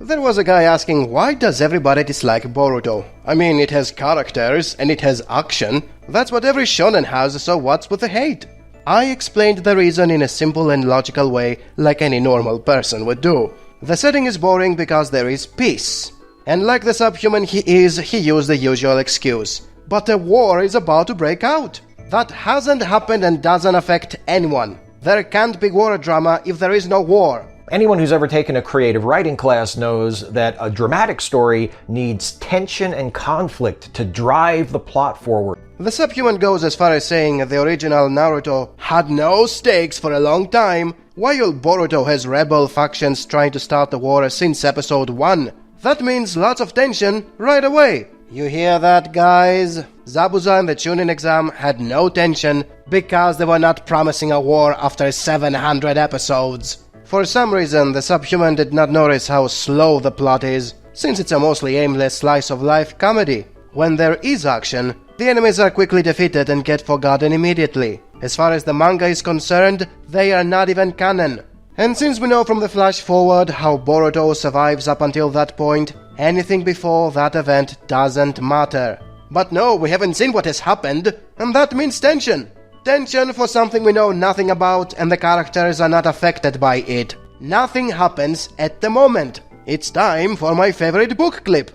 There was a guy asking, why does everybody dislike Boruto? I mean, it has characters and it has action. That's what every shonen has, so what's with the hate? I explained the reason in a simple and logical way, like any normal person would do. The setting is boring because there is peace. And like the subhuman he is, he used the usual excuse. But a war is about to break out. That hasn't happened and doesn't affect anyone. There can't be war drama if there is no war. Anyone who's ever taken a creative writing class knows that a dramatic story needs tension and conflict to drive the plot forward. The subhuman goes as far as saying the original Naruto had no stakes for a long time, while Boruto has rebel factions trying to start the war since episode 1. That means lots of tension right away. You hear that, guys? Zabuza and the Chunin exam had no tension because they were not promising a war after 700 episodes. For some reason, the subhuman did not notice how slow the plot is, since it's a mostly aimless slice-of-life comedy. When there is action, the enemies are quickly defeated and get forgotten immediately. As far as the manga is concerned, they are not even canon. And since we know from the flash forward how Boruto survives up until that point, anything before that event doesn't matter. But no, we haven't seen what has happened, and that means tension. Tension for something we know nothing about and the characters are not affected by it. Nothing happens at the moment. It's time for my favorite book clip.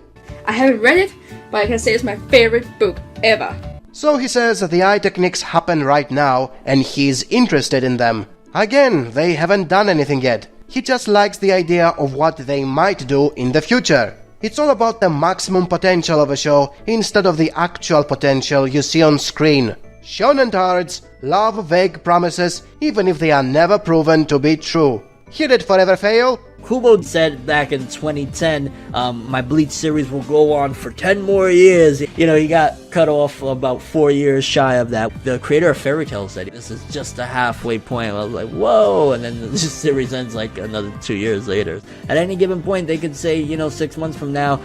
I haven't read it, but I can say it's my favorite book ever. So he says the eye techniques happen right now and he's interested in them. Again, they haven't done anything yet. He just likes the idea of what they might do in the future. It's all about the maximum potential of a show instead of the actual potential you see on screen. Shonentards love vague promises even if they are never proven to be true. Hear it forever fail? Kubo said back in 2010, my Bleach series will go on for 10 more years. You know, he got cut off about 4 years shy of that. The creator of Fairy Tail said, this is just a halfway point. I was like, whoa! And then this series ends like another 2 years later. At any given point, they could say, 6 months from now,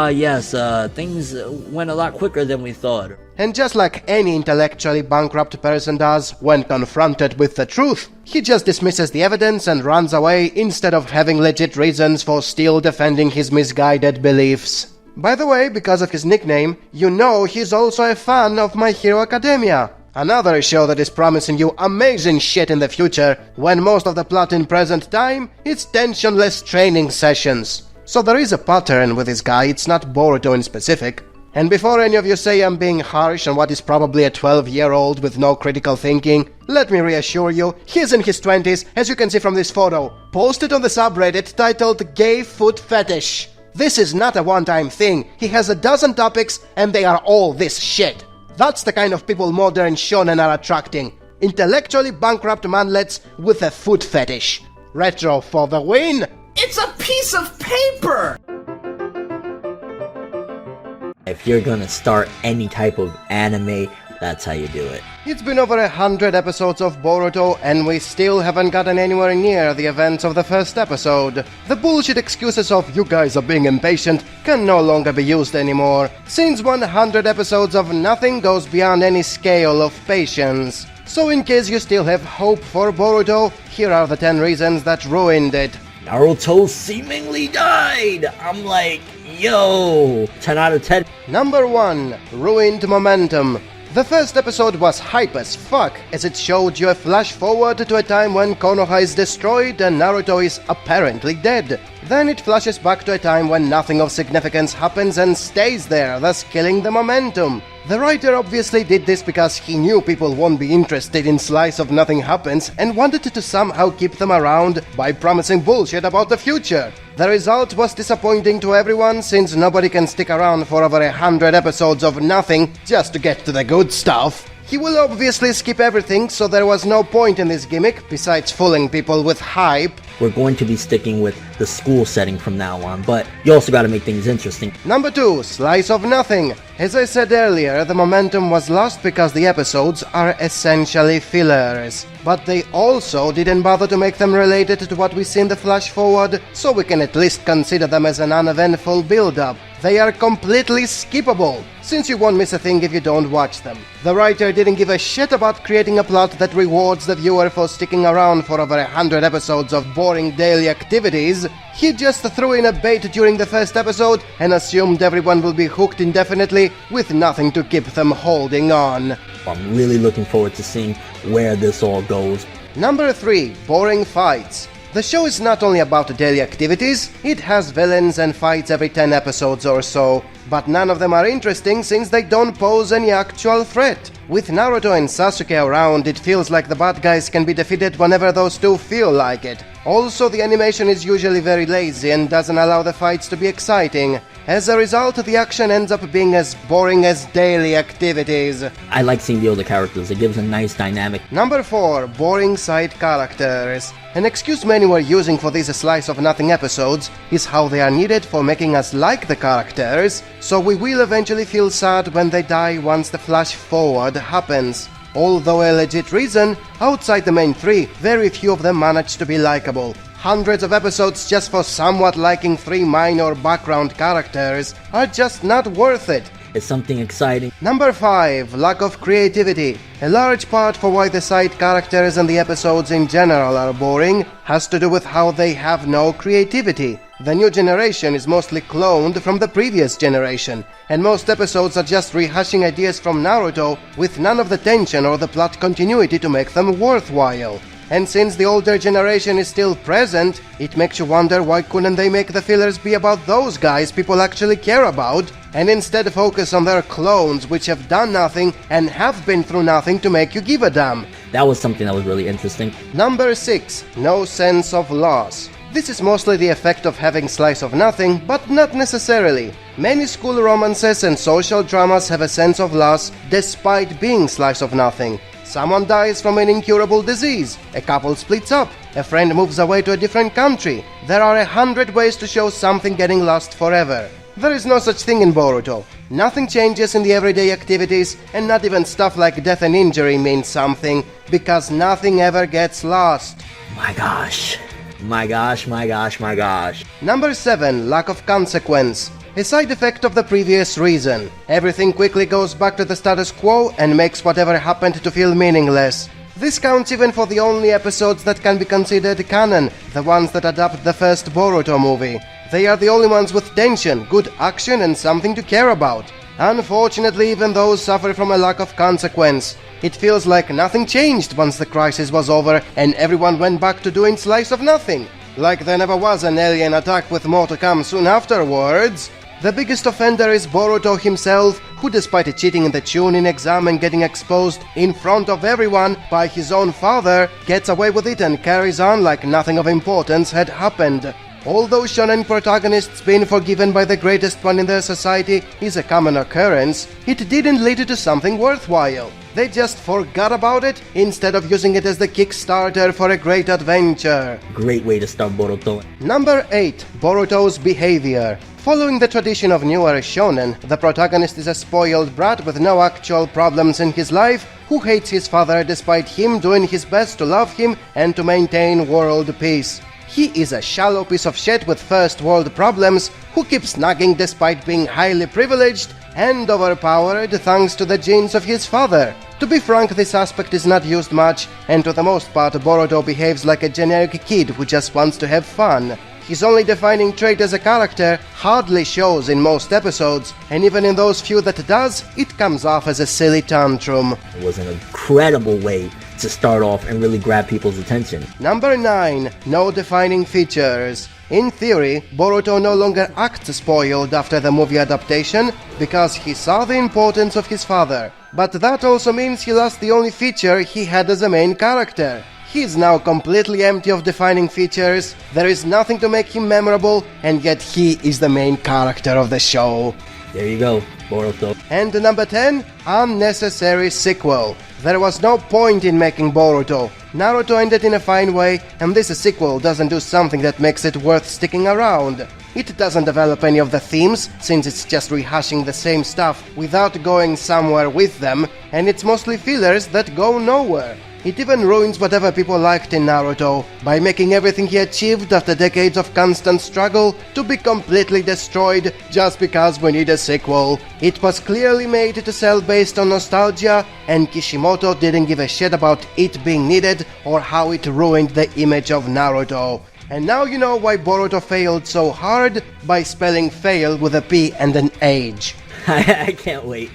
yes, things went a lot quicker than we thought. And just like any intellectually bankrupt person does when confronted with the truth, he just dismisses the evidence and runs away instead of having legit reasons for still defending his misguided beliefs. By the way, because of his nickname, you know he's also a fan of My Hero Academia. Another show that is promising you amazing shit in the future, when most of the plot in present time is tensionless training sessions. So there is a pattern with this guy, it's not Boruto in specific. And before any of you say I'm being harsh on what is probably a 12-year-old with no critical thinking, let me reassure you, he's in his 20s, as you can see from this photo, posted on the subreddit titled Gay Foot Fetish. This is not a one-time thing, he has a dozen topics and they are all this shit. That's the kind of people modern shonen are attracting. Intellectually bankrupt manlets with a foot fetish. Retro for the win! It's a piece of paper! If you're gonna start any type of anime, that's how you do it. It's been over 100 episodes of Boruto and we still haven't gotten anywhere near the events of the first episode. The bullshit excuses of you guys are being impatient can no longer be used anymore, since 100 episodes of nothing goes beyond any scale of patience. So in case you still have hope for Boruto, here are the 10 reasons that ruined it. Naruto seemingly died! I'm like, yo! 10 out of 10. Number 1. Ruined momentum. The first episode was hype as fuck, as it showed you a flash forward to a time when Konoha is destroyed and Naruto is apparently dead. Then it flashes back to a time when nothing of significance happens and stays there, thus killing the momentum. The writer obviously did this because he knew people won't be interested in slice of nothing happens and wanted to somehow keep them around by promising bullshit about the future. The result was disappointing to everyone since nobody can stick around for over 100 episodes of nothing just to get to the good stuff. He will obviously skip everything, so there was no point in this gimmick besides fooling people with hype. We're going to be sticking with the school setting from now on, but you also gotta make things interesting. Number 2. Slice of nothing. As I said earlier, the momentum was lost because the episodes are essentially fillers. But they also didn't bother to make them related to what we see in the flash forward, so we can at least consider them as an uneventful build-up. They are completely skippable, since you won't miss a thing if you don't watch them. The writer didn't give a shit about creating a plot that rewards the viewer for sticking around for over 100 episodes of boring boring daily activities. He just threw in a bait during the first episode and assumed everyone will be hooked indefinitely with nothing to keep them holding on. I'm really looking forward to seeing where this all goes. Number 3. Boring fights. The show is not only about daily activities, it has villains and fights every 10 episodes or so, but none of them are interesting since they don't pose any actual threat. With Naruto and Sasuke around, it feels like the bad guys can be defeated whenever those two feel like it. Also, the animation is usually very lazy and doesn't allow the fights to be exciting. As a result, the action ends up being as boring as daily activities. I like seeing the older characters. It gives a nice dynamic. Number 4. Boring side characters. An excuse many were using for these slice-of-nothing episodes is how they are needed for making us like the characters, so we will eventually feel sad when they die once the flash forward happens. Although a legit reason, outside the main 3, very few of them manage to be likable. Hundreds of episodes just for somewhat liking 3 minor background characters are just not worth it. It's something exciting. Number 5. Lack of creativity. A large part for why the side characters and the episodes in general are boring has to do with how they have no creativity. The new generation is mostly cloned from the previous generation, and most episodes are just rehashing ideas from Naruto with none of the tension or the plot continuity to make them worthwhile. And since the older generation is still present, it makes you wonder why couldn't they make the fillers be about those guys people actually care about, and instead focus on their clones which have done nothing and have been through nothing to make you give a damn. That was something that was really interesting. Number 6. No sense of loss. This is mostly the effect of having slice of nothing, but not necessarily. Many school romances and social dramas have a sense of loss despite being slice of nothing. Someone dies from an incurable disease, a couple splits up, a friend moves away to a different country. There are 100 ways to show something getting lost forever. There is no such thing in Boruto. Nothing changes in the everyday activities, and not even stuff like death and injury means something, because nothing ever gets lost. My gosh. My gosh, my gosh, my gosh. Number 7. Lack of consequence. A side effect of the previous reason. Everything quickly goes back to the status quo and makes whatever happened to feel meaningless. This counts even for the only episodes that can be considered canon, the ones that adapt the first Boruto movie. They are the only ones with tension, good action and something to care about. Unfortunately, even those suffer from a lack of consequence. It feels like nothing changed once the crisis was over and everyone went back to doing slice of nothing. Like there never was an alien attack with more to come soon afterwards. The biggest offender is Boruto himself, who despite cheating in the Chunin exam and getting exposed in front of everyone by his own father, gets away with it and carries on like nothing of importance had happened. Although shonen protagonists being forgiven by the greatest one in their society is a common occurrence, it didn't lead to something worthwhile. They just forgot about it instead of using it as the Kickstarter for a great adventure. Great way to start Boruto. Number 8. Boruto's behavior. Following the tradition of newer shonen, the protagonist is a spoiled brat with no actual problems in his life, who hates his father despite him doing his best to love him and to maintain world peace. He is a shallow piece of shit with first world problems, who keeps nagging despite being highly privileged and overpowered thanks to the genes of his father. To be frank, this aspect is not used much, and to the most part Boruto behaves like a generic kid who just wants to have fun. His only defining trait as a character hardly shows in most episodes, and even in those few that does, it comes off as a silly tantrum. It was an incredible way to start off and really grab people's attention. Number 9. No defining features. In theory, Boruto no longer acts spoiled after the movie adaptation because he saw the importance of his father. But that also means he lost the only feature he had as a main character. He is now completely empty of defining features, there is nothing to make him memorable, and yet he is the main character of the show. There you go, Boruto. And number 10, unnecessary sequel. There was no point in making Boruto. Naruto ended in a fine way, and this sequel doesn't do something that makes it worth sticking around. It doesn't develop any of the themes, since it's just rehashing the same stuff without going somewhere with them, and it's mostly fillers that go nowhere. It even ruins whatever people liked in Naruto by making everything he achieved after decades of constant struggle to be completely destroyed just because we need a sequel. It was clearly made to sell based on nostalgia, and Kishimoto didn't give a shit about it being needed or how it ruined the image of Naruto. And now you know why Boruto failed so hard by spelling fail with a P and an H. I can't wait.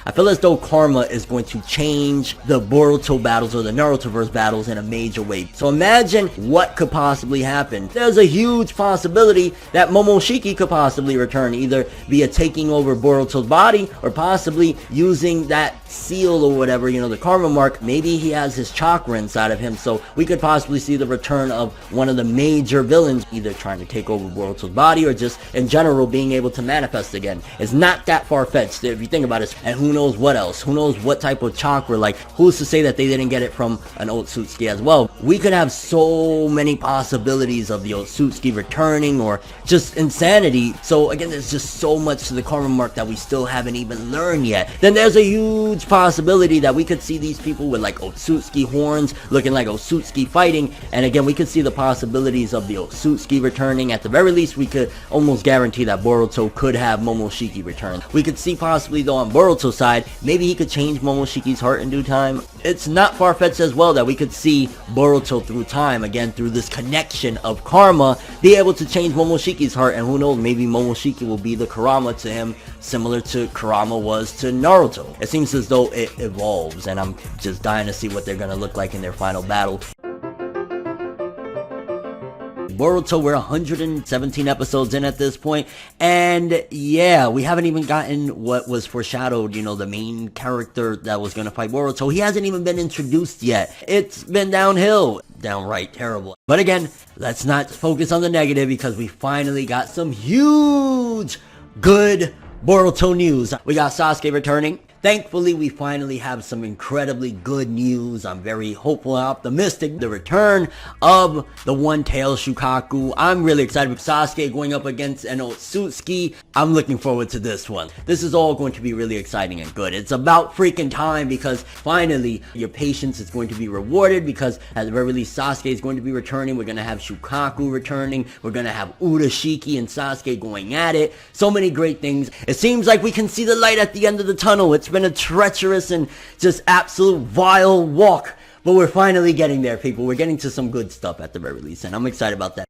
I feel as though karma is going to change the Boruto battles or the Narutoverse battles in a major way. So imagine what could possibly happen. There's a huge possibility that Momoshiki could possibly return, either via taking over Boruto's body or possibly using that seal or whatever, you know, the karma mark. Maybe he has his chakra inside of him, so we could possibly see the return of one of the major villains, either trying to take over Boruto's body or just in general being able to manifest again. It's not that far-fetched if you think about it. And who knows what else? Who knows what type of chakra? Like, who's to say that they didn't get it from an Otsutsuki as well? We could have so many possibilities of the Otsutsuki returning or just insanity. So again, there's just so much to the karma mark that we still haven't even learned yet. Then there's a huge possibility that we could see these people with like Otsutsuki horns, looking like Otsutsuki fighting. And again, we could see the possibilities of the Otsutsuki returning. At the very least, we could almost guarantee that Boruto could have Momoshiki return. We could see possibly though on Boruto's side, maybe he could change Momoshiki's heart in due time. It's not far-fetched as well that we could see Boruto through time, again through this connection of karma, be able to change Momoshiki's heart. And who knows, maybe Momoshiki will be the Kurama to him, similar to Kurama was to Naruto. It seems as though it evolves, and I'm just dying to see what they're gonna look like in their final battle. Boruto, we're 117 episodes in at this point, and yeah, we haven't even gotten what was foreshadowed, you know, the main character that was gonna fight Boruto. He hasn't even been introduced yet. It's been downhill. Downright terrible. But again, let's not focus on the negative, because we finally got some huge, good Boruto news. We got Sasuke returning. Thankfully, we finally have some incredibly good news. I'm very hopeful and optimistic. The return of the one-tailed Shukaku. I'm really excited with Sasuke going up against an Otsutsuki. I'm looking forward to this one. This is all going to be really exciting and good. It's about freaking time, because finally, your patience is going to be rewarded, because at the very least, Sasuke is going to be returning. We're going to have Shukaku returning. We're going to have Urashiki and Sasuke going at it. So many great things. It seems like we can see the light at the end of the tunnel. It's been a treacherous and just absolute vile walk, but we're finally getting there, people. We're getting to some good stuff at the very least, and I'm excited about that.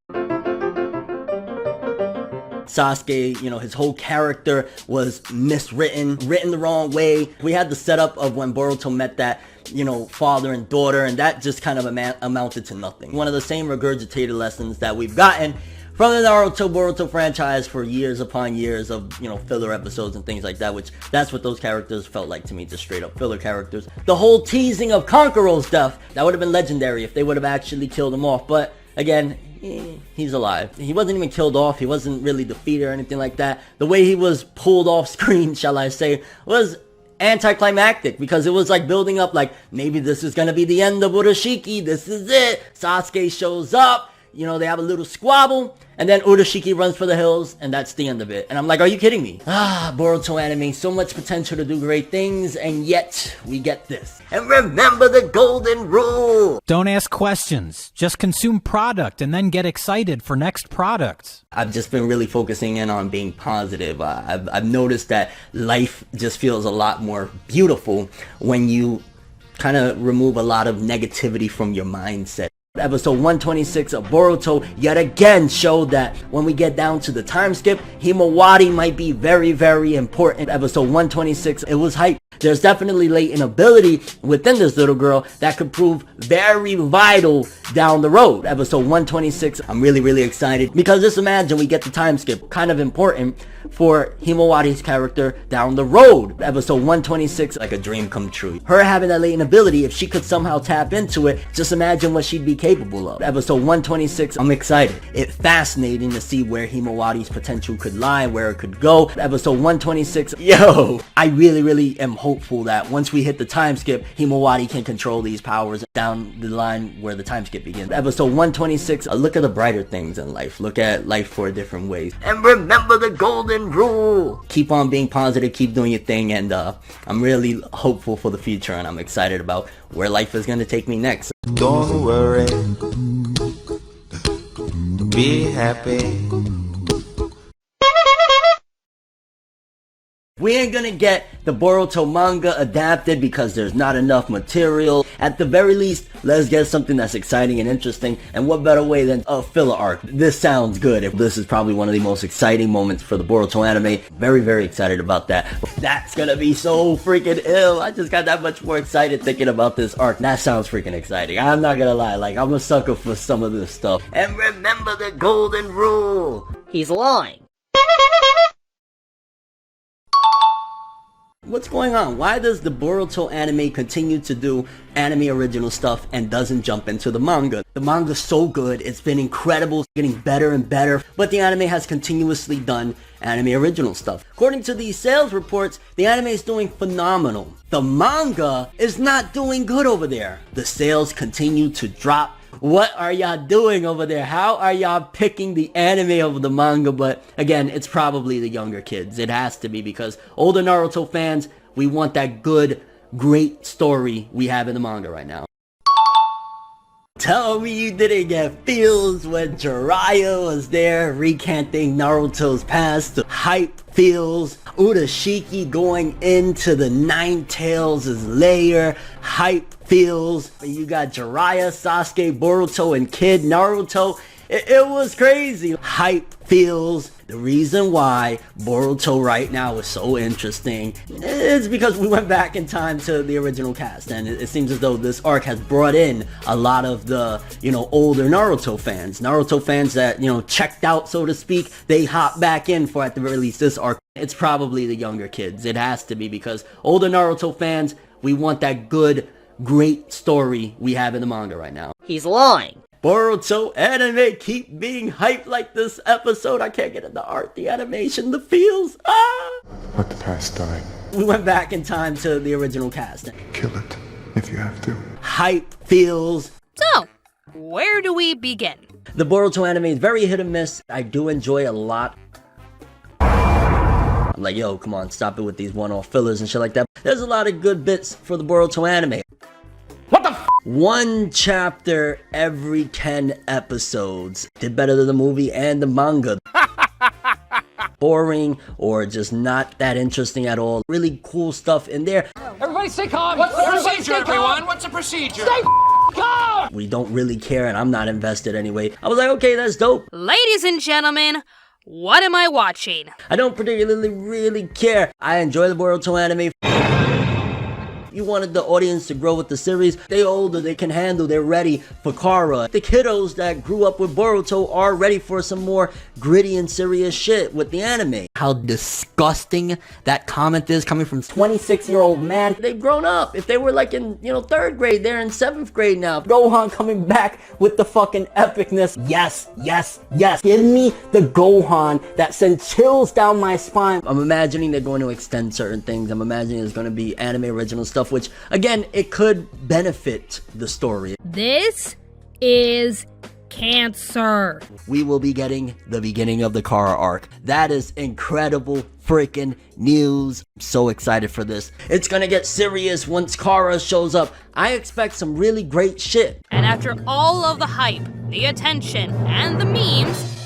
Sasuke, you know, his whole character was written the wrong way. We had the setup of when Boruto met that, you know, father and daughter, and that just kind of amounted to nothing. One of the same regurgitated lessons that we've gotten from the Boruto franchise for years upon years of, you know, filler episodes and things like that, which that's what those characters felt like to me, just straight up filler characters. The whole teasing of Kankuro's death, that would have been legendary if they would have actually killed him off, but again, he's alive. He wasn't even killed off, he wasn't really defeated or anything like that. The way he was pulled off screen, shall I say, was anticlimactic, because it was like building up like, maybe this is gonna be the end of Urashiki, this is it. Sasuke shows up, you know, they have a little squabble, and then Urashiki runs for the hills, and that's the end of it. And I'm like, are you kidding me? Boruto anime, so much potential to do great things, and yet we get this. And remember the golden rule! Don't ask questions. Just consume product and then get excited for next products. I've just been really focusing in on being positive. I've noticed that life just feels a lot more beautiful when you kind of remove a lot of negativity from your mindset. Episode 126 of Boruto yet again showed that when we get down to the time skip, Himawari might be very, very important. Episode 126, it was hype. There's definitely latent ability within this little girl that could prove very vital down the road. Episode 126, I'm really, really excited, because just imagine we get the time skip, kind of important for Himawari's character down the road. Episode 126, like a dream come true. Her having that latent ability, if she could somehow tap into it, just imagine what she'd be capable of. Episode 126, I'm excited. It's fascinating to see where Himawari's potential could lie, where it could go. Episode 126, yo, I really, really am hopeful that once we hit the time skip, Himawari can control these powers down the line where the time skip begins. Episode 126, look at the brighter things in life. Look at life for different ways. And remember the golden rule! Keep on being positive, keep doing your thing, and I'm really hopeful for the future, and I'm excited about where life is going to take me next. Don't worry, be happy. We ain't gonna get the Boruto manga adapted because there's not enough material. At the very least, let's get something that's exciting and interesting, and what better way than a filler arc. This sounds good. If this is probably one of the most exciting moments for the Boruto anime. Very, very excited about that. That's gonna be so freaking ill. I just got that much more excited thinking about this arc. That sounds freaking exciting. I'm not gonna lie, like, I'm a sucker for some of this stuff. And remember the golden rule. He's lying. What's going on? Why does the Boruto anime continue to do anime original stuff and doesn't jump into the manga? The manga's so good, it's been incredible, it's getting better and better, but the anime has continuously done anime original stuff. According to these sales reports, the anime is doing phenomenal. The manga is not doing good over there. The sales continue to drop. What are y'all doing over there? How are y'all picking the anime over the manga? But again, it's probably the younger kids. It has to be, because older Naruto fans, we want that good, great story we have in the manga right now. Tell me you didn't get feels when Jiraiya was there recanting Naruto's past. The hype feels. Urashiki going into the Nine Tails' lair. Hype feels. You got Jiraiya, Sasuke, Boruto, and Kid Naruto. It was crazy. Hype feels. The reason why Boruto right now is so interesting is because we went back in time to the original cast, and it seems as though this arc has brought in a lot of the, older Naruto fans. Naruto fans that, checked out, so to speak, they hop back in for, at the very least, this arc. It's probably the younger kids. It has to be, because older Naruto fans, we want that good, great story we have in the manga right now. He's lying. Boruto anime keep being hyped like this episode. I can't get in the art, the animation, the feels. Let the past die. We went back in time to the original cast. Kill it if you have to. Hype feels. So, where do we begin? The Boruto anime is very hit and miss. I do enjoy a lot. I'm like, yo, come on, stop it with these one-off fillers and shit like that. There's a lot of good bits for the Boruto anime. What the f? One chapter every 10 episodes. Did better than the movie and the manga. Boring or just not that interesting at all. Really cool stuff in there. Everybody stay calm. What's the procedure, everyone? What's the procedure? Stay calm! We don't really care, and I'm not invested anyway. I was like, okay, that's dope. Ladies and gentlemen, what am I watching? I don't particularly really care. I enjoy the Boruto anime. You wanted the audience to grow with the series. They older, they can handle, they're ready for Kara. The kiddos that grew up with Boruto are ready for some more gritty and serious shit with the anime. How disgusting that comment is coming from 26-year-old man. They've grown up. If they were like in, 3rd grade, they're in 7th grade now. Gohan coming back with the fucking epicness. Yes, yes, yes. Give me the Gohan that sends chills down my spine. I'm imagining they're going to extend certain things. I'm imagining there's going to be anime original stuff, which, again, it could benefit the story. This is cancer. We will be getting the beginning of the Kara arc. That is incredible freaking news. I'm so excited for this. It's gonna get serious once Kara shows up. I expect some really great shit. And after all of the hype, the attention, and the memes,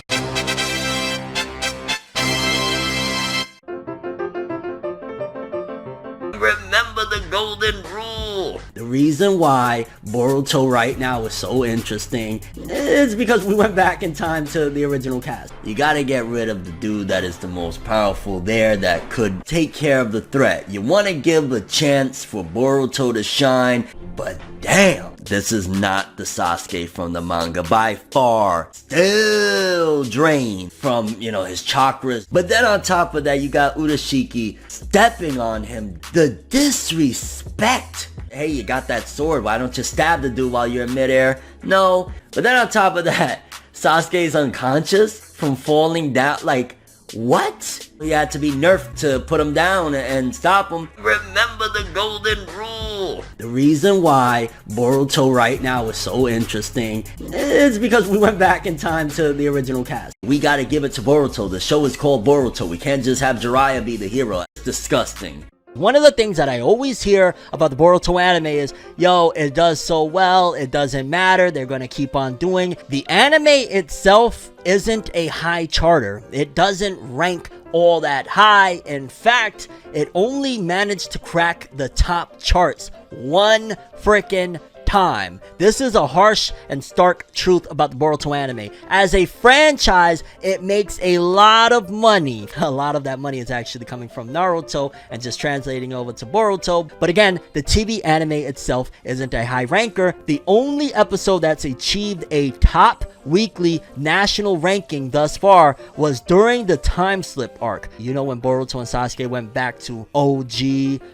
remember the golden rule. The reason why Boruto right now is so interesting is because we went back in time to the original cast. You gotta get rid of the dude that is the most powerful there that could take care of the threat. You wanna give a chance for Boruto to shine, but damn, this is not the Sasuke from the manga by far. Still drained from, his chakras. But then on top of that, you got Urashiki stepping on him. The disrespect. Hey, you got that sword. Why don't you stab the dude while you're in midair? No. But then on top of that, Sasuke's unconscious from falling down. Like, what? He had to be nerfed to put him down and stop him. Remember the golden rule. The reason why Boruto right now is so interesting is because we went back in time to the original cast. We gotta give it to Boruto. The show is called Boruto. We can't just have Jiraiya be the hero. It's disgusting. One of the things that I always hear about the Boruto anime is, yo, it does so well, it doesn't matter, they're gonna keep on doing. The anime itself isn't a high charter. It doesn't rank all that high. In fact, it only managed to crack the top charts one freaking time. This is a harsh and stark truth about the Boruto anime. As a franchise, it makes a lot of money. A lot of that money is actually coming from Naruto and just translating over to Boruto. But again, the TV anime itself isn't a high ranker. The only episode that's achieved a top weekly national ranking thus far was during the time slip arc. You know, when Boruto and Sasuke went back to OG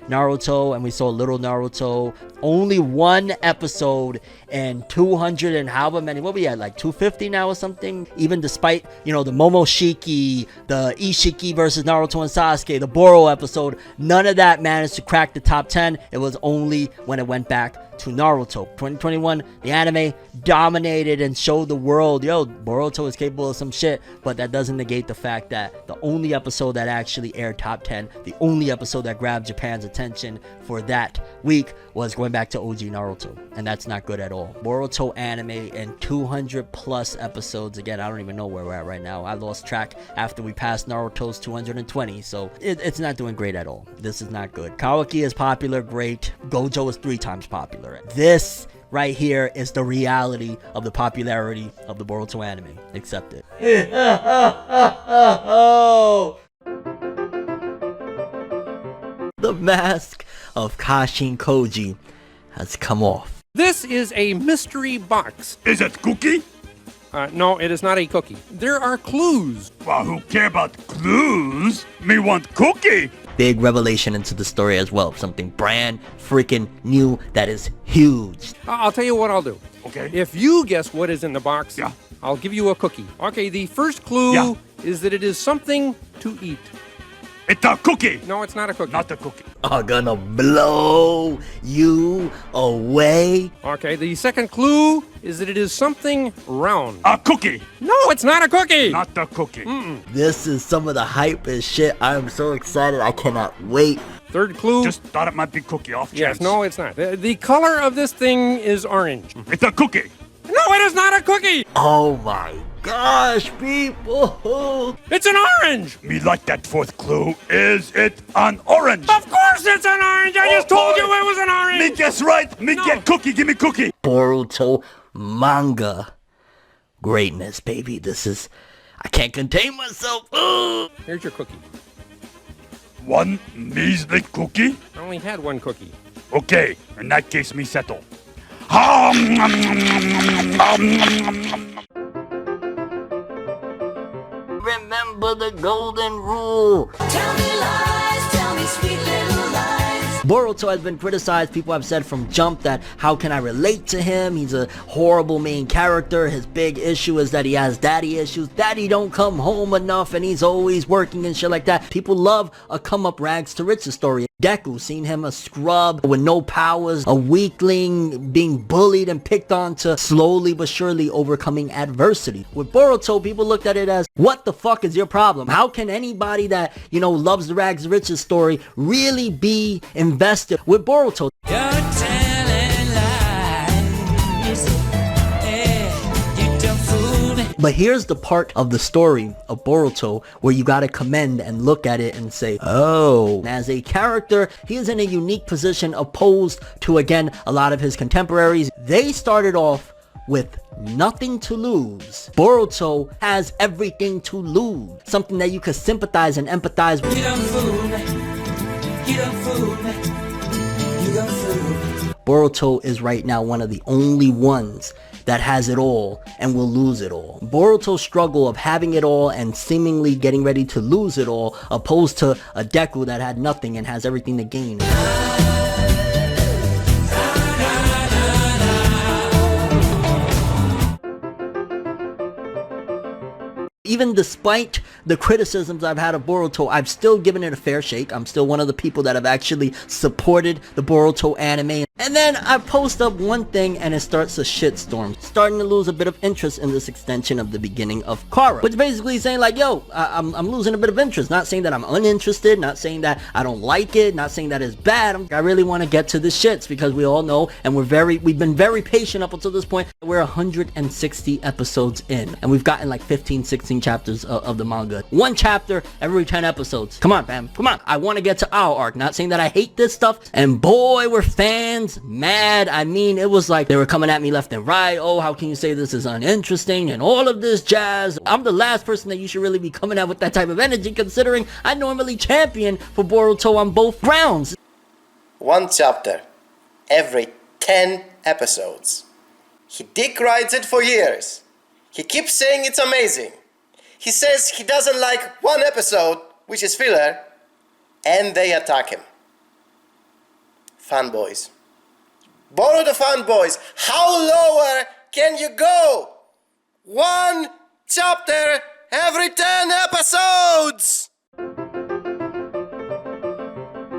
Naruto and we saw little Naruto. Only one episode and 200 and however many, what we at, like 250 now or something? Even despite, you know, the Momoshiki, the Ishiki versus Naruto and Sasuke, the Boro episode, none of that managed to crack the top 10. It was only when it went back to Naruto. 2021, the anime dominated and showed the world, yo, Boruto is capable of some shit, but that doesn't negate the fact that the only episode that actually aired top 10, the only episode that grabbed Japan's attention for that week was going back to OG Naruto, and that's not good at all. Boruto anime and 200 plus episodes. Again, I don't even know where we're at right now. I lost track after we passed Naruto's 220, so it's not doing great at all. This is not good. Kawaki is popular, great. Gojo is 3 times popular. This right here is the reality of the popularity of the Boruto anime. Accept it. The mask of Kashin Koji has come off. This is a mystery box. Is it cookie? No, it is not a cookie. There are clues. Well, who care about clues? Me want cookie. Big revelation into the story as well. Something brand freaking new that is huge. I'll tell you what I'll do. Okay. If you guess what is in the box, yeah, I'll give you a cookie. Okay, the first clue is that it is something to eat. It's a cookie. No, it's not a cookie. Not a cookie. I'm gonna blow you away. Okay, the second clue is that it is something round. A cookie. No, it's not a cookie. Not a cookie. This is some of the hypest shit. I'm so excited. I cannot wait. Third clue. Just thought it might be cookie off chance. Yes, no, it's not. The color of this thing is orange. It's a cookie. No, it is not a cookie. Oh my gosh, people. It's an orange. Me like that fourth clue. Is it an orange? Of course it's an orange. I just told you it was an orange. Me guess right. Me get cookie. Give me cookie. Boruto manga greatness, baby. This is, I can't contain myself. Here's your cookie. One measly cookie? I only had one cookie. Okay, in that case, me settle. Remember the golden rule. Tell me lies, tell me sweet little lies. Boruto has been criticized. People have said from jump that how can I relate to him? He's a horrible main character. His big issue is that he has daddy issues. Daddy don't come home enough and he's always working and shit like that. People love a come up rags to riches story. Deku, seen him a scrub with no powers, a weakling, being bullied and picked on to slowly but surely overcoming adversity. With Boruto, people looked at it as, what the fuck is your problem? How can anybody that, you know, loves the rags to riches story really be invested with Boruto? But here's the part of the story of Boruto where you gotta commend and look at it and say, oh, as a character, he is in a unique position opposed to, again, a lot of his contemporaries. They started off with nothing to lose. Boruto has everything to lose. Something that you could sympathize and empathize with. Boruto is right now one of the only ones that has it all and will lose it all. Boruto's struggle of having it all and seemingly getting ready to lose it all, opposed to a Deku that had nothing and has everything to gain. Even despite the criticisms I've had of Boruto, I've still given it a fair shake. I'm still one of the people that have actually supported the Boruto anime. And then I post up one thing and it starts a shitstorm, starting to lose a bit of interest in this extension of the beginning of Kara, which basically saying like, yo, I'm losing a bit of interest. Not saying that I'm uninterested, not saying that I don't like it, not saying that it's bad. I really want to get to the shits because we all know, and we've been very patient up until this point. We're 160 episodes in, and we've gotten like 15, 16 chapters of the manga. One chapter every 10 episodes. Come on, fam. Come on. I want to get to our arc. Not saying that I hate this stuff, and boy, we're fans mad. I mean, it was like they were coming at me left and right. Oh, how can you say this is uninteresting and all of this jazz? I'm the last person that you should really be coming at with that type of energy, considering I normally champion for Boruto on both rounds. One chapter every 10 episodes. He dick rides it for years. He keeps saying it's amazing. He says he doesn't like one episode, which is filler, and they attack him. Fanboys. Boruto fanboys, how lower can you go? One chapter every 10 episodes!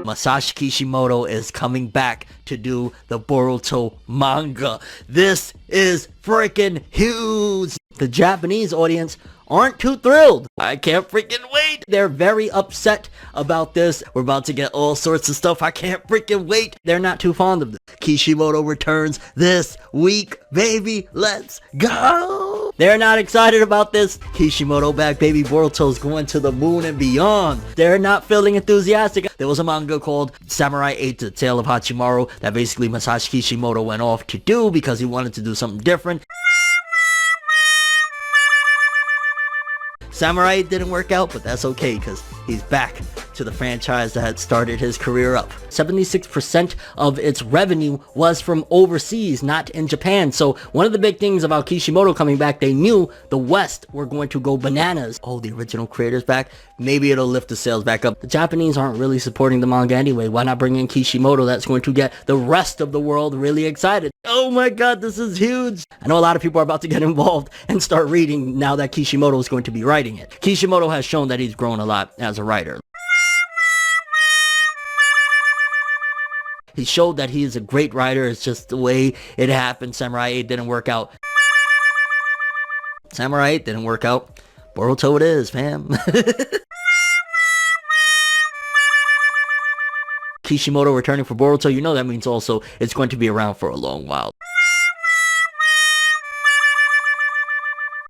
Masashi Kishimoto is coming back to do the Boruto manga. This is freaking huge. The Japanese audience aren't too thrilled. I can't freaking wait. They're very upset about this. We're about to get all sorts of stuff. I can't freaking wait. They're not too fond of this. Kishimoto returns this week, baby. Let's go. They're not excited about this. Kishimoto back, baby. Boruto's going to the moon and beyond. They're not feeling enthusiastic. There was a manga called Samurai 8: The Tale of Hachimaru that basically Masashi Kishimoto went off to do because he wanted to do something different. Samurai didn't work out, but that's okay because he's back to the franchise that had started his career up. 76% of its revenue was from overseas, not in Japan. So one of the big things about Kishimoto coming back, they knew the West were going to go bananas. Oh, the original creator's back. Maybe it'll lift the sales back up. The Japanese aren't really supporting the manga anyway. Why not bring in Kishimoto? That's going to get the rest of the world really excited. Oh my god, this is huge. I know a lot of people are about to get involved and start reading now that Kishimoto is going to be writing it. Kishimoto has shown that he's grown a lot as a writer. He showed that he is a great writer. It's just the way it happened. Samurai 8 didn't work out. Samurai 8 didn't work out. Boruto it is, fam. Kishimoto returning for Boruto, you know that means also it's going to be around for a long while.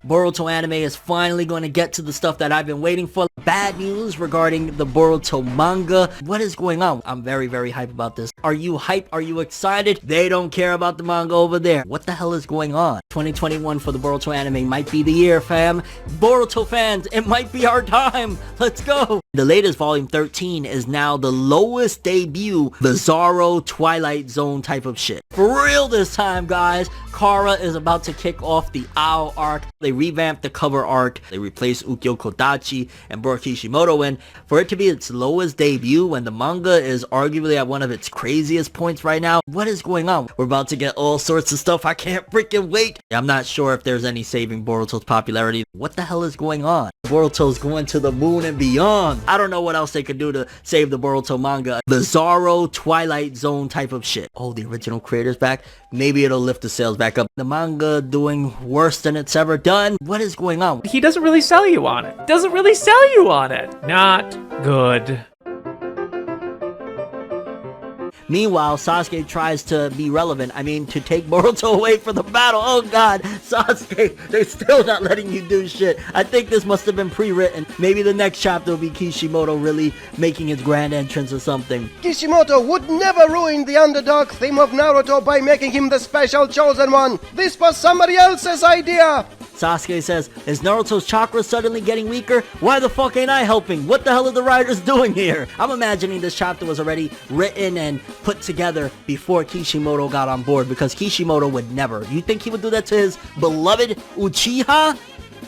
Boruto anime is finally going to get to the stuff that I've been waiting for. Bad news regarding the Boruto manga. What is going on? I'm very, very hyped about this. Are you hyped? Are you excited? They don't care about the manga over there. What the hell is going on? 2021 for the Boruto anime might be the year, fam. Boruto fans, it might be our time. Let's go. The latest volume 13 is now the lowest debut, Bizarro Twilight Zone type of shit. For real this time, guys. Kara is about to kick off the Ao arc. They revamped the cover art. They replaced Ukyo Kodachi and Boruto Kishimoto in. For it to be its lowest debut when the manga is arguably at one of its craziest points right now, what is going on? We're about to get all sorts of stuff. I can't freaking wait. I'm not sure if there's any saving Boruto's popularity. What the hell is going on? Boruto's going to the moon and beyond. I don't know what else they could do to save the Boruto manga. Bizarro Twilight Zone type of shit. Oh, the original creator's back. Maybe it'll lift the sales back up. The manga doing worse than it's ever done. What is going on? He doesn't really sell you on it. Doesn't really sell you on it. Not good. Meanwhile, Sasuke tries to be relevant. I mean, to take Boruto away from the battle. Oh god, Sasuke, they're still not letting you do shit. I think this must have been pre-written. Maybe the next chapter will be Kishimoto really making his grand entrance or something. Kishimoto would never ruin the underdog theme of Naruto by making him the special chosen one. This was somebody else's idea. Sasuke says, is Naruto's chakra suddenly getting weaker? Why the fuck ain't I helping? What the hell are the writers doing here? I'm imagining this chapter was already written and put together before Kishimoto got on board, because Kishimoto would never. You think he would do that to his beloved Uchiha?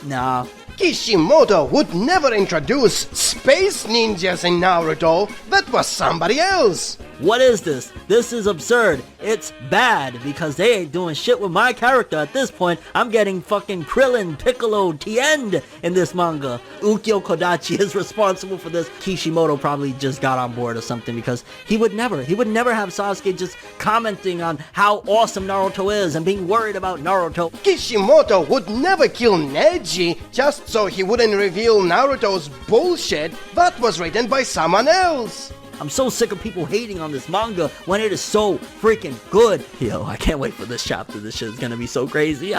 Nah. Kishimoto would never introduce space ninjas in Naruto. That was somebody else. What is this? This is absurd. It's bad because they ain't doing shit with my character at this point. I'm getting fucking Krillin, Piccolo, Tien in this manga. Ukyo Kodachi is responsible for this. Kishimoto probably just got on board or something because he would never have Sasuke just commenting on how awesome Naruto is and being worried about Naruto. Kishimoto would never kill Neji just so he wouldn't reveal Naruto's bullshit that was written by someone else. I'm so sick of people hating on this manga when it is so freaking good. Yo, I can't wait for this chapter. This shit is gonna be so crazy.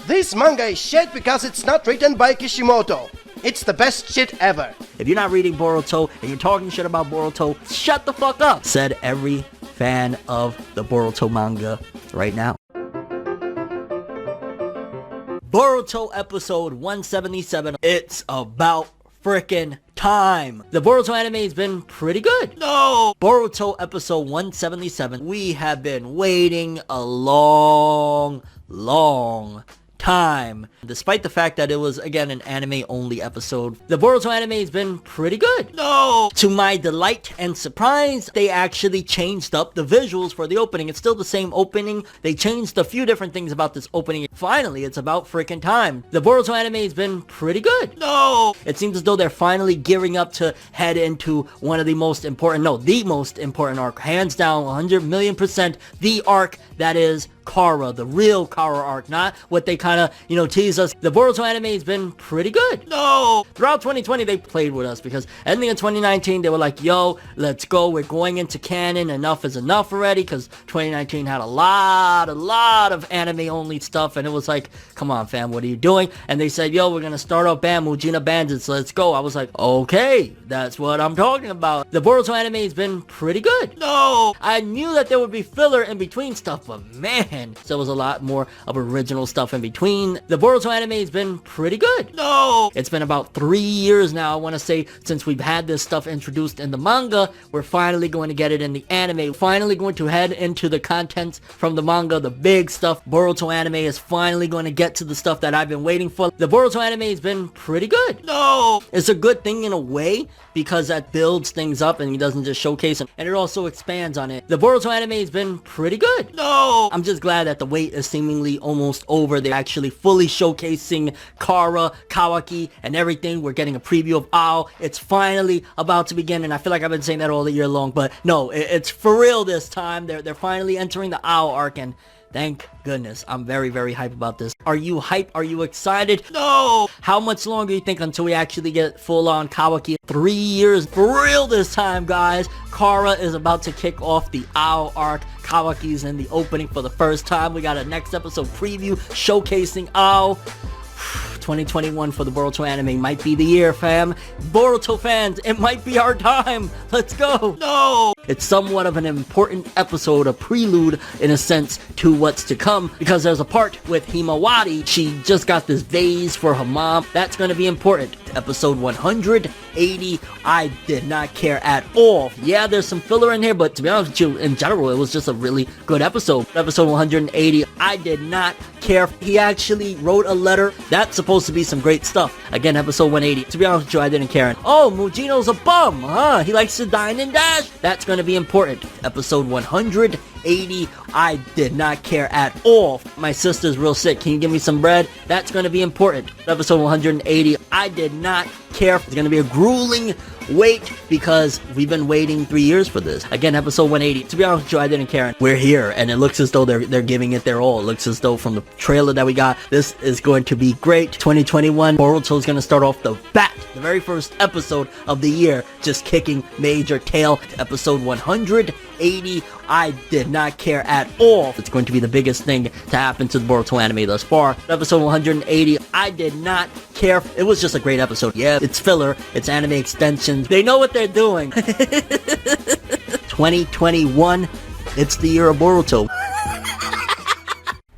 This manga is shit because it's not written by Kishimoto. It's the best shit ever. If you're not reading Boruto and you're talking shit about Boruto, shut the fuck up. Said every fan of the Boruto manga right now. Boruto episode 177. It's about frickin' time. The Boruto anime has been pretty good. No! Boruto episode 177. We have been waiting a long time. Despite the fact that it was, again, an anime-only episode, the Boruto anime has been pretty good. No! To my delight and surprise, they actually changed up the visuals for the opening. It's still the same opening. They changed a few different things about this opening. Finally, it's about freaking time. The Boruto anime has been pretty good. No! It seems as though they're finally gearing up to head into one of the most important, the most important arc. Hands down, 100,000,000%, the arc that is Kara, the real Kara arc, not what they kind of, tease us. The Boruto anime has been pretty good. No! Throughout 2020, they played with us because ending in 2019, they were like, yo, let's go. We're going into canon. Enough is enough already because 2019 had a lot of anime-only stuff, and it was like, come on, fam, what are you doing? And they said, yo, we're going to start up Mujina Bandits. Let's go. I was like, okay, that's what I'm talking about. The Boruto anime has been pretty good. No! I knew that there would be filler in between stuff, but man, there was a lot more of original stuff in between. The Boruto anime has been pretty good. No! It's been about 3 years now, I want to say, since we've had this stuff introduced in the manga. We're finally going to get it in the anime. Finally going to head into the contents from the manga, the big stuff. Boruto anime is finally going to get to the stuff that I've been waiting for. The Boruto anime has been pretty good. No! It's a good thing in a way because that builds things up and he doesn't just showcase them. And it also expands on it. The Boruto anime has been pretty good. No! I'm just glad that the wait is seemingly almost over. They're actually fully showcasing Kara, Kawaki, and everything. We're getting a preview of Ao. It's finally about to begin, and I feel like I've been saying that all the year long, but no, it's for real this time. They're finally entering the Ao arc, and thank goodness. I'm very, very hyped about this. Are you hyped? Are you excited? No! How much longer do you think until we actually get full-on Kawaki? 3 years. For real this time, guys. Kara is about to kick off the Ao arc. Kawaki's in the opening for the first time. We got a next episode preview showcasing Ao. 2021 for the Boruto anime might be the year, fam. Boruto fans, it might be our time. Let's go. No! It's somewhat of an important episode, a prelude, in a sense, to what's to come, because there's a part with Himawari. She just got this vase for her mom. That's going to be important. Episode 180, I did not care at all. Yeah, there's some filler in here, but to be honest with you, in general, it was just a really good episode. Episode 180, I did not care. He actually wrote a letter. That's supposed to be some great stuff. Again, episode 180. To be honest with you, I didn't care. Oh, Mujino's a bum, huh? He likes to dine and dash. That's going to be important. Episode 180, I did not care at all. My sister's real sick. Can you give me some bread? That's going to be important. Episode 180, I did not care. It's going to be a grueling wait because we've been waiting 3 years for this. Again, episode 180. To be honest with you, I didn't care. We're here, and it looks as though they're giving it their all. It looks as though from the trailer that we got, this is going to be great. 2021, Boruto is going to start off the bat, the very first episode of the year, just kicking major tail. Episode 180, I did not care at all. It's going to be the biggest thing to happen to the Boruto anime thus far. Episode 180, I did not care. It was just a great episode. Yeah, it's filler, it's anime extensions. They know what they're doing. 2021, it's the year of Boruto.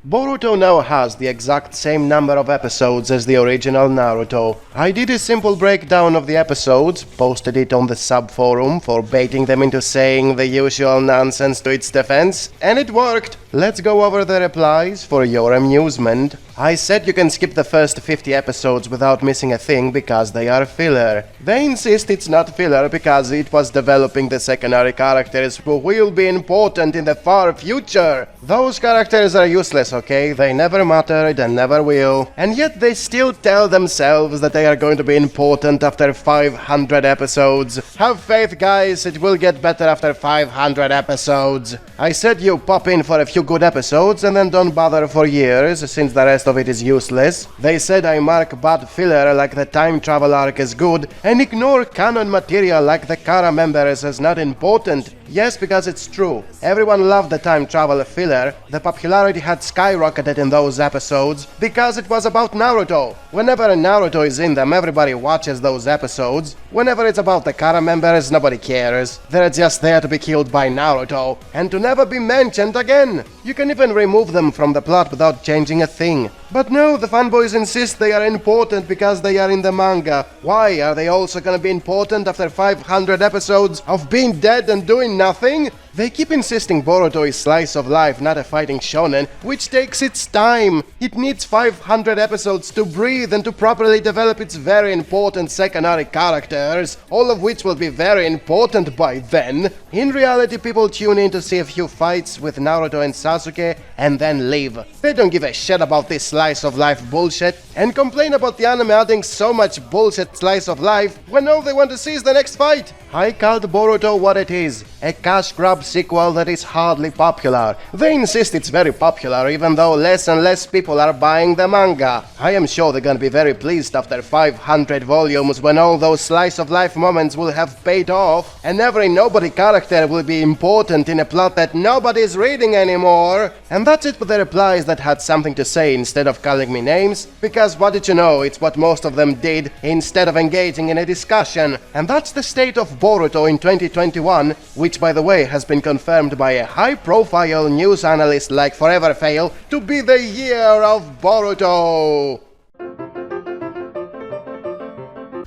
Boruto now has the exact same number of episodes as the original Naruto. I did a simple breakdown of the episodes, posted it on the sub-forum for baiting them into saying the usual nonsense to its defense, and it worked. Let's go over the replies for your amusement. I said you can skip the first 50 episodes without missing a thing because they are filler. They insist it's not filler because it was developing the secondary characters who will be important in the far future. Those characters are useless, okay? They never mattered and never will. And yet they still tell themselves that they are going to be important after 500 episodes. Have faith, guys, it will get better after 500 episodes. I said you pop in for a few good episodes and then don't bother for years since the rest of it is useless. They said I mark bad filler like the time travel arc is good and ignore canon material like the Kara members as not important. Yes, because it's true. Everyone loved the time travel filler. The popularity had skyrocketed in those episodes because it was about Naruto. Whenever Naruto is in them, everybody watches those episodes. Whenever it's about the Kara members, nobody cares. They're just there to be killed by Naruto and to never be mentioned again. You can even remove them from the plot without changing a thing. But no, the fanboys insist they are important because they are in the manga. Why are they also gonna be important after 500 episodes of being dead and doing nothing? They keep insisting Boruto is slice of life, not a fighting shonen, which takes its time. It needs 500 episodes to breathe and to properly develop its very important secondary characters, all of which will be very important by then. In reality, people tune in to see a few fights with Naruto and Sasuke and then leave. They don't give a shit about this slice of life bullshit and complain about the anime adding so much bullshit slice of life when all they want to see is the next fight. I called Boruto what it is, a cash grab sequel that is hardly popular. They insist it's very popular even though less and less people are buying the manga. I am sure they're gonna be very pleased after 500 volumes when all those slice of life moments will have paid off and every nobody character will be important in a plot that nobody's reading anymore. And that's it for the replies that had something to say instead of calling me names, because what did you know, it's what most of them did instead of engaging in a discussion. And that's the state of Boruto in 2021, which by the way has been confirmed by a high-profile news analyst like Forever Fail to be the year of Boruto.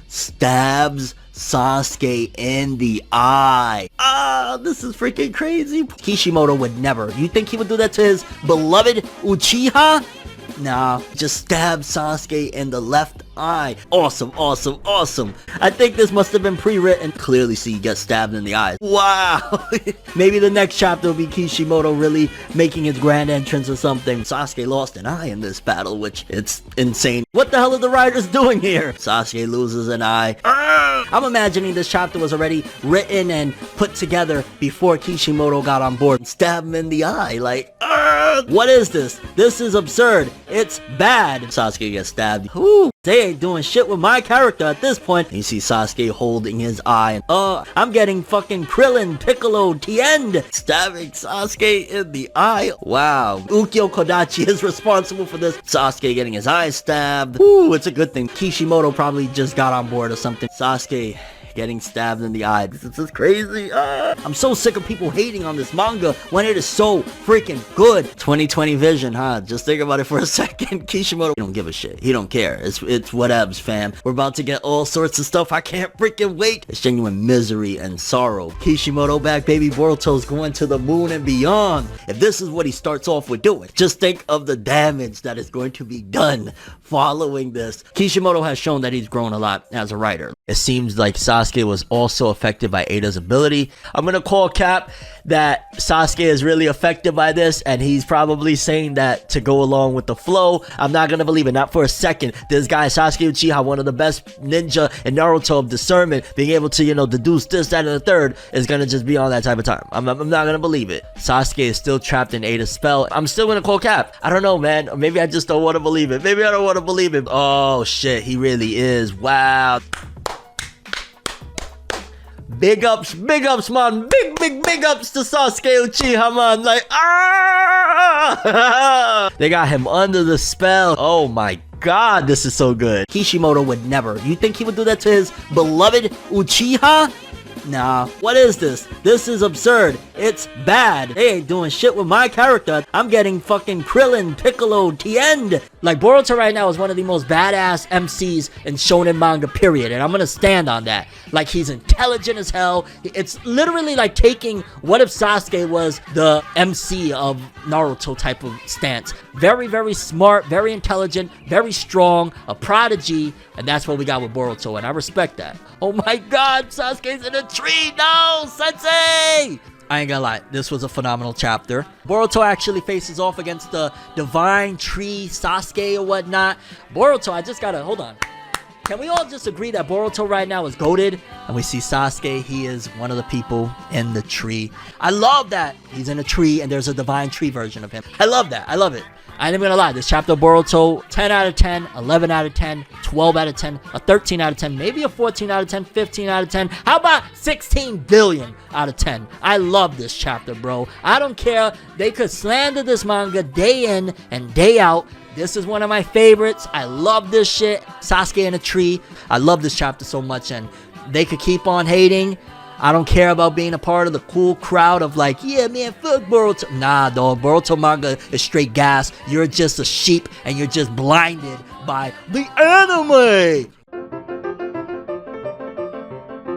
Stabs Sasuke in the eye. This is freaking crazy. Kishimoto would never. You think he would do that to his beloved Uchiha? Nah, just stab Sasuke in the left eye. Awesome, awesome, awesome. I think this must have been pre-written. Clearly see he gets stabbed in the eye. Wow. Maybe the next chapter will be Kishimoto really making his grand entrance or something. Sasuke lost an eye in this battle, which it's insane. What the hell are the writers doing here? Sasuke loses an eye. I'm imagining this chapter was already written and put together before Kishimoto got on board. Stab him in the eye, like, what is this? This is absurd. It's bad. Sasuke gets stabbed. Whoo, they ain't doing shit with my character at this point. And you see Sasuke holding his eye. I'm getting fucking Krillin, Piccolo, Tien stabbing Sasuke in the eye. Wow. Ukyo Kodachi is responsible for this. Sasuke getting his eye stabbed. Whoo, it's a good thing. Kishimoto probably just got on board or something. Sasuke getting stabbed in the eye. This is crazy. I'm so sick of people hating on this manga when it is so freaking good. 2020 vision, huh? Just think about it for a second. Kishimoto, he don't give a shit. He don't care. It's whatevs, fam. We're about to get all sorts of stuff. I can't freaking wait. It's genuine misery and sorrow. Kishimoto back, baby. Boruto's going to the moon and beyond. If this is what he starts off with doing, just think of the damage that is going to be done following this. Kishimoto has shown that he's grown a lot as a writer. It seems like Sasuke was also affected by Ada's ability. I'm gonna call Cap that Sasuke is really affected by this, and he's probably saying that to go along with the flow. I'm not gonna believe it, not for a second. This guy, Sasuke Uchiha, one of the best ninja in Naruto of discernment, being able to, deduce this, that, and the third, is gonna just be on that type of time. I'm not gonna believe it. Sasuke is still trapped in Ada's spell. I'm still gonna call Cap. I don't know, man. Or maybe I just don't want to believe it. Maybe I don't want to believe it. Oh, shit. He really is. Wow. Big ups, man. Big ups to Sasuke Uchiha, man. Like, they got him under the spell. Oh my god, this is so good. Kishimoto would never. You think he would do that to his beloved Uchiha? Nah, what is this? This is absurd. It's bad. They ain't doing shit with my character. I'm getting fucking Krillin, Piccolo, Tien. Like, Boruto right now is one of the most badass MCs in shonen manga, period. And I'm gonna stand on that. Like, he's intelligent as hell. It's literally like taking what if Sasuke was the MC of Naruto type of stance. Very, very smart, very intelligent, very strong, a prodigy. And that's what we got with Boruto, and I respect that. Oh my god, Sasuke's in a tree! No, Sensei! I ain't gonna lie, this was a phenomenal chapter. Boruto actually faces off against the divine tree, Sasuke or whatnot. Boruto, I just gotta, hold on. Can we all just agree that Boruto right now is goated? And we see Sasuke, he is one of the people in the tree. I love that he's in a tree and there's a divine tree version of him. I love that, I love it. I ain't even gonna lie, this chapter of Boruto, 10 out of 10, 11 out of 10, 12 out of 10, a 13 out of 10, maybe a 14 out of 10, 15 out of 10. How about 16 billion out of 10? I love this chapter, bro. I don't care. They could slander this manga day in and day out. This is one of my favorites. I love this shit. Sasuke in a tree. I love this chapter so much, and they could keep on hating. I don't care about being a part of the cool crowd of like, yeah, man, fuck Boruto. Nah, dog, Boruto manga is straight gas. You're just a sheep, and you're just blinded by the anime.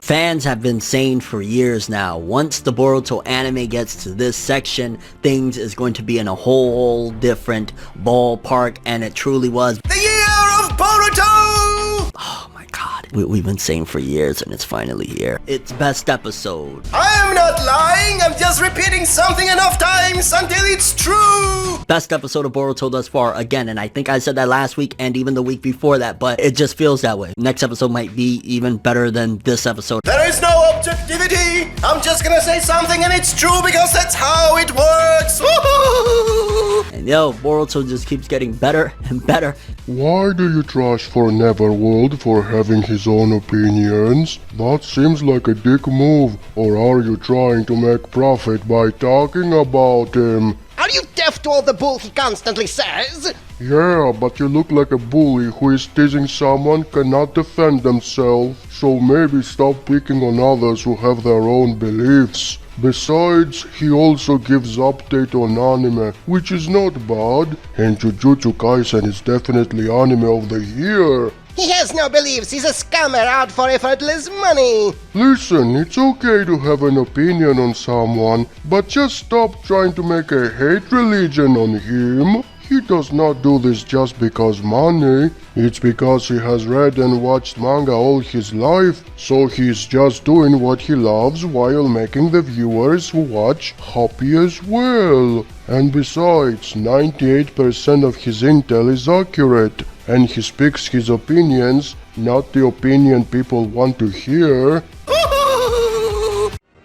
Fans have been saying for years now, once the Boruto anime gets to this section, things is going to be in a whole different ballpark, and it truly was. The year of Boruto! Oh my god. We've been saying for years, and it's finally here. It's best episode. I am not lying, I'm just repeating something enough times until it's true! Best episode of Boruto thus far, again, and I think I said that last week and even the week before that, but it just feels that way. Next episode might be even better than this episode. There is no objectivity! I'm just gonna say something and it's true because that's how it works! Woo-hoo! And yo, Boruto just keeps getting better and better. Why do you trash for Neverworld for having his own opinions? That seems like a dick move. Or are you trying to make profit by talking about him? Are you deaf to all the bull he constantly says? Yeah, but you look like a bully who is teasing someone cannot defend themselves. So maybe stop picking on others who have their own beliefs. Besides, he also gives update on anime, which is not bad, and Jujutsu Kaisen is definitely anime of the year. He has no beliefs, he's a scammer out for effortless money. Listen, it's okay to have an opinion on someone, but just stop trying to make a hate religion on him. He does not do this just because money. It's because he has read and watched manga all his life, so he's just doing what he loves while making the viewers who watch happy as well. And besides, 98% of his intel is accurate, and he speaks his opinions, not the opinion people want to hear.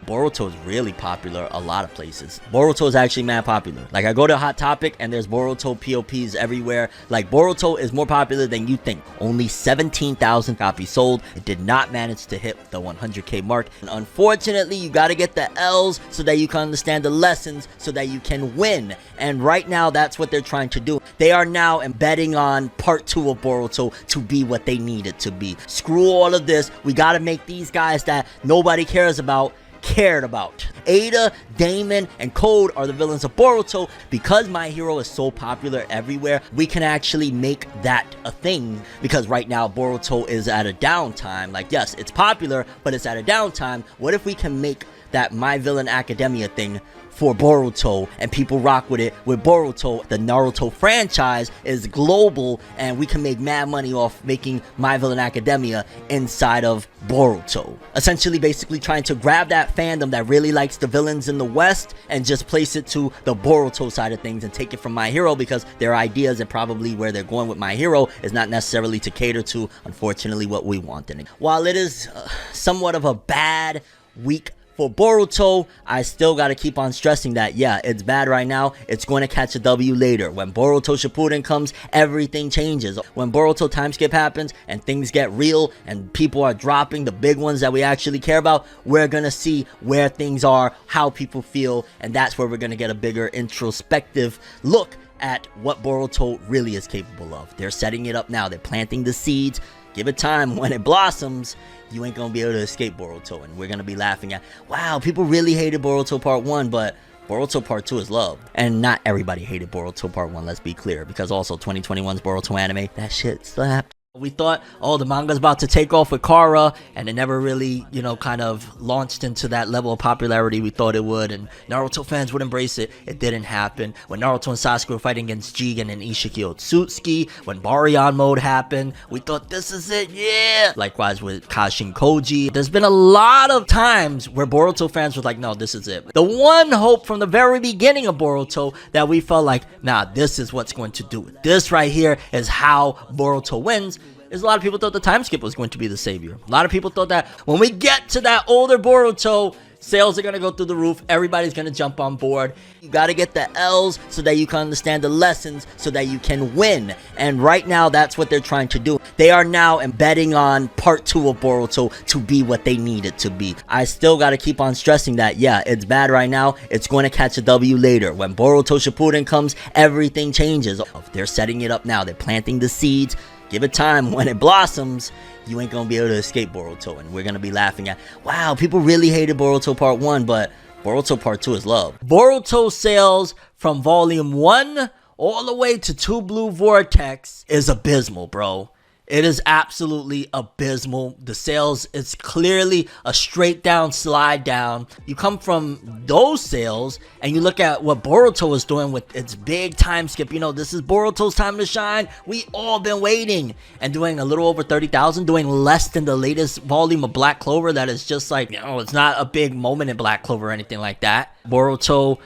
Boruto is really popular a lot of places. Boruto is actually mad popular. Like, I go to Hot Topic and there's Boruto POPs everywhere. Like, Boruto is more popular than you think. Only 17,000 copies sold. It did not manage to hit the 100k mark. And unfortunately, you gotta get the L's so that you can understand the lessons so that you can win. And right now, that's what they're trying to do. They are now betting on part 2 of Boruto to be what they need it to be. Screw all of this. We gotta make these guys that nobody cares about cared about. Ada, Damon, and Code are the villains of Boruto. Because My Hero is so popular everywhere, we can actually make that a thing. Because right now, Boruto is at a downtime. Like, yes, it's popular, but it's at a downtime. What if we can make that My Villain Academia thing for Boruto, and people rock with it with Boruto? The Naruto franchise is global, and we can make mad money off making My Villain Academia inside of Boruto. Essentially, basically trying to grab that fandom that really likes the villains in the West and just place it to the Boruto side of things and take it from My Hero, because their ideas and probably where they're going with My Hero is not necessarily to cater to, unfortunately, what we want in it. While it is somewhat of a bad week for Boruto, I still gotta keep on stressing that, yeah, it's bad right now, it's going to catch a W later. When Boruto Shippuden comes, everything changes. When Boruto time skip happens, and things get real, and people are dropping the big ones that we actually care about, we're gonna see where things are, how people feel, and that's where we're gonna get a bigger introspective look at what Boruto really is capable of. They're setting it up now. They're planting the seeds. Give it time. When it blossoms, you ain't gonna be able to escape Boruto. And we're gonna be laughing at, wow, people really hated Boruto Part 1, but Boruto Part 2 is loved. And not everybody hated Boruto Part 1, let's be clear. Because also 2021's Boruto anime, that shit slapped. We thought, oh, the manga's about to take off with Kara, and it never really, you know, kind of launched into that level of popularity we thought it would, and Naruto fans would embrace it. It didn't happen. When Naruto and Sasuke were fighting against Jigen and Ishiki Otsutsuki, when Baryon mode happened, we thought, this is it, yeah! Likewise with Kashin Koji. There's been a lot of times where Boruto fans were like, no, this is it. The one hope from the very beginning of Boruto that we felt like, nah, this is what's going to do it. This right here is how Boruto wins. Is a lot of people thought the time skip was going to be the savior. A lot of people thought that when we get to that older Boruto, sales are going to go through the roof. Everybody's going to jump on board. You got to get the L's so that you can understand the lessons so that you can win. And right now, that's what they're trying to do. They are now betting on part 2 of Boruto to be what they need it to be. I still got to keep on stressing that, yeah, it's bad right now. It's going to catch a W later. When Boruto Shippuden comes, everything changes. They're setting it up now. They're planting the seeds. Give it time. When it blossoms, you ain't gonna be able to escape Boruto. And we're gonna be laughing at, wow, people really hated Boruto Part 1, but Boruto Part 2 is loved. Boruto sales from Volume 1 all the way to 2 Blue Vortex is abysmal, bro. It is absolutely abysmal. The sales is clearly a straight down slide down. You come from those sales and you look at what Boruto is doing with its big time skip. You know, this is Boruto's time to shine. We all been waiting. And doing a little over 30,000, doing less than the latest volume of Black Clover. That is just like, you know, it's not a big moment in Black Clover or anything like that. Boruto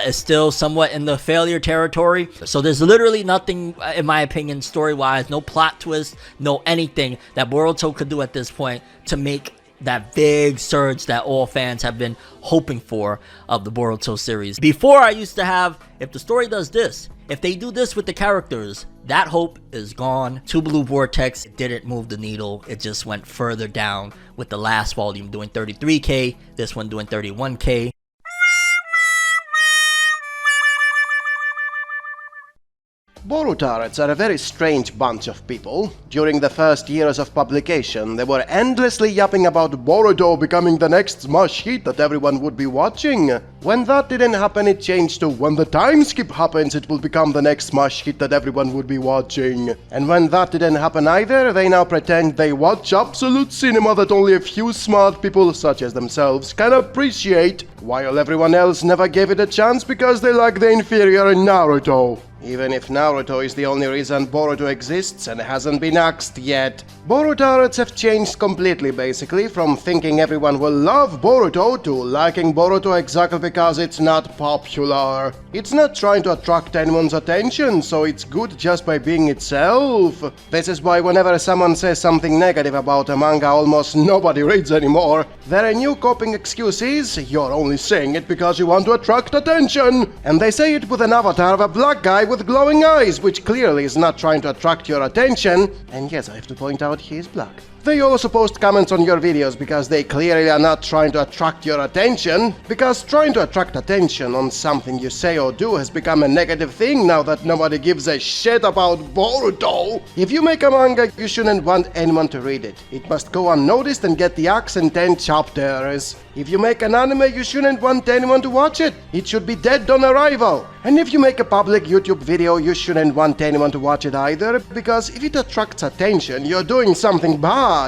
is still somewhat in the failure territory. So there's literally nothing, in my opinion, story-wise, no plot twist, no anything that Boruto could do at this point to make that big surge that all fans have been hoping for of the Boruto series. Before, I used to have, if the story does this, if they do this with the characters, that hope is gone. 2 Blue Vortex didn't move the needle. It just went further down with the last volume doing 33k, this one doing 31k. Borutards are a very strange bunch of people. During the first years of publication, they were endlessly yapping about Boruto becoming the next smash hit that everyone would be watching. When that didn't happen, it changed to when the time skip happens, it will become the next smash hit that everyone would be watching. And when that didn't happen either, they now pretend they watch absolute cinema that only a few smart people, such as themselves, can appreciate, while everyone else never gave it a chance because they like the inferior Naruto. Even if Naruto is the only reason Boruto exists and hasn't been axed yet. Borutards have changed completely basically, from thinking everyone will love Boruto to liking Boruto exactly because it's not popular. It's not trying to attract anyone's attention, so it's good just by being itself. This is why whenever someone says something negative about a manga almost nobody reads anymore. Their new coping excuse is, you're only saying it because you want to attract attention. And they say it with an avatar of a black guy with glowing eyes, which clearly is not trying to attract your attention. And yes, I have to point out he is black. They also post comments on your videos because they clearly are not trying to attract your attention, because trying to attract attention on something you say or do has become a negative thing now that nobody gives a shit about Boruto. If you make a manga, you shouldn't want anyone to read it. It must go unnoticed and get the axe in 10 chapters. If you make an anime, you shouldn't want anyone to watch it. It should be dead on arrival. And if you make a public YouTube video, you shouldn't want anyone to watch it either, because if it attracts attention, you're doing something bad.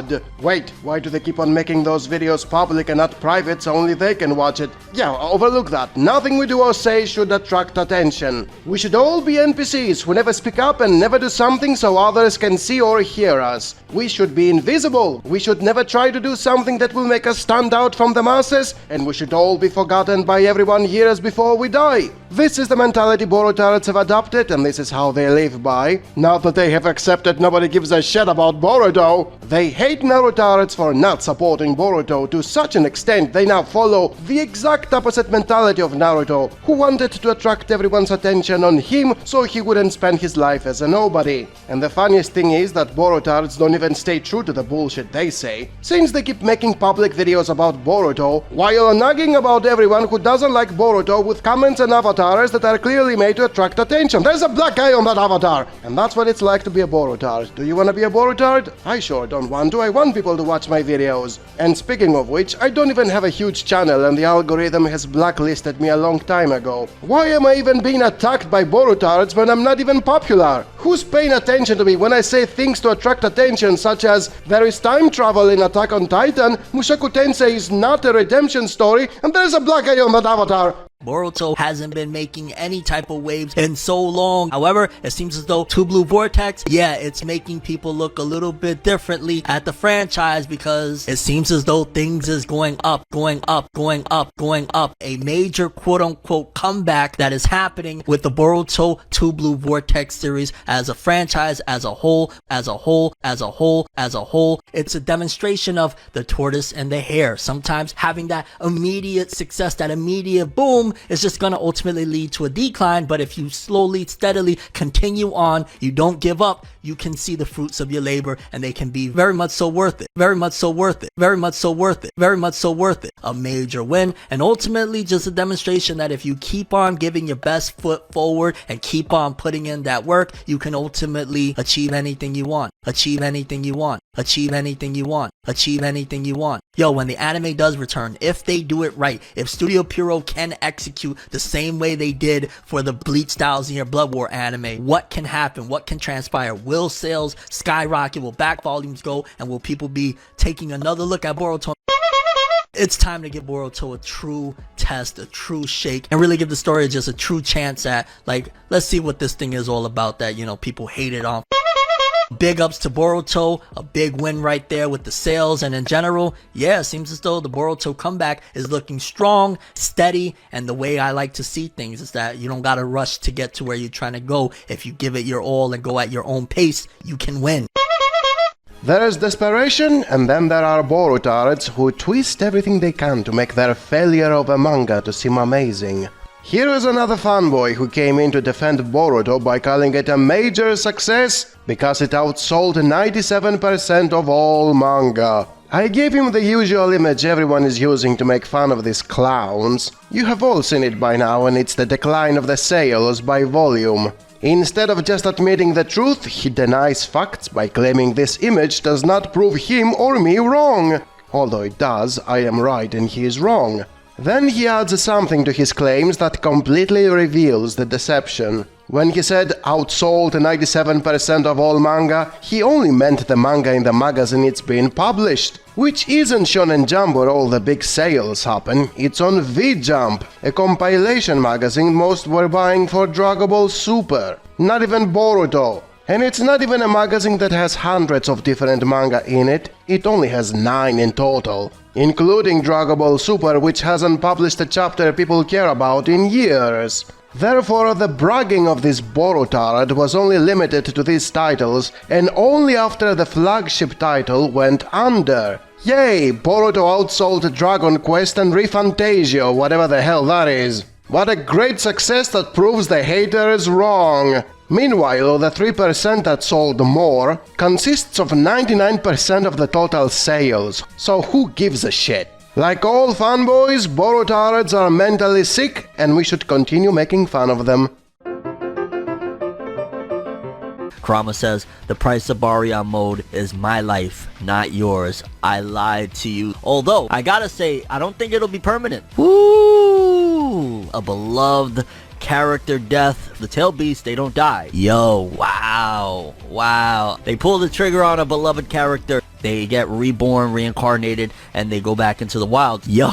Wait, why do they keep on making those videos public and not private so only they can watch it? Yeah, overlook that. Nothing we do or say should attract attention. We should all be NPCs who never speak up and never do something so others can see or hear us. We should be invisible. We should never try to do something that will make us stand out from the masses, and we should all be forgotten by everyone years before we die. This is the mentality Borutards have adopted, and this is how they live by. Now that they have accepted nobody gives a shit about Boruto, they hate Narutards for not supporting Boruto to such an extent they now follow the exact opposite mentality of Naruto, who wanted to attract everyone's attention on him so he wouldn't spend his life as a nobody. And the funniest thing is that Borutards don't even stay true to the bullshit they say, since they keep making public videos about Boruto while nagging about everyone who doesn't like Boruto with comments and avatars avatars that are clearly made to attract attention. There's a black guy on that avatar! And that's what it's like to be a Borutard. Do you want to be a Borutard? I sure don't want to. I want people to watch my videos. And speaking of which, I don't even have a huge channel and the algorithm has blacklisted me a long time ago. Why am I even being attacked by Borutards when I'm not even popular? Who's paying attention to me when I say things to attract attention, such as there is time travel in Attack on Titan, Mushoku Tensei is not a redemption story, and there's a black guy on that avatar? Boruto hasn't been making any type of waves in so long. However, it seems as though Two Blue Vortex, yeah, it's making people look a little bit differently at the franchise because it seems as though things is going up, going up, going up, going up. A major quote-unquote comeback that is happening with the Boruto Two Blue Vortex series as a franchise, as a whole, as a whole, as a whole, as a whole. It's a demonstration of the tortoise and the hare. Sometimes having that immediate success, that immediate boom, is just going to ultimately lead to a decline. But if you slowly, steadily continue on, you don't give up, you can see the fruits of your labor, and they can be very much so worth it, very much so worth it, very much so worth it, very much so worth it. A major win, and ultimately just a demonstration that if you keep on giving your best foot forward and keep on putting in that work, you can ultimately achieve anything you want, achieve anything you want, achieve anything you want, achieve anything you want. Yo, when the anime does return, if they do it right, if Studio Pierrot can execute the same way they did for the Bleach Thousand Year Blood War anime, what can happen? What can transpire? Will sales skyrocket? Will back volumes go? And will people be taking another look at Boruto? It's time to give Boruto a true test, a true shake, and really give the story just a true chance at, like, let's see what this thing is all about that, you know, people hate it on. Big ups to Boruto, a big win right there with the sales, and in general, yeah, it seems as though the Boruto comeback is looking strong, steady, and the way I like to see things is that you don't gotta rush to get to where you're trying to go. If you give it your all and go at your own pace, you can win. There is desperation, and then there are Borutards who twist everything they can to make their failure of a manga to seem amazing. Here is another fanboy who came in to defend Boruto by calling it a major success because it outsold 97% of all manga. I gave him the usual image everyone is using to make fun of these clowns. You have all seen it by now, and it's the decline of the sales by volume. Instead of just admitting the truth, he denies facts by claiming this image does not prove him or me wrong. Although it does, I am right and he is wrong. Then he adds something to his claims that completely reveals the deception. When he said outsold 97% of all manga, he only meant the manga in the magazine it's been published. Which isn't Shonen Jump where all the big sales happen, it's on V-Jump, a compilation magazine most were buying for Dragon Ball Super. Not even Boruto. And it's not even a magazine that has hundreds of different manga in it, it only has 9 in total. Including Dragon Ball Super, which hasn't published a chapter people care about in years. Therefore, the bragging of this Borutard was only limited to these titles, and only after the flagship title went under. Yay, Boruto outsold Dragon Quest and ReFantasio, whatever the hell that is. What a great success that proves the haters wrong. Meanwhile, the 3% that sold more consists of 99% of the total sales, so who gives a shit? Like all fanboys, Borutards are mentally sick, and we should continue making fun of them. Kurama says, the price of Baryon mode is my life, not yours. I lied to you. Although, I gotta say, I don't think it'll be permanent. Woo! A beloved character death. The tail beasts, they don't die. Yo, wow. Wow. They pull the trigger on a beloved character. They get reborn, reincarnated, and they go back into the wild. Yo,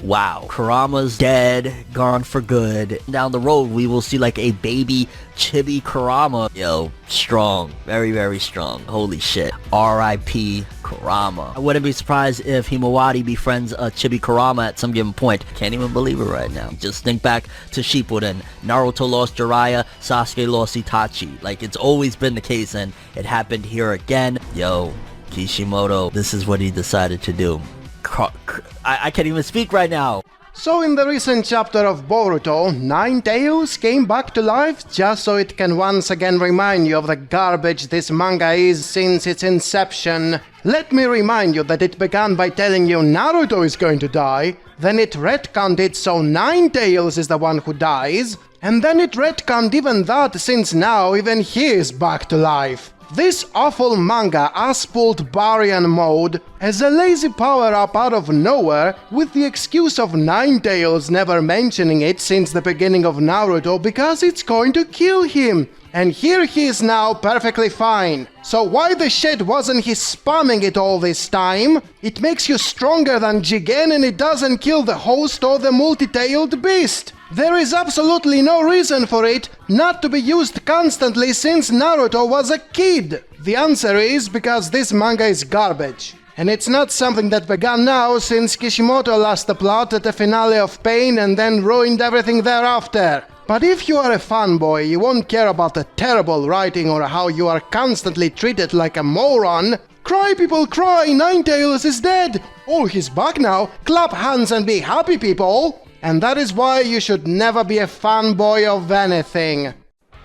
wow. Kurama's dead, gone for good. Down the road, we will see like a baby Chibi Kurama. Yo, strong. Very, very strong. Holy shit. R.I.P. Kurama. I wouldn't be surprised if Himawari befriends a Chibi Kurama at some given point. Can't even believe it right now. Just think back to Shippuden. Naruto lost Jiraiya, Sasuke lost Itachi. Like, it's always been the case, and it happened here again. Yo, Kishimoto, this is what he decided to do. I can't even speak right now. So in the recent chapter of Boruto, Ninetales came back to life just so it can once again remind you of the garbage this manga is since its inception. Let me remind you that it began by telling you Naruto is going to die, then it retconned it so Ninetales is the one who dies, and then it retconned even that since now even he is back to life. This awful manga pulled Baryon mode as a lazy power-up out of nowhere with the excuse of Ninetales never mentioning it since the beginning of Naruto because it's going to kill him. And here he is now perfectly fine. So why the shit wasn't he spamming it all this time? It makes you stronger than Jigen and it doesn't kill the host or the multi-tailed beast. There is absolutely no reason for it not to be used constantly since Naruto was a kid. The answer is because this manga is garbage. And it's not something that began now since Kishimoto lost the plot at the finale of Pain and then ruined everything thereafter. But if you are a fanboy, you won't care about the terrible writing or how you are constantly treated like a moron. Cry people cry, Ninetales is dead! Oh, he's back now, clap hands and be happy people! And that is why you should never be a fanboy of anything.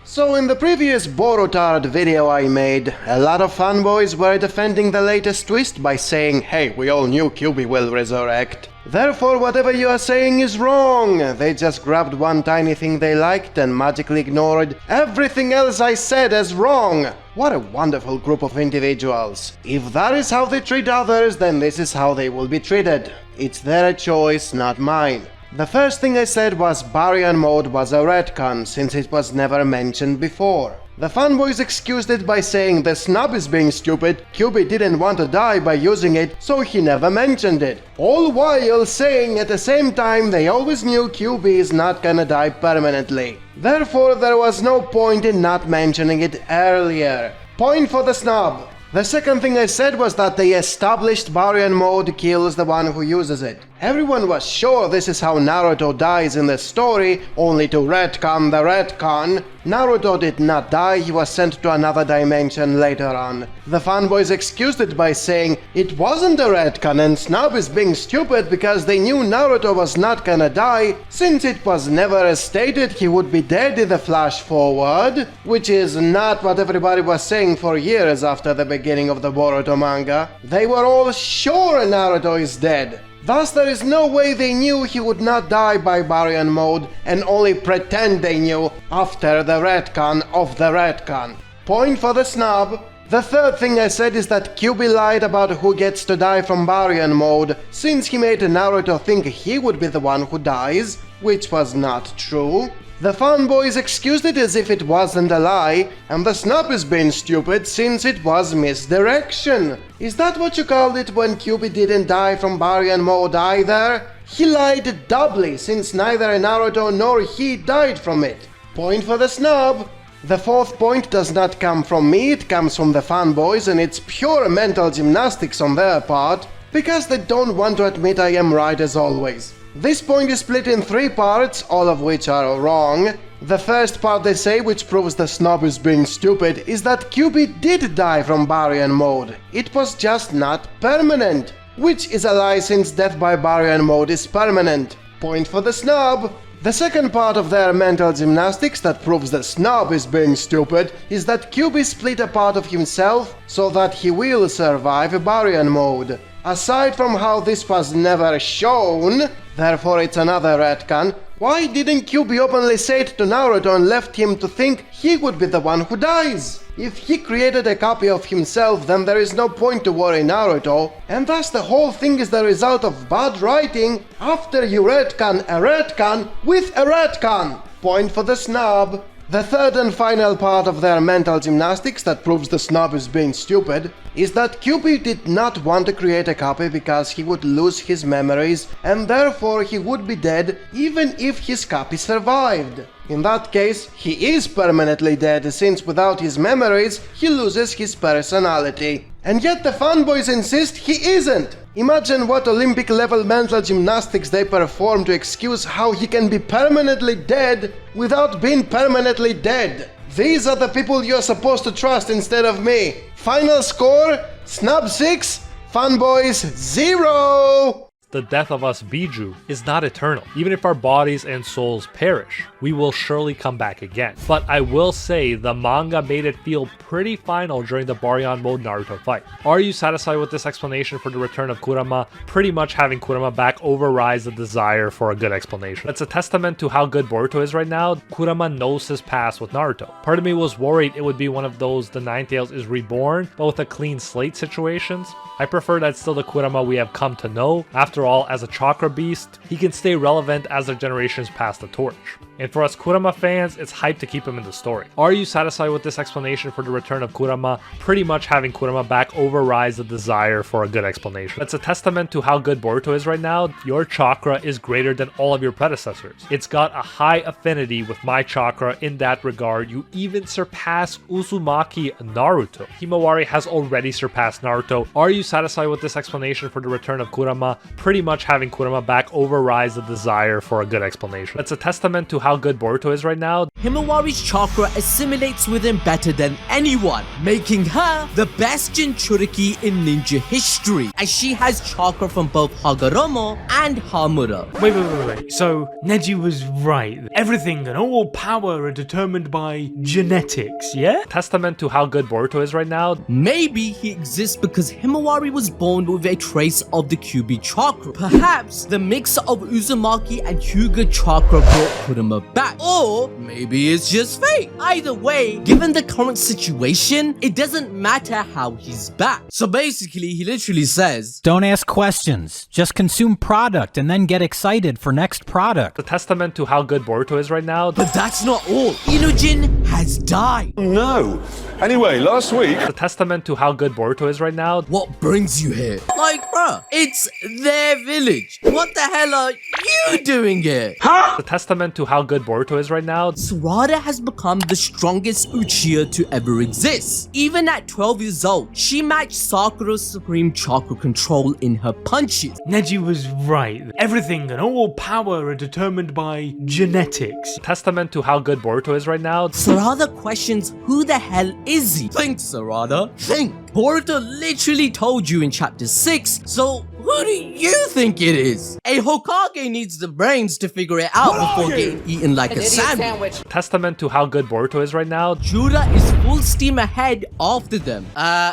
So in the previous Borutard video I made, a lot of fanboys were defending the latest twist by saying, hey, we all knew Kyuubi will resurrect. Therefore whatever you are saying is wrong. They just grabbed one tiny thing they liked and magically ignored everything else I said as wrong. What a wonderful group of individuals. If that is how they treat others, then this is how they will be treated. It's their choice, not mine. The first thing I said was Baryon mode was a retcon, since it was never mentioned before. The fanboys excused it by saying the snub is being stupid, Kyuubi didn't want to die by using it, so he never mentioned it. All while saying at the same time they always knew Kyuubi is not gonna die permanently. Therefore there was no point in not mentioning it earlier. Point for the snub. The second thing I said was that the established Baryon mode kills the one who uses it. Everyone was sure this is how Naruto dies in the story, only to retcon the retcon. Naruto did not die, he was sent to another dimension later on. The fanboys excused it by saying it wasn't a retcon and Snub is being stupid because they knew Naruto was not gonna die, since it was never stated he would be dead in the flash forward, which is not what everybody was saying for years after the beginning of the Boruto manga. They were all sure Naruto is dead. Thus there is no way they knew he would not die by Baryon mode and only pretend they knew after the retcon of the retcon. Point for the snub. The third thing I said is that Kyuubi lied about who gets to die from Baryon mode, since he made Naruto think he would be the one who dies, which was not true. The fanboys excused it as if it wasn't a lie, and the snub is being stupid since it was misdirection. Is that what you called it when Kyuubi didn't die from Baryon mode either? He lied doubly since neither Naruto nor he died from it. Point for the snub. The fourth point does not come from me, it comes from the fanboys, and it's pure mental gymnastics on their part, because they don't want to admit I am right as always. This point is split in 3 parts, all of which are wrong. The first part they say, which proves the snub is being stupid, is that Kyuubi did die from Baryon mode. It was just not permanent, which is a lie since death by Baryon mode is permanent. Point for the snub. The second part of their mental gymnastics that proves the snub is being stupid is that Kyuubi split a part of himself so that he will survive Baryon mode. Aside from how this was never shown, therefore it's another retcon, why didn't Kyuubi openly say it to Naruto and left him to think he would be the one who dies? If he created a copy of himself, then there is no point to worry Naruto, and thus the whole thing is the result of bad writing after you retcon a retcon with a retcon. Point for the snub. The third and final part of their mental gymnastics that proves the snub is being stupid is that Kyuubi did not want to create a copy because he would lose his memories and therefore he would be dead even if his copy survived. In that case, he is permanently dead since without his memories he loses his personality. And yet the fanboys insist he isn't! Imagine what Olympic level mental gymnastics they perform to excuse how he can be permanently dead without being permanently dead. These are the people you're supposed to trust instead of me. Final score, snub 6, fanboys 0! the death of us Biju is not eternal. Even if our bodies and souls perish, we will surely come back again. But I will say the manga made it feel pretty final during the Baryon mode Naruto fight. Are you satisfied with this explanation for the return of Kurama? Pretty much having Kurama back overrides the desire for a good explanation. It's a testament to how good Boruto is right now. Kurama knows his past with Naruto. Part of me was worried it would be one of those the Nine Tails is reborn, but with a clean slate situations. I prefer that's still the Kurama we have come to know. After all, as a chakra beast, he can stay relevant as the generations pass the torch. And for us Kurama fans, it's hype to keep him in the story. Are you satisfied with this explanation for the return of Kurama? Pretty much having Kurama back overrides the desire for a good explanation. It's a testament to how good Boruto is right now. Your chakra is greater than all of your predecessors. It's got a high affinity with my chakra in that regard. You even surpass Uzumaki Naruto. Himawari has already surpassed Naruto. Are you satisfied with this explanation for the return of Kurama? Pretty much having Kurama back overrides the desire for a good explanation. It's a testament to how good Boruto is right now. Himawari's chakra assimilates with him better than anyone, making her the best Jinchuriki in ninja history, as she has chakra from both Hagoromo and Hamura. Wait. So, Neji was right. Everything and all power are determined by genetics, yeah? Testament to how good Boruto is right now. Maybe he exists because Himawari was born with a trace of the Kyuubi chakra. Perhaps the mix of Uzumaki and Hyuga chakra brought Kurama back. Or maybe it's just fate. Either way, given the current situation, it doesn't matter how he's back. So basically, he literally says, don't ask questions, just consume product and then get excited for next product. The testament to how good Boruto is right now. But that's not all. Inujin has died. No. Anyway, last week... The testament to how good Boruto is right now. What brings you here? Like, bruh, it's their village. What the hell are you doing here? Huh? The testament to how good Boruto is right now. Sarada has become the strongest Uchiha to ever exist. Even at 12 years old, she matched Sakura's supreme chakra control in her punches. Neji was right. Everything and all power are determined by genetics. Testament to how good Boruto is right now. Sarada questions who the hell is he? Think, Sarada. Think. Boruto literally told you in chapter 6, so who do you think it is? A Hokage needs the brains to figure it out before getting eaten like a sandwich. Testament to how good Boruto is right now. Judah is full steam ahead after them.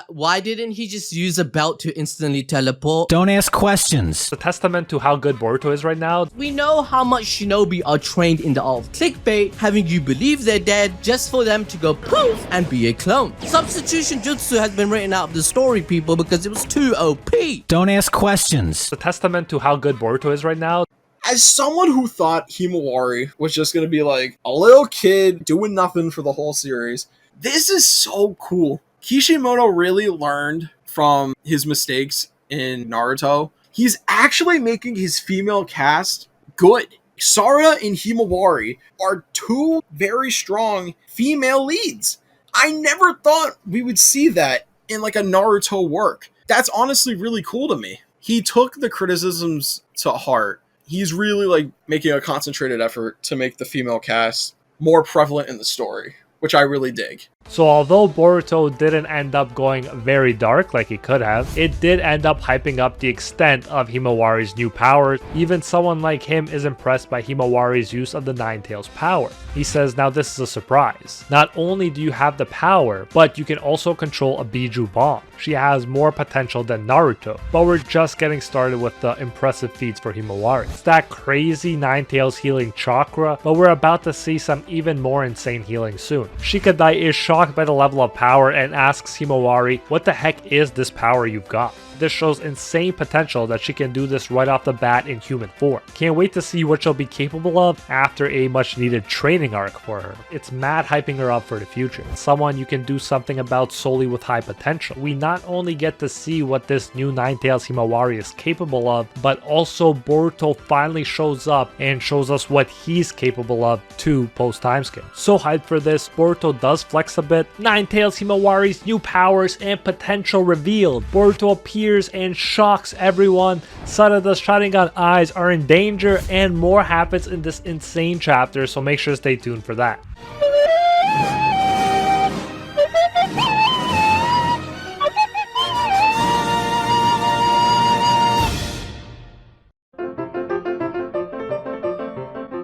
Why didn't he just use a belt to instantly teleport? Don't ask questions. The testament to how good Boruto is right now. We know how much shinobi are trained in the art of clickbait, having you believe they're dead just for them to go poof and be a clone. Substitution jutsu has been written out of the story, people, because it was too OP. Don't ask questions. The testament to how good Boruto is right now. As someone who thought Himawari was just going to be like a little kid doing nothing for the whole series, this is so cool. Kishimoto really learned from his mistakes in Naruto. He's actually making his female cast good. Sarada and Himawari are two very strong female leads. I never thought we would see that in like a Naruto work. That's honestly really cool to me. He took the criticisms to heart. He's really like making a concentrated effort to make the female cast more prevalent in the story, which I really dig. So although Boruto didn't end up going very dark like he could have, it did end up hyping up the extent of Himawari's new powers. Even someone like him is impressed by Himawari's use of the Nine Tails power. He says, now this is a surprise. Not only do you have the power, but you can also control a Biju bomb. She has more potential than Naruto, but we're just getting started with the impressive feats for Himawari. It's that crazy Nine Tails healing chakra, but we're about to see some even more insane healing soon. Shikadai is shocked by the level of power and asks Himawari, what the heck is this power you've got? This shows insane potential that she can do this right off the bat in human form. Can't wait to see what she'll be capable of after a much needed training arc for her. It's mad hyping her up for the future. Someone you can do something about solely with high potential. We not only get to see what this new Nine Tails Himawari is capable of, but also Boruto finally shows up and shows us what he's capable of too post timeskip. So hyped for this. Boruto does flex a bit. Nine Tails Himawari's new powers and potential revealed. Boruto appears and shocks everyone. Sarada's Sharingan eyes are in danger, and more happens in this insane chapter, so make sure to stay tuned for that.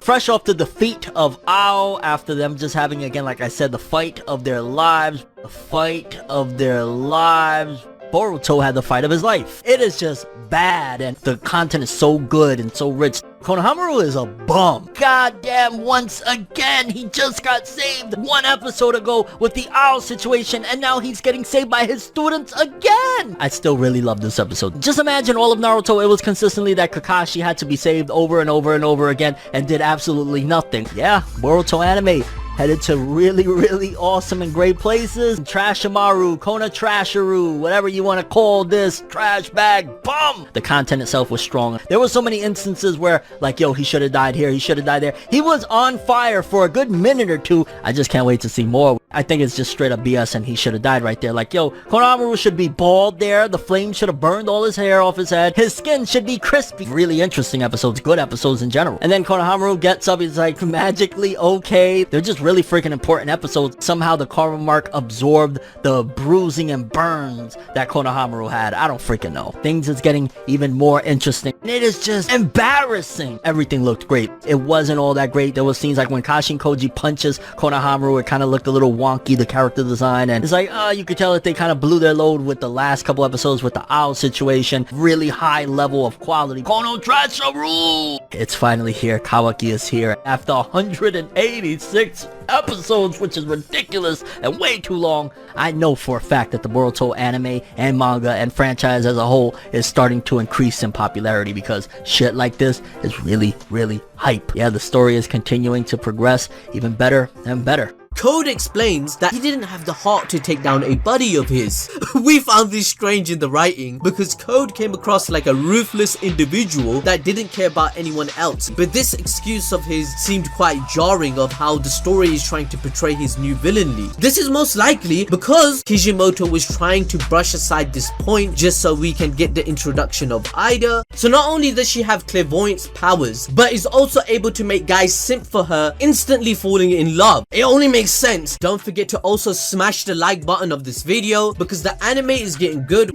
Fresh off the defeat of Ao, after them just having, again, like I said, the fight of their lives. The fight of their lives. Boruto had the fight of his life. It is just bad, and the content is so good and so rich. Konohamaru is a bum. Goddamn, once again, he just got saved 1 episode ago with the owl situation, and now he's getting saved by his students again. I still really love this episode. Just imagine all of Naruto, it was consistently that Kakashi had to be saved over and over and over again and did absolutely nothing. Yeah, Boruto anime headed to really, really awesome and great places. Trashimaru, Kona Trasharu, whatever you want to call this trash bag bum. The content itself was strong. There were so many instances where, like, yo, he should have died here, he should have died there. He was on fire for a good minute or two. I just can't wait to see more. I think it's just straight up BS, and he should have died right there. Like, yo, Konohamaru should be bald there. The flame should have burned all his hair off his head. His skin should be crispy. Really interesting episodes, good episodes in general. And then Konohamaru gets up, he's like magically okay. They're just really freaking important episodes. Somehow the karma mark absorbed the bruising and burns that Konohamaru had. I don't freaking know. Things is getting even more interesting. And it is just embarrassing. Everything looked great. It wasn't all that great. There was scenes like when Kashin Koji punches Konohamaru, it kind of looked a little wonky, the character design, and it's like, you could tell that they kind of blew their load with the last couple episodes with the owl situation. Really high level of quality. Kono Trasharu! It's finally here. Kawaki is here. After 186 episodes, which is ridiculous and way too long, I know for a fact that the Boruto anime and manga and franchise as a whole is starting to increase in popularity because shit like this is really, really hype. Yeah, the story is continuing to progress even better and better. Code explains that he didn't have the heart to take down a buddy of his. We found this strange in the writing because Code came across like a ruthless individual that didn't care about anyone else. But this excuse of his seemed quite jarring of how the story is trying to portray his new villainly. This is most likely because Kishimoto was trying to brush aside this point just so we can get the introduction of Ida. So not only does she have clairvoyance powers, but is also able to make guys simp for her, instantly falling in love. It only makes sense. Don't forget to also smash the like button of this video because the anime is getting good.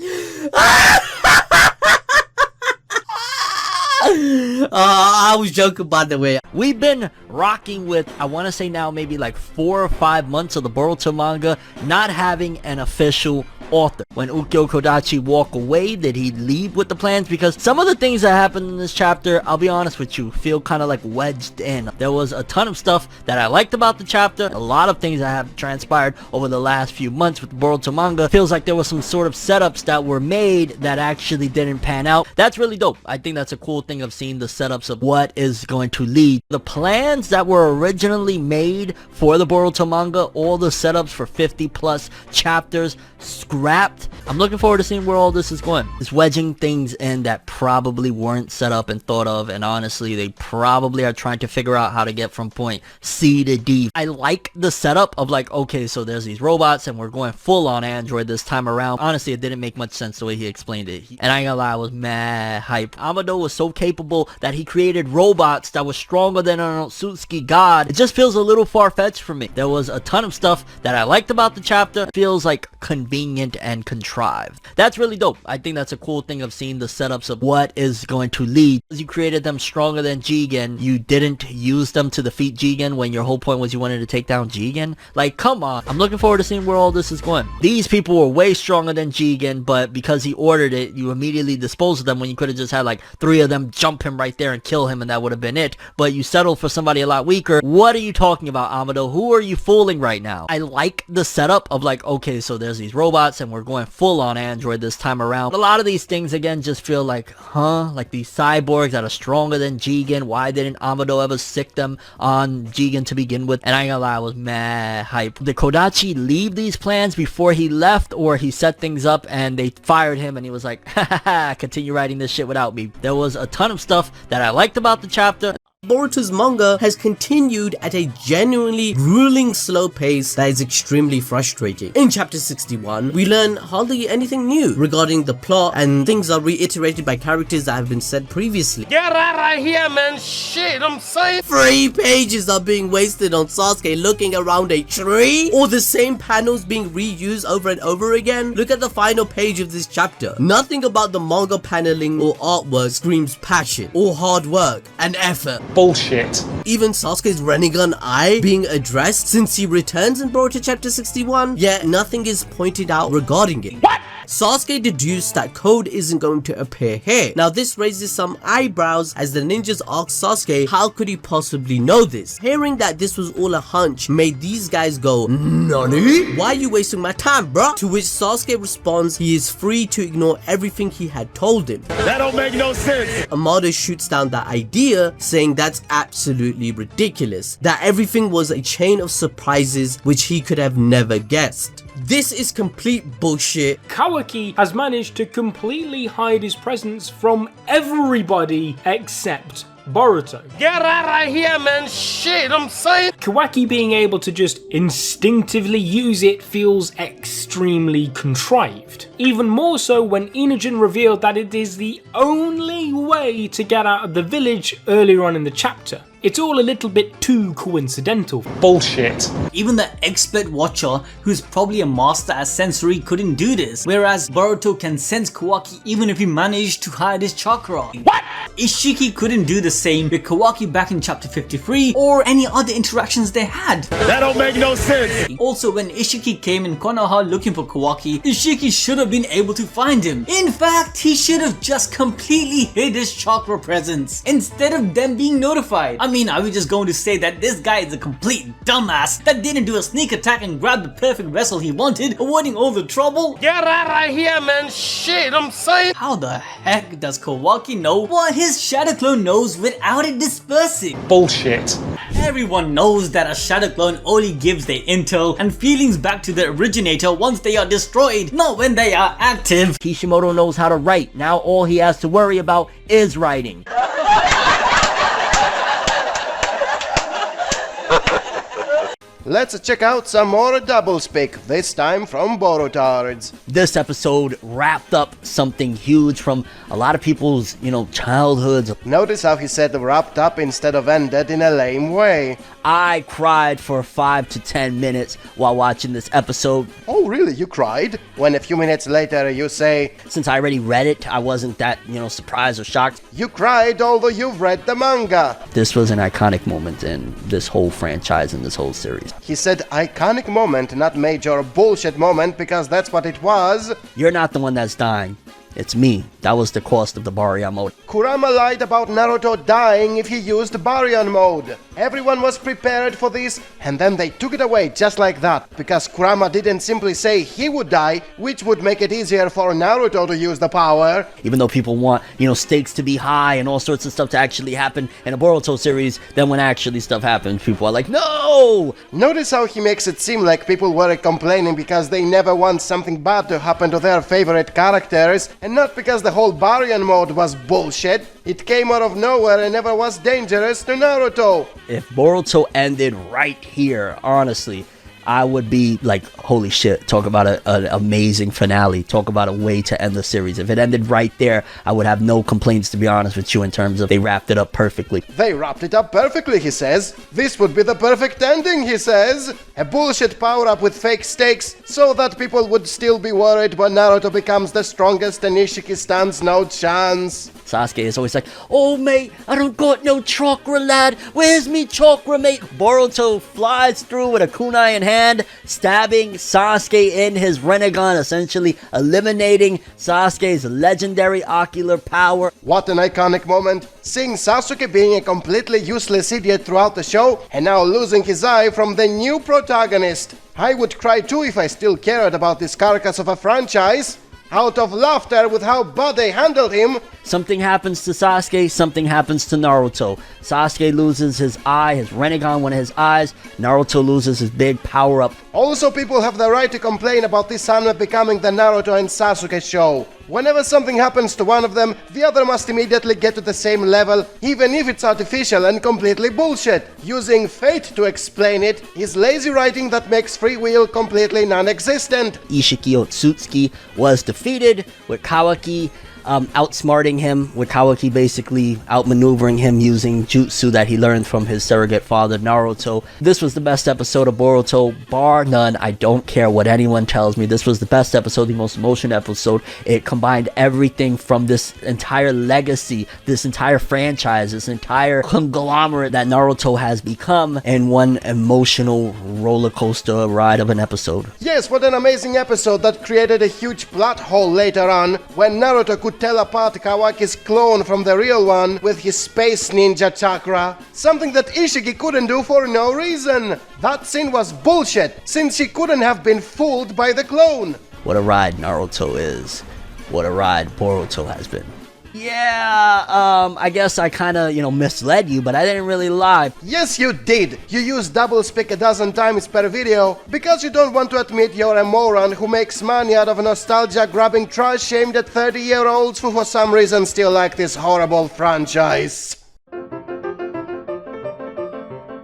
I was joking, by the way. We've been rocking with, I want to say now maybe like 4 or 5 months of the Boruto manga not having an official author. When Ukyo Kodachi walked away, did he leave with the plans? Because some of the things that happened in this chapter, I'll be honest with you, feel kind of like wedged in. There was a ton of stuff that I liked about the chapter. A lot of things that have transpired over the last few months with the Boruto manga. Feels like there was some sort of setups that were made that actually didn't pan out. That's really dope. I think that's a cool thing of seeing the setups of what is going to lead. The plans that were originally made for the Boruto manga, all the setups for 50 plus chapters, scrapped. I'm looking forward to seeing where all this is going. It's wedging things in that probably weren't set up and thought of, and honestly, they probably are trying to figure out how to get from point C to D. I like the setup of like, okay, so there's these robots and we're going full on Android this time around. Honestly, it didn't make much sense the way he explained it. And I ain't gonna lie, I was mad hype. Amado was so capable that he created robots that was stronger than an Otsutsuki god. It just feels a little far-fetched for me. There was a ton of stuff that I liked about the chapter. It feels like convenient and contrived. That's really dope. I think that's a cool thing of seeing the setups of what is going to lead. You created them stronger than Jigen. You didn't use them to defeat Jigen when your whole point was you wanted to take down Jigen. Like, come on. I'm looking forward to seeing where all this is going. These people were way stronger than Jigen, but because he ordered it, you immediately disposed of them when you could have just had like 3 of them jump him right there and kill him and that would have been it. But you settled for somebody a lot weaker. What are you talking about, Amado? Who are you fooling right now? I like the setup of like, okay, so there's these robots and we're going full on Android this time around. A lot of these things again just feel like, like these cyborgs that are stronger than Jigen. Why didn't Amado ever sick them on Jigen to begin with? And I ain't gonna lie, I was mad hype. Did Kodachi leave these plans before he left, or he set things up and they fired him and he was like, ha, continue writing this shit without me? There was a ton of stuff that I liked about the chapter. Boruto's manga has continued at a genuinely grueling slow pace that is extremely frustrating. In chapter 61, we learn hardly anything new regarding the plot, and things are reiterated by characters that have been said previously. Get out of here, man. Shit, I'm saying. 3 pages are being wasted on Sasuke looking around a tree, or the same panels being reused over and over again. Look at the final page of this chapter. Nothing about the manga paneling or artwork screams passion or hard work and effort. Bullshit. Even Sasuke's Rinnegan eye being addressed since he returns in Boruto chapter 61, yet nothing is pointed out regarding it. What? Sasuke deduced that code isn't going to appear here. Now this raises some eyebrows as the ninjas ask Sasuke how could he possibly know this. Hearing that this was all a hunch made these guys go, "Nani? Why are you wasting my time, bruh?" To which Sasuke responds he is free to ignore everything he had told him. That don't make no sense. Amado shoots down that idea, saying that's absolutely ridiculous, that everything was a chain of surprises which he could have never guessed. This is complete bullshit. Kawaki has managed to completely hide his presence from everybody except Boruto. Get out of here, man. Shit, I'm saying. Kawaki being able to just instinctively use it feels extremely contrived. Even more so when Inogen revealed that it is the only way to get out of the village earlier on in the chapter. It's all a little bit too coincidental. Bullshit. Even the expert watcher, who's probably a master at sensory, couldn't do this, whereas Boruto can sense Kawaki even if he managed to hide his chakra. What? Ishiki couldn't do the same with Kawaki back in chapter 53 or any other interactions they had. That don't make no sense. Also, when Ishiki came in Konoha looking for Kawaki, Ishiki should have been able to find him. In fact, he should have just completely hid his chakra presence instead of them being notified. I mean, are we just going to say that this guy is a complete dumbass that didn't do a sneak attack and grab the perfect vessel he wanted, avoiding all the trouble? Get out of here, man. Shit, I'm saying. How the heck does Kawaki know what his shadow clone knows without it dispersing? Bullshit. Everyone knows that a shadow clone only gives their intel and feelings back to the originator once they are destroyed, not when they are active. Kishimoto knows how to write. Now all he has to worry about is writing. Let's check out some more doublespeak, this time from Borutards. This episode wrapped up something huge from a lot of people's, childhoods. Notice how he said wrapped up instead of ended in a lame way. I cried for 5 to 10 minutes while watching this episode. Oh really, you cried? When a few minutes later you say, since I already read it, I wasn't that, surprised or shocked. You cried although you've read the manga. This was an iconic moment in this whole franchise and this whole series. He said iconic moment, not major bullshit moment, because that's what it was. You're not the one that's dying. It's me. That was the cost of the Baryon mode. Kurama lied about Naruto dying if he used Baryon mode. Everyone was prepared for this, and then they took it away just like that, because Kurama didn't simply say he would die, which would make it easier for Naruto to use the power. Even though people want, stakes to be high and all sorts of stuff to actually happen in a Boruto series, then when actually stuff happens, people are like, no! Notice how he makes it seem like people were complaining because they never want something bad to happen to their favorite characters, and not because the whole Baryon mode was bullshit. It came out of nowhere and never was dangerous to Naruto. If Boruto ended right here, honestly, I would be like, holy shit, talk about an amazing finale, talk about a way to end the series. If it ended right there, I would have no complaints, to be honest with you, in terms of they wrapped it up perfectly. They wrapped it up perfectly, he says. This would be the perfect ending, he says. A bullshit power-up with fake stakes, so that people would still be worried when Naruto becomes the strongest and Ishiki stands no chance. Sasuke is always like, oh mate, I don't got no chakra, lad. Where's me chakra, mate? Boruto flies through with a kunai in hand, stabbing Sasuke in his Rinnegan, essentially eliminating Sasuke's legendary ocular power. What an iconic moment. Seeing Sasuke being a completely useless idiot throughout the show, and now losing his eye from the new protagonist. I would cry too if I still cared about this carcass of a franchise. Out of laughter with how bad they handled him. Something happens to Sasuke, something happens to Naruto. Sasuke loses his eye, his Rinnegan, one of his eyes. Naruto loses his big power-up. Also, people have the right to complain about this anime becoming the Naruto and Sasuke show. Whenever something happens to one of them, the other must immediately get to the same level, even if it's artificial and completely bullshit. Using fate to explain it is lazy writing that makes free will completely non-existent. Ishiki Otsutsuki was defeated, with Kawaki outsmarting him, with Kawaki basically outmaneuvering him using jutsu that he learned from his surrogate father Naruto. This was the best episode of Boruto, bar none. I don't care what anyone tells me. This was the best episode, the most emotional episode. It combined everything from this entire legacy, this entire franchise, this entire conglomerate that Naruto has become in one emotional roller coaster ride of an episode. Yes, what an amazing episode that created a huge plot hole later on when Naruto could tell apart Kawaki's clone from the real one with his space ninja chakra. Something that Ishiki couldn't do for no reason. That scene was bullshit since she couldn't have been fooled by the clone. What a ride Naruto is. What a ride Boruto has been. Yeah, I guess I kinda, misled you, but I didn't really lie. Yes, you did. You used doublespeak a dozen times per video because you don't want to admit you're a moron who makes money out of nostalgia grabbing trash aimed at 30-year-olds who for some reason still like this horrible franchise.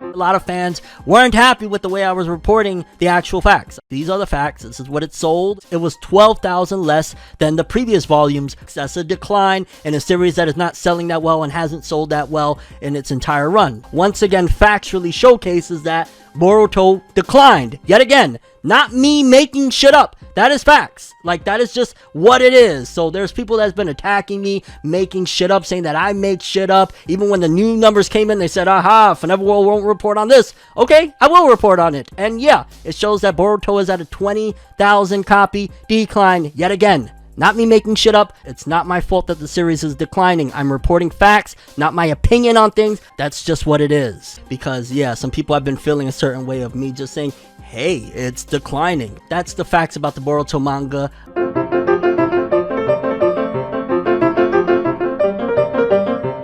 A lot of fans weren't happy with the way I was reporting the actual facts. These are the facts. This is what it sold. It was 12,000 less than the previous volumes. That's a decline in a series that is not selling that well and hasn't sold that well in its entire run. Once again, factually showcases that Boruto declined. Yet again, not me making shit up. That is facts. Like, that is just what it is. So there's people that's been attacking me, making shit up, saying that I make shit up. Even when the new numbers came in, they said, aha, Foreverworld won't report on this. Okay, I will report on it. And yeah, it shows that Boruto is at a 20,000 copy decline yet again. Not me making shit up. It's not my fault that the series is declining. I'm reporting facts, not my opinion on things. That's just what it is. Because yeah, some people have been feeling a certain way of me just saying, hey, it's declining. That's the facts about the Boruto manga.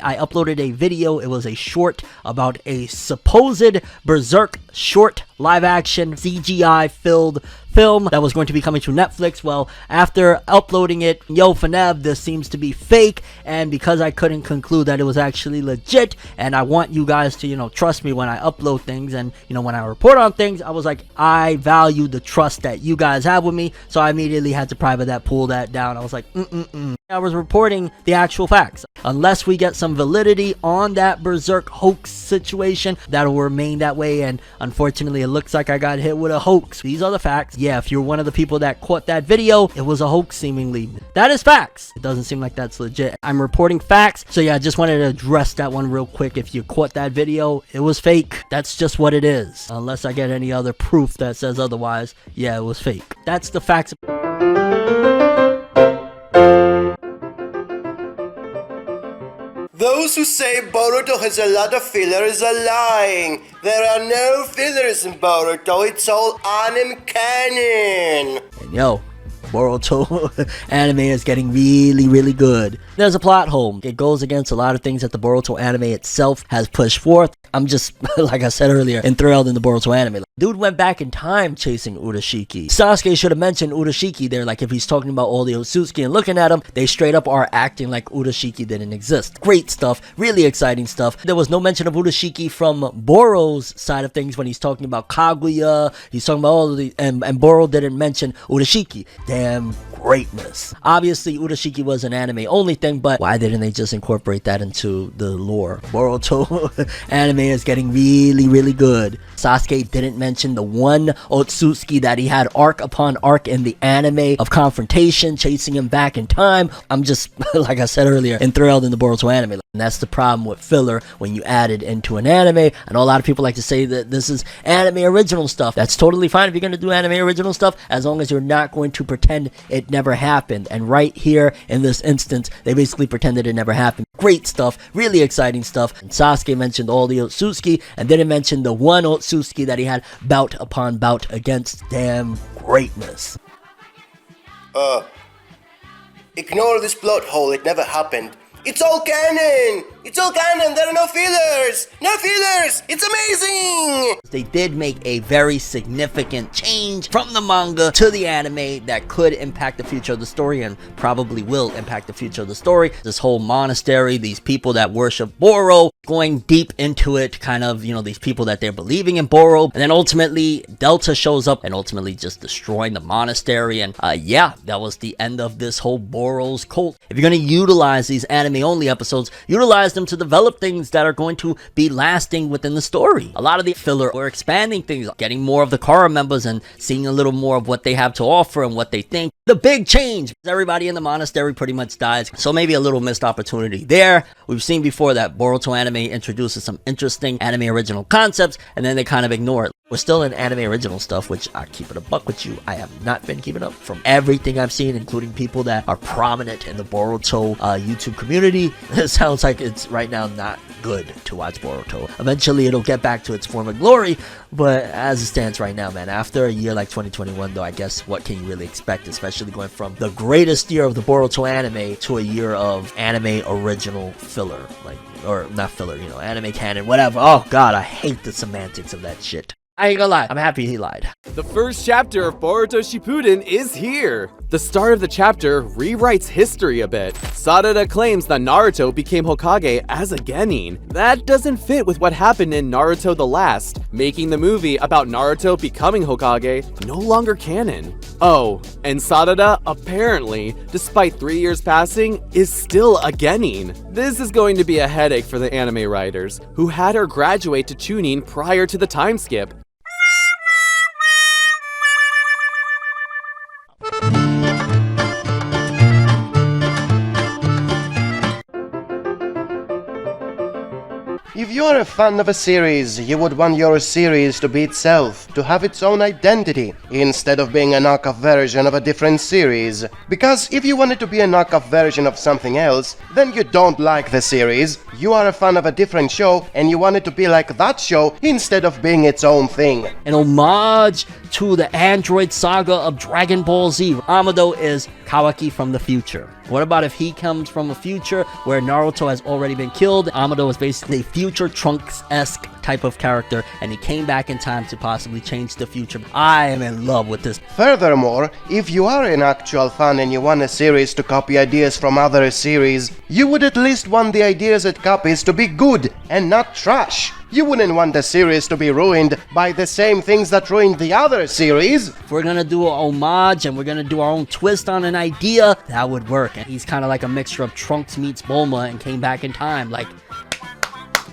I uploaded a video. It was a short about a supposed Berserk short live action CGI filled film that was going to be coming to Netflix. Well, after uploading it, yo Fanev, this seems to be fake, and because I couldn't conclude that it was actually legit, and I want you guys to, trust me when I upload things, and, when I report on things, I was like, I value the trust that you guys have with me, so I immediately had to private that, pull that down. I was like, I was reporting the actual facts. Unless we get some validity on that Berserk hoax situation, that'll remain that way, and unfortunately, it looks like I got hit with a hoax. These are the facts. Yeah, if you're one of the people that caught that video, it was a hoax seemingly. That is facts. It doesn't seem like that's legit. I'm reporting facts. So yeah, I just wanted to address that one real quick. If you caught that video, it was fake. That's just what it is. Unless I get any other proof that says otherwise, yeah, it was fake. That's the facts. Those who say Boruto has a lot of fillers are lying. There are no fillers in Boruto, it's all anime canon. And yo, Boruto anime is getting really, really good. There's a plot hole. It goes against a lot of things that the Boruto anime itself has pushed forth. I'm just, like I said earlier, enthralled in the Boruto anime. Dude went back in time chasing Urashiki. Sasuke should have mentioned Urashiki there, like if he's talking about all the Otsutsuki and looking at them, they straight up are acting like Urashiki didn't exist. Great stuff, really exciting stuff. There was no mention of Urashiki from Boro's side of things when he's talking about Kaguya, he's talking about all of the, and Boro didn't mention Urashiki. Damn greatness. Obviously, Urashiki was an anime only thing, but why didn't they just incorporate that into the lore? Boruto anime is getting really, really good. Sasuke didn't mention the one Otsutsuki that he had arc upon arc in the anime of confrontation, chasing him back in time. I'm just, like I said earlier, enthralled in the Boruto anime. And that's the problem with filler when you add it into an anime. I know a lot of people like to say that this is anime original stuff. That's totally fine if you're going to do anime original stuff, as long as you're not going to pretend it never happened. And right here, in this instance, they basically pretended it never happened. Great stuff, really exciting stuff. And Sasuke mentioned all the Otsutsuki, and didn't mention the one Otsutsuki that he had bout upon bout against. Damn greatness. Ignore this plot hole, it never happened. It's all canon! It's all canon! There are no fillers! No fillers! It's amazing! They did make a very significant change from the manga to the anime that could impact the future of the story and probably will impact the future of the story. This whole monastery, these people that worship Boro, going deep into it, kind of, you know, these people that they're believing in Boro, and then ultimately Delta shows up and ultimately just destroying the monastery, and yeah, that was the end of this whole Boro's cult. If you're going to utilize these anime-only episodes, utilize them to develop things that are going to be lasting within the story. A lot of the filler were expanding things, getting more of the Kara members and seeing a little more of what they have to offer and what they think. The big change, everybody in the monastery pretty much dies, so maybe a little missed opportunity there. We've seen before that Boruto anime introduces some interesting anime original concepts, and then they kind of ignore it. We're still in anime original stuff, which I keep it a buck with you. I have not been keeping up from everything I've seen, including people that are prominent in the Boruto YouTube community. It sounds like it's right now not good to watch Boruto. Eventually it'll get back to its former glory, but as it stands right now, man, after a year like 2021 though, I guess what can you really expect, especially going from the greatest year of the Boruto anime to a year of anime original filler, like, or not filler, you know, anime canon, whatever. Oh god, I hate the semantics of that shit. I ain't gonna lie, I'm happy he lied. The first chapter of Boruto Shippuden is here! The start of the chapter rewrites history a bit. Sarada claims that Naruto became Hokage as a genin. That doesn't fit with what happened in Naruto the Last, making the movie about Naruto becoming Hokage no longer canon. Oh, and Sarada, apparently, despite 3 years passing, is still a genin. This is going to be a headache for the anime writers, who had her graduate to Chunin prior to the time skip. If you're a fan of a series, you would want your series to be itself, to have its own identity, instead of being a knockoff version of a different series. Because if you want it to be a knockoff version of something else, then you don't like the series, you are a fan of a different show, and you want it to be like that show instead of being its own thing. An homage to the Android saga of Dragon Ball Z. Amado is Kawaki from the future. What about if he comes from a future where Naruto has already been killed? Amado is basically a future Trunks-esque type of character, and he came back in time to possibly change the future. I am in love with this. Furthermore, if you are an actual fan and you want a series to copy ideas from other series, you would at least want the ideas it copies to be good and not trash. You wouldn't want the series to be ruined by the same things that ruined the other series. If we're gonna do an homage and we're gonna do our own twist on an idea, that would work. And he's kind of like a mixture of Trunks meets Bulma and came back in time. Like,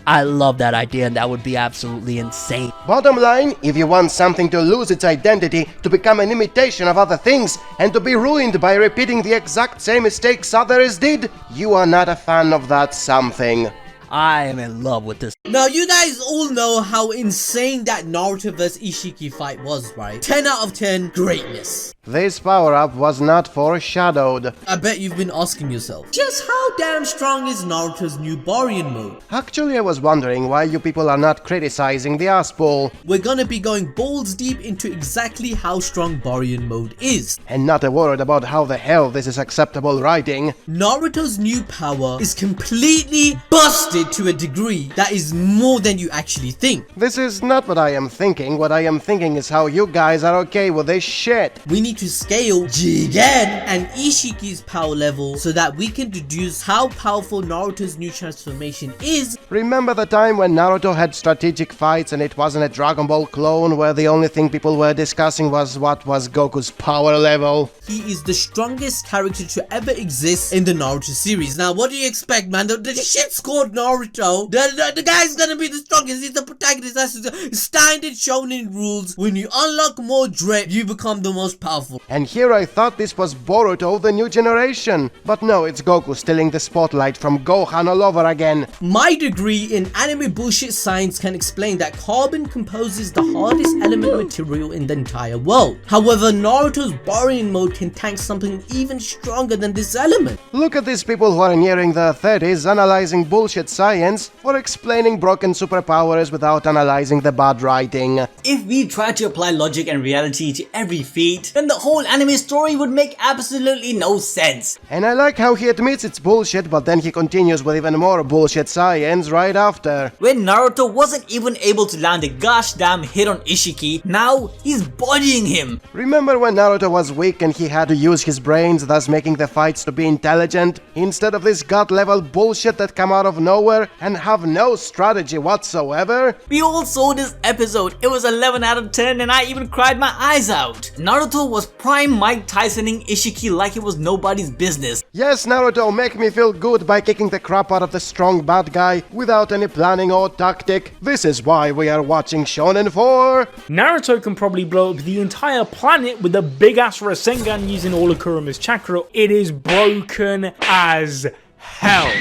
I love that idea, and that would be absolutely insane. Bottom line, if you want something to lose its identity, to become an imitation of other things, and to be ruined by repeating the exact same mistakes others did, you are not a fan of that something. I am in love with this. Now, you guys all know how insane that Naruto vs Ishiki fight was, right? 10 out of 10, greatness. This power-up was not foreshadowed. I bet you've been asking yourself, just how damn strong is Naruto's new Boruto mode? Actually, I was wondering why you people are not criticizing the ass ball. We're gonna be going balls deep into exactly how strong Boruto mode is. And not a word about how the hell this is acceptable writing. Naruto's new power is completely busted to a degree that is more than you actually think. This is not what I am thinking. What I am thinking is how you guys are okay with this shit. We need to scale Jigen and Ishiki's power level so that we can deduce how powerful Naruto's new transformation is. Remember the time when Naruto had strategic fights and it wasn't a Dragon Ball clone where the only thing people were discussing was what was Goku's power level? He is the strongest character to ever exist in the Naruto series. Now, what do you expect, man? The shit scored Naruto. The guy's gonna be the strongest. He's the protagonist. That's the standard shonen rules. When you unlock more drip, you become the most powerful. And here I thought this was Boruto, the new generation. But no, it's Goku stealing the spotlight from Gohan all over again. My degree in anime bullshit science can explain that carbon composes the hardest element material in the entire world. However, Naruto's Boruto mode can tank something even stronger than this element. Look at these people who are nearing their 30s analyzing bullshit science science or explaining broken superpowers without analyzing the bad writing. If we try to apply logic and reality to every feat, then the whole anime story would make absolutely no sense. And I like how he admits it's bullshit, but then he continues with even more bullshit science right after. When Naruto wasn't even able to land a gosh damn hit on Ishiki, now he's bodying him. Remember when Naruto was weak and he had to use his brains, thus making the fights to be intelligent, instead of this gut level bullshit that come out of nowhere and have no strategy whatsoever? We all saw this episode, it was 11 out of 10 and I even cried my eyes out. Naruto was prime Mike Tysoning Ishiki like it was nobody's business. Yes, Naruto, make me feel good by kicking the crap out of the strong bad guy without any planning or tactic. This is why we are watching Shonen 4. Naruto can probably blow up the entire planet with a big ass Rasengan using all of Kuruma's chakra. It is broken as hell.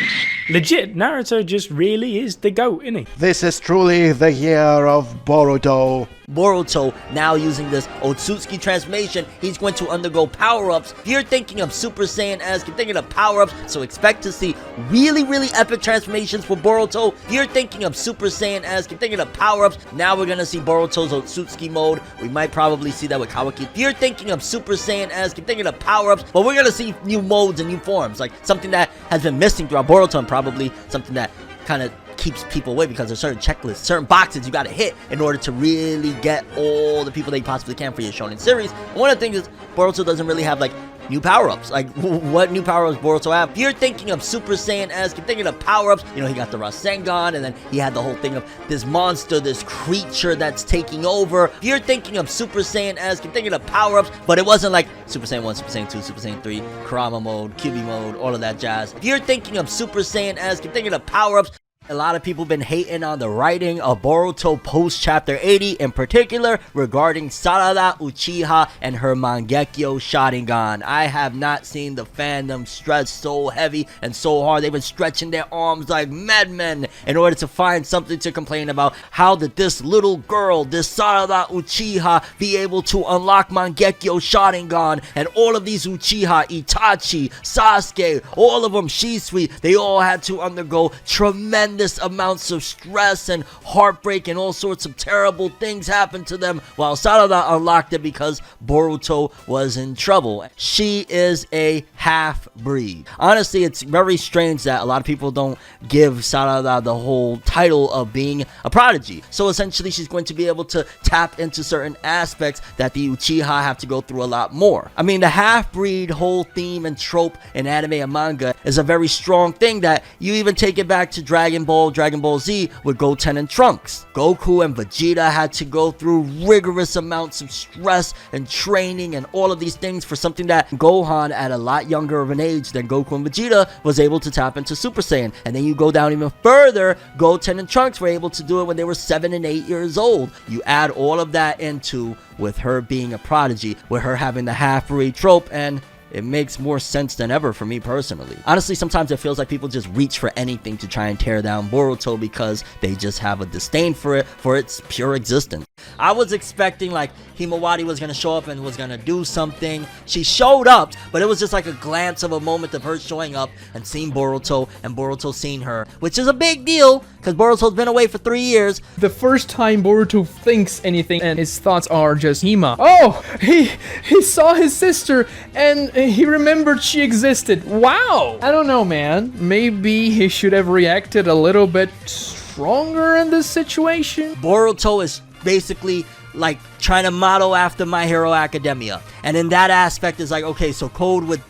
Legit, Naruto just really is the GOAT, isn't he? This is truly the year of Boruto. Boruto, now using this Otsutsuki transformation, he's going to undergo power-ups. If you're thinking of Super Saiyan-esque, you're thinking of power-ups, so expect to see really epic transformations for Boruto. If you're thinking of Super Saiyan-esque, you're thinking of power-ups, now we're gonna see Boruto's Otsutsuki mode. We might probably see that with Kawaki. If you're thinking of Super Saiyan-esque, you're thinking of power-ups, but we're gonna see new modes and new forms, like something that has been missing throughout Boruto and probably something that kind of keeps people away because there's certain checklists, certain boxes you gotta hit in order to really get all the people that you possibly can for your shonen series. And one of the things is Boruto doesn't really have like new power-ups. Like, what new power-ups Boruto have? If you're thinking of Super Saiyan-esque, you're thinking of power-ups, you know, he got the Rasengan, and then he had the whole thing of this monster, this creature that's taking over. If you're thinking of Super Saiyan-esque, you're thinking of power-ups, but it wasn't like Super Saiyan 1, Super Saiyan 2, Super Saiyan 3, Kurama mode, Kyuubi mode, all of that jazz. If you're thinking of Super Saiyan-esque, you're thinking of power-ups. A lot of people been hating on the writing of Boruto post chapter 80, in particular regarding Sarada Uchiha and her Mangekyo Sharingan. I have not seen the fandom stretch so heavy and so hard. They've been stretching their arms like madmen in order to find something to complain about. How did this little girl, this Sarada Uchiha, be able to unlock Mangekyo Sharingan? And all of these Uchiha, Itachi, Sasuke, all of them, Shisui, they all had to undergo tremendous amounts of stress and heartbreak, and all sorts of terrible things happened to them, while Sarada unlocked it because Boruto was in trouble. She is a half-breed. Honestly, it's very strange that a lot of people don't give Sarada the whole title of being a prodigy. So essentially, she's going to be able to tap into certain aspects that the Uchiha have to go through a lot more. I mean, the half-breed whole theme and trope in anime and manga is a very strong thing that you even take it back to Dragon Ball Z with Goten and Trunks. Goku and Vegeta had to go through rigorous amounts of stress and training and all of these things for something that Gohan, at a lot younger of an age than Goku and Vegeta, was able to tap into Super Saiyan. And then you go down even further, Goten and Trunks were able to do it when they were 7 and 8 years old. You add all of that into with her being a prodigy, with her having the half-breed trope, and it makes more sense than ever for me personally. Honestly, sometimes it feels like people just reach for anything to try and tear down Boruto because they just have a disdain for it, for its pure existence. I was expecting like Himawari was gonna show up and was gonna do something. She showed up, but it was just like a glance of a moment of her showing up and seeing Boruto, and Boruto seeing her, which is a big deal because Boruto's been away for 3 years. The first time Boruto thinks anything and his thoughts are just Hima. Oh, he saw his sister and he remembered she existed. Wow. I don't know, man. Maybe he should have reacted a little bit stronger in this situation. Boruto is basically like trying to model after My Hero Academia, and in that aspect is like, okay, so Code would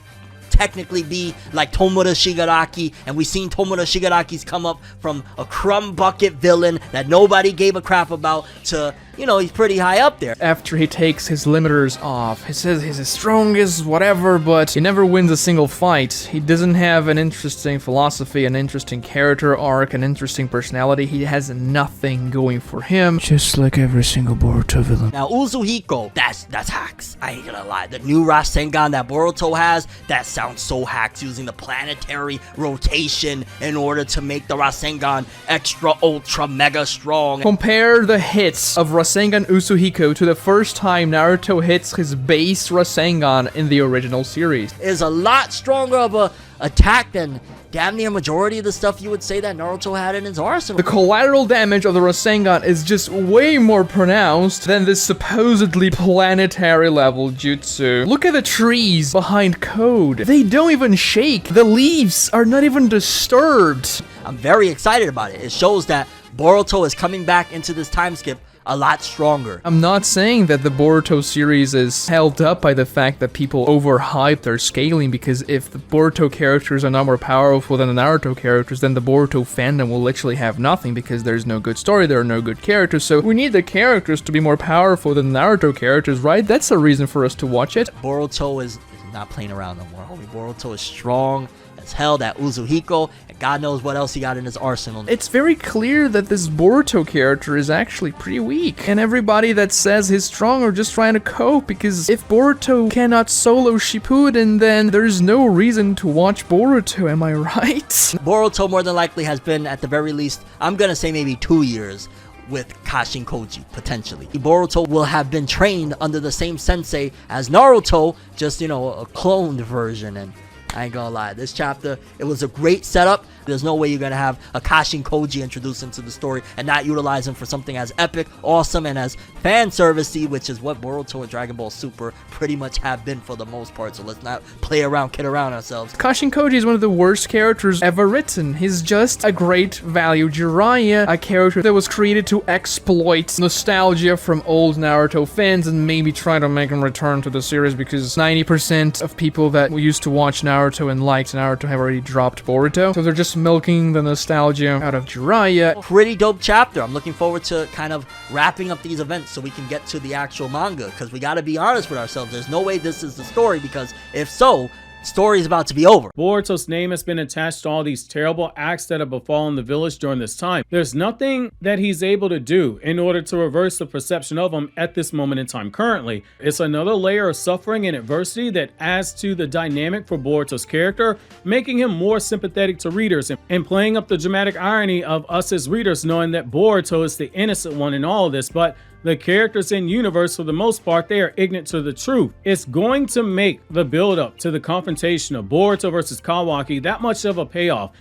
technically be like Tomura Shigaraki, and we've seen Tomura Shigaraki's come up from a crumb bucket villain that nobody gave a crap about to, you know, he's pretty high up there. After he takes his limiters off, he says he's the strongest, whatever, but he never wins a single fight. He doesn't have an interesting philosophy, an interesting character arc, an interesting personality. He has nothing going for him, just like every single Boruto villain. Now, Uzuhiko, that's hacks. I ain't gonna lie. The new Rasengan that Boruto has, that sounds so hacks, using the planetary rotation in order to make the Rasengan extra, ultra, mega strong. Compare the hits of Rasengan Rasengan Usuhiko to the first time Naruto hits his base Rasengan in the original series. Is a lot stronger of a attack than damn near majority of the stuff you would say that Naruto had in his arsenal. The collateral damage of the Rasengan is just way more pronounced than this supposedly planetary level jutsu. Look at the trees behind Code. They don't even shake. The leaves are not even disturbed. I'm very excited about it. It shows that Boruto is coming back into this time skip a lot stronger. I'm not saying that the Boruto series is held up by the fact that people overhype their scaling, because if the Boruto characters are not more powerful than the Naruto characters, then the Boruto fandom will literally have nothing, because there's no good story, there are no good characters, so we need the characters to be more powerful than the Naruto characters, right? That's a reason for us to watch it. Boruto is not playing around no more, homie. Boruto is strong as hell, that Uzuhiko, and God knows what else he got in his arsenal. It's very clear that this Boruto character is actually pretty weak, and everybody that says he's strong are just trying to cope, because if Boruto cannot solo Shippuden, then there's no reason to watch Boruto, am I right? Boruto more than likely has been, at the very least, I'm gonna say maybe 2 years with Kashin Koji, potentially. Boruto will have been trained under the same sensei as Naruto, just, you know, a cloned version, and I ain't gonna lie, this chapter, it was a great setup. There's no way you're gonna have a Kashin Koji introduced into the story and not utilize him for something as epic, awesome, and as fan servicey, which is what Boruto and Dragon Ball Super pretty much have been for the most part, so let's not play around, kid around ourselves. Kashin Koji is one of the worst characters ever written. He's just a great value Jiraiya, a character that was created to exploit nostalgia from old Naruto fans and maybe try to make him return to the series, because 90% of people that used to watch Naruto and liked Naruto have already dropped Boruto, so they're just milking the nostalgia out of Jiraiya. Pretty dope chapter. I'm looking forward to kind of wrapping up these events so we can get to the actual manga, because we gotta be honest with ourselves. There's no way this is the story, because if so, story is about to be over. Boruto's name has been attached to all these terrible acts that have befallen the village during this time. There's nothing that he's able to do in order to reverse the perception of him at this moment in time currently. It's another layer of suffering and adversity that adds to the dynamic for Boruto's character, making him more sympathetic to readers and playing up the dramatic irony of us as readers knowing that Boruto is the innocent one in all of this, but the characters in universe, for the most part, they are ignorant to the truth. It's going to make the build-up to the confrontation of Boruto versus Kawaki that much of a payoff.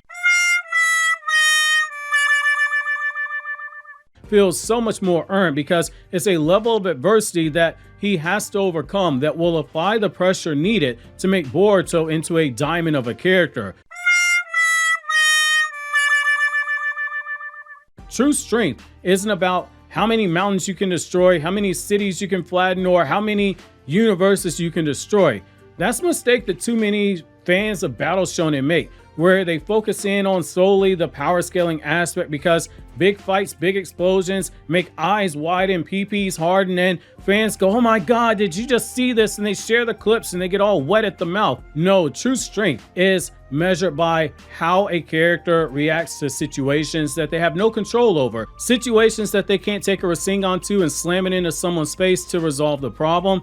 Feels so much more earned, because it's a level of adversity that he has to overcome that will apply the pressure needed to make Boruto into a diamond of a character. True strength isn't about how many mountains you can destroy, how many cities you can flatten, or how many universes you can destroy. That's a mistake that too many fans of Battle Shonen make, where they focus in on solely the power scaling aspect, because big fights, big explosions make eyes wide and PPs hard, and then fans go, oh my god, did you just see this? And they share the clips and they get all wet at the mouth. No, true strength is measured by how a character reacts to situations that they have no control over. Situations that they can't take a Rasengan to and slam it into someone's face to resolve the problem.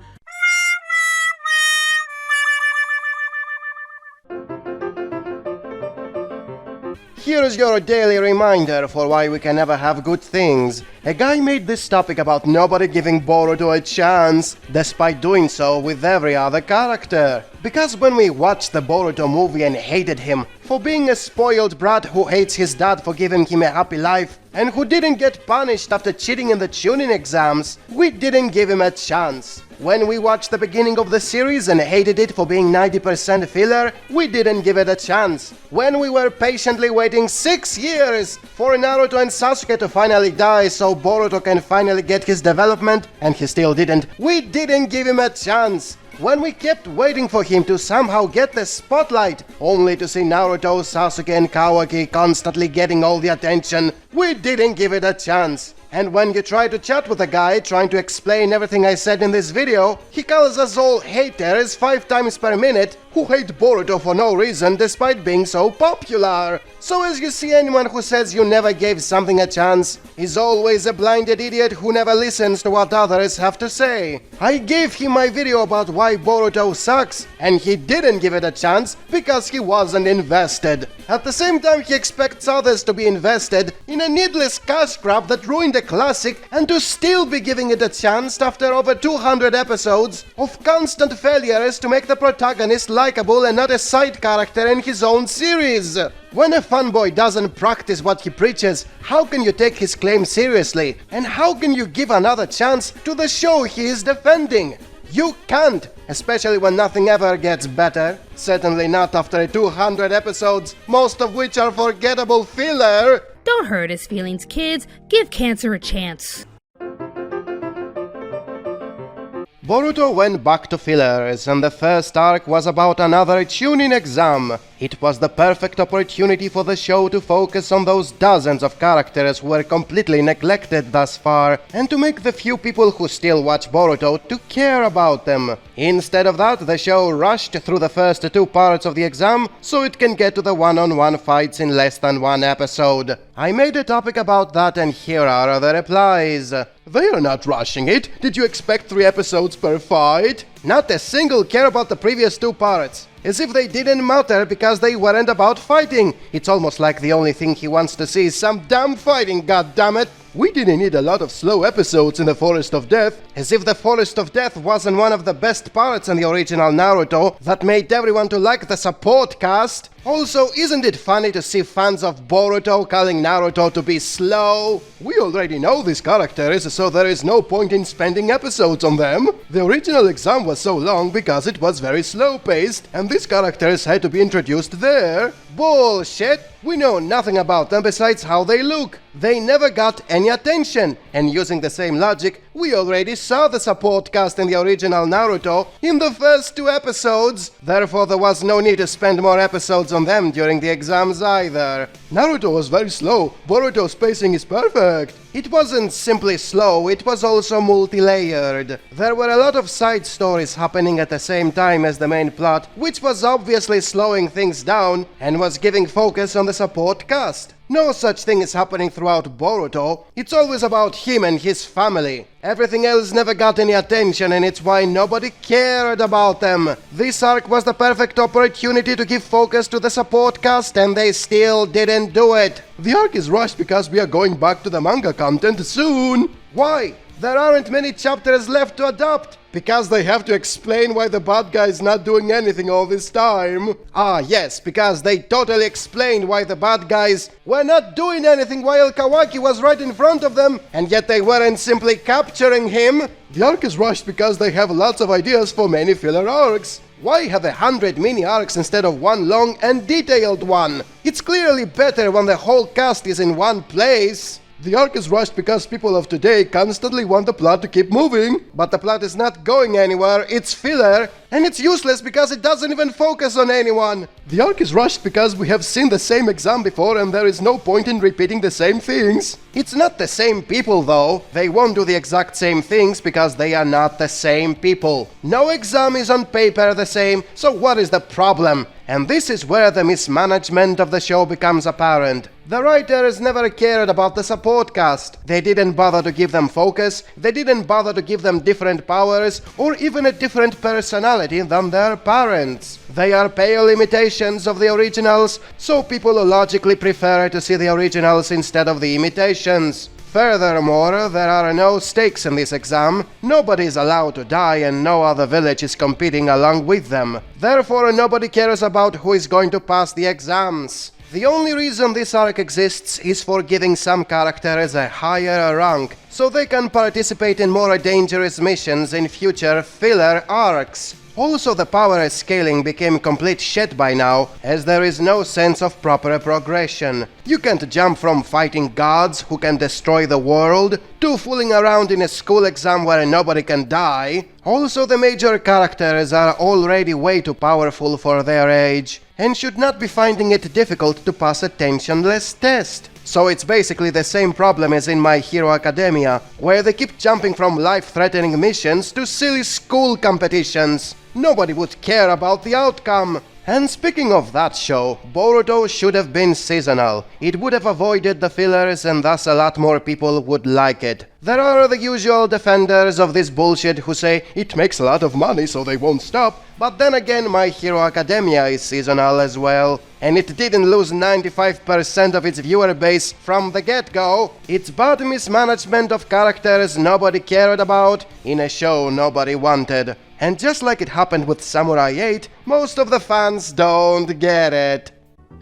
Here is your daily reminder for why we can never have good things. A guy made this topic about nobody giving Boruto a chance, despite doing so with every other character. Because when we watched the Boruto movie and hated him for being a spoiled brat who hates his dad for giving him a happy life, and who didn't get punished after cheating in the tuning exams, we didn't give him a chance. When we watched the beginning of the series and hated it for being 90% filler, we didn't give it a chance. When we were patiently waiting 6 years for Naruto and Sasuke to finally die so Boruto can finally get his development, and he still didn't, we didn't give him a chance. When we kept waiting for him to somehow get the spotlight, only to see Naruto, Sasuke and Kawaki constantly getting all the attention, we didn't give it a chance. And when you try to chat with a guy trying to explain everything I said in this video, he calls us all haters 5 times per minute who hate Boruto for no reason despite being so popular. So as you see, anyone who says you never gave something a chance is always a blinded idiot who never listens to what others have to say. I gave him my video about why Boruto sucks, and he didn't give it a chance because he wasn't invested. At the same time, he expects others to be invested in a needless cash grab that ruined a classic and to still be giving it a chance after over 200 episodes of constant failures to make the protagonist likable and not a side character in his own series. When a fanboy doesn't practice what he preaches, how can you take his claim seriously? And how can you give another chance to the show he is defending? You can't, especially when nothing ever gets better. Certainly not after 200 episodes, most of which are forgettable filler. Don't hurt his feelings, kids. Give cancer a chance. Boruto went back to fillers, and the first arc was about another Chunin exam. It was the perfect opportunity for the show to focus on those dozens of characters who were completely neglected thus far, and to make the few people who still watch Boruto to care about them. Instead of that, the show rushed through the first 2 parts of the exam so it can get to the one-on-one fights in less than 1 episode. I made a topic about that, and here are the replies. They are not rushing it. Did you expect 3 episodes per fight? Not a single care about the previous 2 parts. As if they didn't matter because they weren't about fighting. It's almost like the only thing he wants to see is some damn fighting, goddammit. We didn't need a lot of slow episodes in the Forest of Death. As if the Forest of Death wasn't one of the best parts in the original Naruto that made everyone to like the support cast. Also, isn't it funny to see fans of Boruto calling Naruto to be slow? We already know these characters, so there is no point in spending episodes on them. The original exam was so long because it was very slow-paced, and these characters had to be introduced there. Bullshit! We know nothing about them besides how they look. They never got any attention, and using the same logic, we already saw the support cast in the original Naruto in the first 2 episodes. Therefore, there was no need to spend more episodes on them during the exams either. Naruto was very slow. Boruto's pacing is perfect. It wasn't simply slow, it was also multi-layered. There were a lot of side stories happening at the same time as the main plot, which was obviously slowing things down and was giving focus on the support cast. No such thing is happening throughout Boruto. It's always about him and his family. Everything else never got any attention, and it's why nobody cared about them. This arc was the perfect opportunity to give focus to the support cast, and they still didn't do it. The arc is rushed because we are going back to the manga content soon. Why? There aren't many chapters left to adapt. Because they have to explain why the bad guy is not doing anything all this time. Ah, yes, because they totally explained why the bad guys were not doing anything while Kawaki was right in front of them, and yet they weren't simply capturing him. The arc is rushed because they have lots of ideas for many filler arcs. Why have 100 mini arcs instead of 1 long and detailed one? It's clearly better when the whole cast is in one place. The arc is rushed because people of today constantly want the plot to keep moving, but the plot is not going anywhere, it's filler, and it's useless because it doesn't even focus on anyone. The arc is rushed because we have seen the same exam before and there is no point in repeating the same things. It's not the same people though, they won't do the exact same things because they are not the same people. No exam is on paper the same, so what is the problem? And this is where the mismanagement of the show becomes apparent. The writers never cared about the support cast. They didn't bother to give them focus, they didn't bother to give them different powers, or even a different personality than their parents. They are pale imitations of the originals, so people logically prefer to see the originals instead of the imitations. Furthermore, there are no stakes in this exam, nobody is allowed to die and no other village is competing along with them. Therefore, nobody cares about who is going to pass the exams. The only reason this arc exists is for giving some characters a higher rank, so they can participate in more dangerous missions in future filler arcs. Also, the power scaling became complete shit by now, as there is no sense of proper progression. You can't jump from fighting gods who can destroy the world to fooling around in a school exam where nobody can die. Also, the major characters are already way too powerful for their age, and should not be finding it difficult to pass a tensionless test. So it's basically the same problem as in My Hero Academia, where they keep jumping from life-threatening missions to silly school competitions. Nobody would care about the outcome. And speaking of that show, Boruto should have been seasonal. It would have avoided the fillers and thus a lot more people would like it. There are the usual defenders of this bullshit who say it makes a lot of money so they won't stop, but then again My Hero Academia is seasonal as well, and it didn't lose 95% of its viewer base from the get-go. It's bad mismanagement of characters nobody cared about in a show nobody wanted. And just like it happened with Samurai 8, most of the fans don't get it.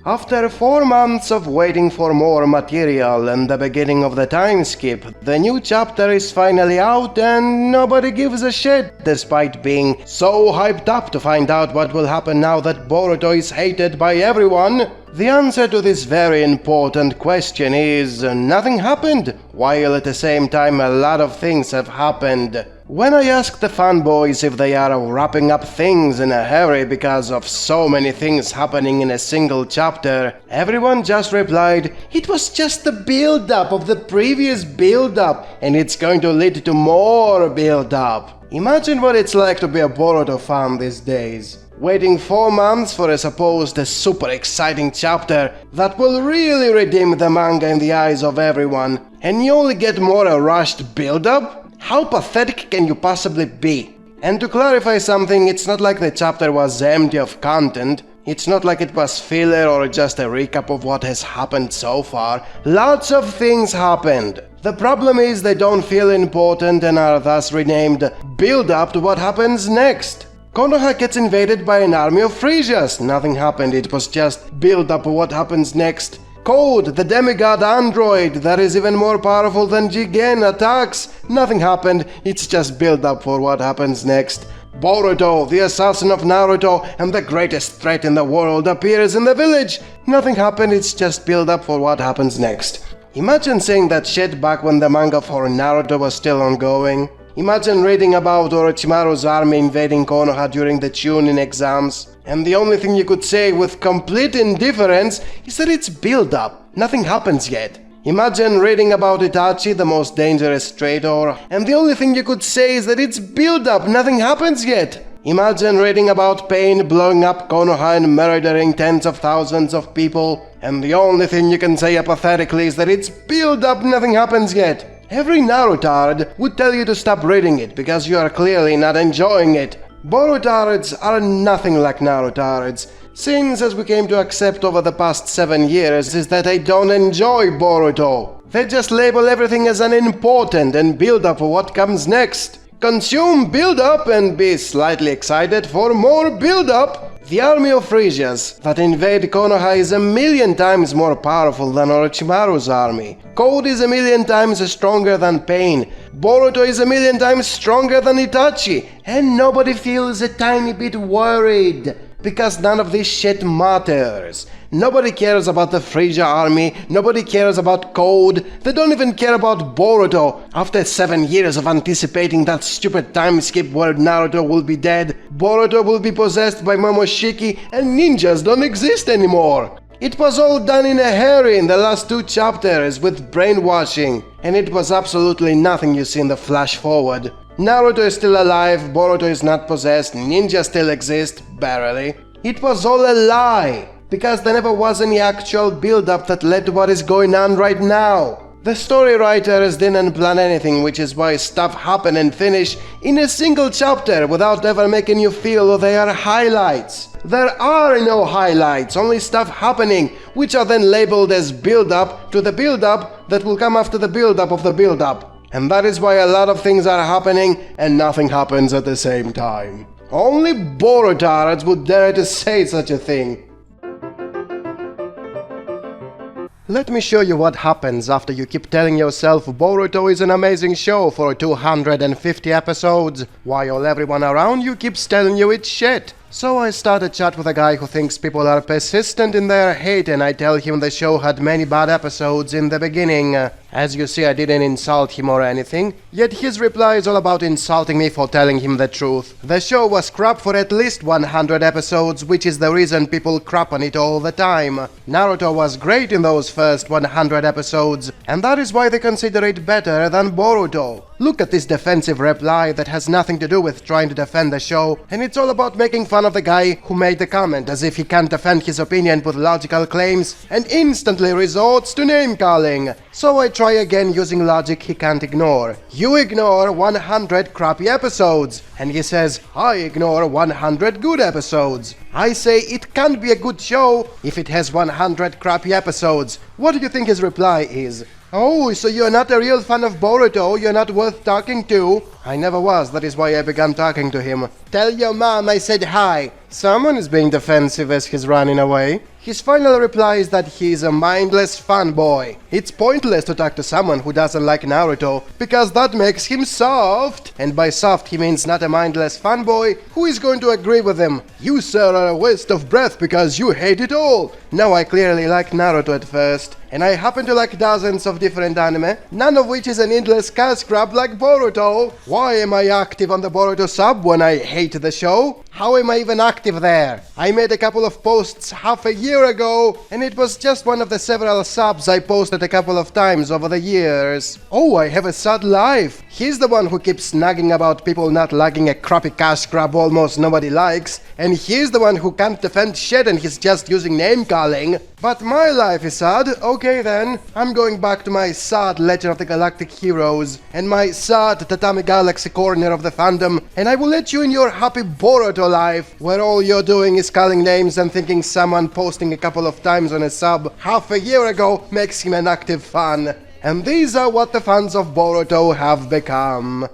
After 4 months of waiting for more material and the beginning of the time skip, the new chapter is finally out and nobody gives a shit, despite being so hyped up to find out what will happen now that Boruto is hated by everyone. The answer to this very important question is nothing happened, while at the same time a lot of things have happened. When I asked the fanboys if they are wrapping up things in a hurry because of so many things happening in a single chapter, everyone just replied, it was just the build-up of the previous build-up, and it's going to lead to more build-up. Imagine what it's like to be a Boruto fan these days. Waiting 4 months for a supposed super exciting chapter that will really redeem the manga in the eyes of everyone, and you only get more a rushed build-up? How pathetic can you possibly be? And to clarify something, it's not like the chapter was empty of content. It's not like it was filler or just a recap of what has happened so far. Lots of things happened. The problem is they don't feel important and are thus renamed build up to what happens next. Konoha gets invaded by an army of Frisias. Nothing happened, it was just build up to what happens next. Code, the demigod android that is even more powerful than Jigen, attacks. Nothing happened, it's just build up for what happens next. Boruto, the assassin of Naruto and the greatest threat in the world, appears in the village. Nothing happened, it's just build up for what happens next. Imagine saying that shit back when the manga for Naruto was still ongoing. Imagine reading about Orochimaru's army invading Konoha during the Chunin exams, and the only thing you could say with complete indifference is that it's build-up. Nothing happens yet. Imagine reading about Itachi, the most dangerous traitor, and the only thing you could say is that it's build-up. Nothing happens yet. Imagine reading about Pain blowing up Konoha and murdering tens of thousands of people, and the only thing you can say apathetically is that it's build-up. Nothing happens yet. Every Narutard would tell you to stop reading it because you are clearly not enjoying it. Borutards are nothing like Narutards. Since, as we came to accept over the past 7 years, is that they don't enjoy Boruto. They just label everything as unimportant and build up for what comes next. Consume build up and be slightly excited for more build up. The army of Frisias that invade Konoha is 1,000,000 times more powerful than Orochimaru's army. Code is 1,000,000 times stronger than Pain. Boruto is 1,000,000 times stronger than Itachi. And nobody feels a tiny bit worried. Because none of this shit matters. Nobody cares about the Frisia army, nobody cares about Code, they don't even care about Boruto. After 7 years of anticipating that stupid time skip where Naruto will be dead, Boruto will be possessed by Momoshiki, and ninjas don't exist anymore. It was all done in a hurry in the last 2 chapters with brainwashing, and it was absolutely nothing you see in the flash forward. Naruto is still alive, Boruto is not possessed, ninjas still exist, barely. It was all a lie, because there never was any actual build-up that led to what is going on right now. The story writers didn't plan anything, which is why stuff happen and finish in a single chapter without ever making you feel they are highlights. There are no highlights, only stuff happening, which are then labeled as build-up to the build-up that will come after the build-up of the build-up. And that is why a lot of things are happening and nothing happens at the same time. Only Borutards would dare to say such a thing. Let me show you what happens after you keep telling yourself Boruto is an amazing show for 250 episodes, while everyone around you keeps telling you it's shit. So I start a chat with a guy who thinks people are persistent in their hate, and I tell him the show had many bad episodes in the beginning. As you see, I didn't insult him or anything, yet his reply is all about insulting me for telling him the truth. The show was crap for at least 100 episodes, which is the reason people crap on it all the time. Naruto was great in those first 100 episodes, and that is why they consider it better than Boruto. Look at this defensive reply that has nothing to do with trying to defend the show, and it's all about making fun of the guy who made the comment, as if he can't defend his opinion with logical claims, and instantly resorts to name-calling. So I try again using logic he can't ignore. You ignore 100 crappy episodes, and he says, I ignore 100 good episodes. I say it can't be a good show if it has 100 crappy episodes. What do you think his reply is? Oh, so you're not a real fan of Boruto, you're not worth talking to? I never was, that is why I began talking to him. Tell your mom I said hi. Someone is being defensive as he's running away. His final reply is that he's a mindless fanboy. It's pointless to talk to someone who doesn't like Naruto, because that makes him soft. And by soft he means not a mindless fanboy. Who is going to agree with him? You, sir, are a waste of breath because you hate it all. No, I clearly liked Naruto at first, and I happen to like dozens of different anime, none of which is an endless cash grab like Boruto. Why am I active on the Boruto sub when I hate the show? How am I even active there? I made a couple of posts half a year ago, and it was just one of the several subs I posted a couple of times over the years. Oh, I have a sad life. He's the one who keeps nagging about people not liking a crappy cash grab almost nobody likes, and he's the one who can't defend shit and he's just using name calling. But my life is sad. Okay then, I'm going back to my sad Legend of the Galactic Heroes and my sad Tatami Galaxy corner of the fandom, and I will let you in your happy Boruto life, where all you're doing is calling names and thinking someone posting a couple of times on a sub half a year ago makes him an active fan. And these are what the fans of Boruto have become.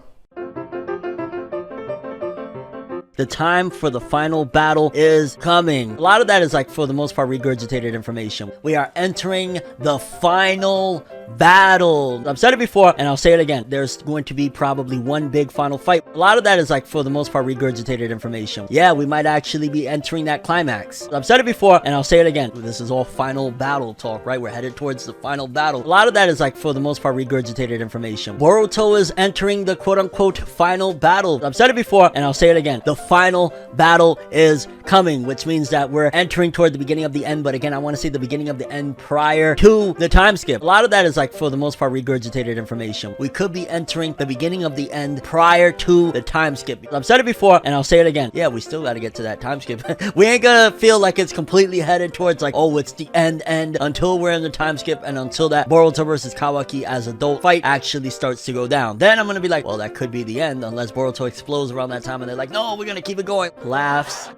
The time for the final battle is coming. A lot of that is like, for the most part, regurgitated information. We are entering the final battle. I've said it before and I'll say it again. There's going to be probably one big final fight. A lot of that is like, for the most part, regurgitated information. Yeah, we might actually be entering that climax. I've said it before and I'll say it again. This is all final battle talk, right? We're headed towards the final battle. A lot of that is like, for the most part, regurgitated information. Boruto is entering the quote-unquote final battle. I've said it before and I'll say it again. The final battle is coming, which means that we're entering toward the beginning of the end. But again, I want to say the beginning of the end prior to the time skip. A lot of that is like, for the most part, regurgitated information. We could be entering the beginning of the end prior to the time skip. I've said it before and I'll say it again. Yeah, we still got to get to that time skip. We ain't gonna feel like it's completely headed towards like, oh, it's the end until we're in the time skip and until that Boruto versus Kawaki as adult fight actually starts to go down. Then I'm gonna be like, well, that could be the end unless Boruto explodes around that time and they're like, no, we're gonna keep it going. Laughs.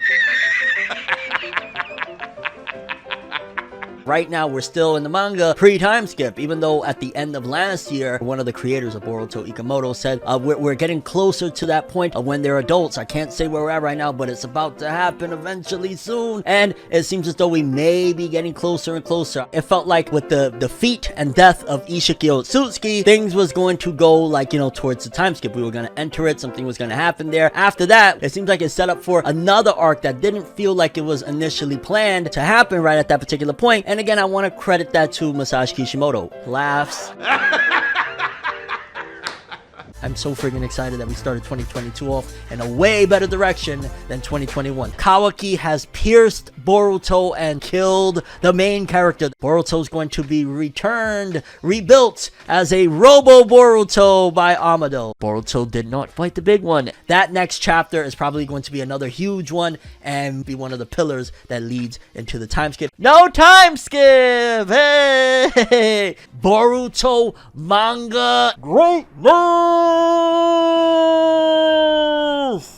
Right now, we're still in the manga pre-time skip, even though at the end of last year, one of the creators of Boruto, Ikamoto, said, we're getting closer to that point of when they're adults. I can't say where we're at right now, but it's about to happen eventually soon. And it seems as though we may be getting closer and closer. It felt like with the defeat and death of Ishiki Otsutsuki, things was going to go like, towards the time skip. We were going to enter it. Something was going to happen there. After that, it seems like it's set up for another arc that didn't feel like it was initially planned to happen right at that particular point. And again, I want to credit that to Masashi Kishimoto. Laughs. I'm so freaking excited that we started 2022 off in a way better direction than 2021. Kawaki has pierced Boruto and killed the main character. Boruto's going to be rebuilt as a Robo Boruto by Amado. Boruto did not fight the big one. That next chapter is probably going to be another huge one and be one of the pillars that leads into the time skip. No time skip! Hey! Boruto manga greatness!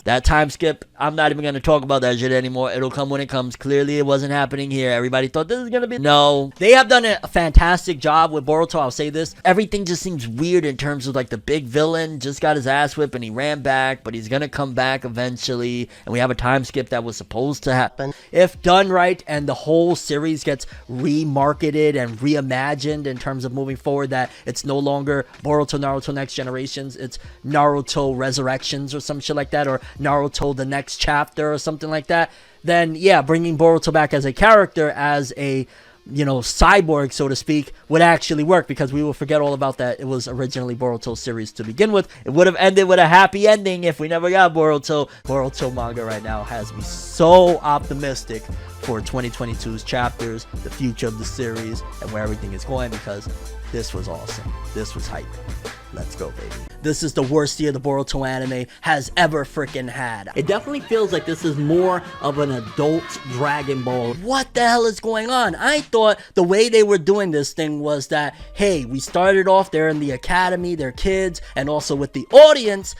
That time skip, I'm not even going to talk about that shit anymore. It'll come when it comes. Clearly, it wasn't happening here. Everybody thought this is going to be... No. They have done a fantastic job with Boruto, I'll say this. Everything just seems weird in terms of like the big villain just got his ass whipped and he ran back, but he's going to come back eventually. And we have a time skip that was supposed to happen. If done right and the whole series gets remarketed and reimagined in terms of moving forward, that it's no longer Boruto Naruto Next Generations, it's Naruto Resurrections or some shit like that, or Naruto the Next Chapter or something like that, then yeah, bringing Boruto back as a character, as a cyborg, so to speak, would actually work, because we will forget all about that. It was originally Boruto series to begin with. It would have ended with a happy ending if we never got Boruto. Boruto manga right now has me so optimistic for 2022's chapters, the future of the series, and where everything is going, because this was awesome. This was hype. Let's go, baby. This is the worst year the Boruto anime has ever freaking had. It definitely feels like this is more of an adult Dragon Ball. What the hell is going on? I thought the way they were doing this thing was that, hey, we started off there in the academy, they're kids, and also with the audience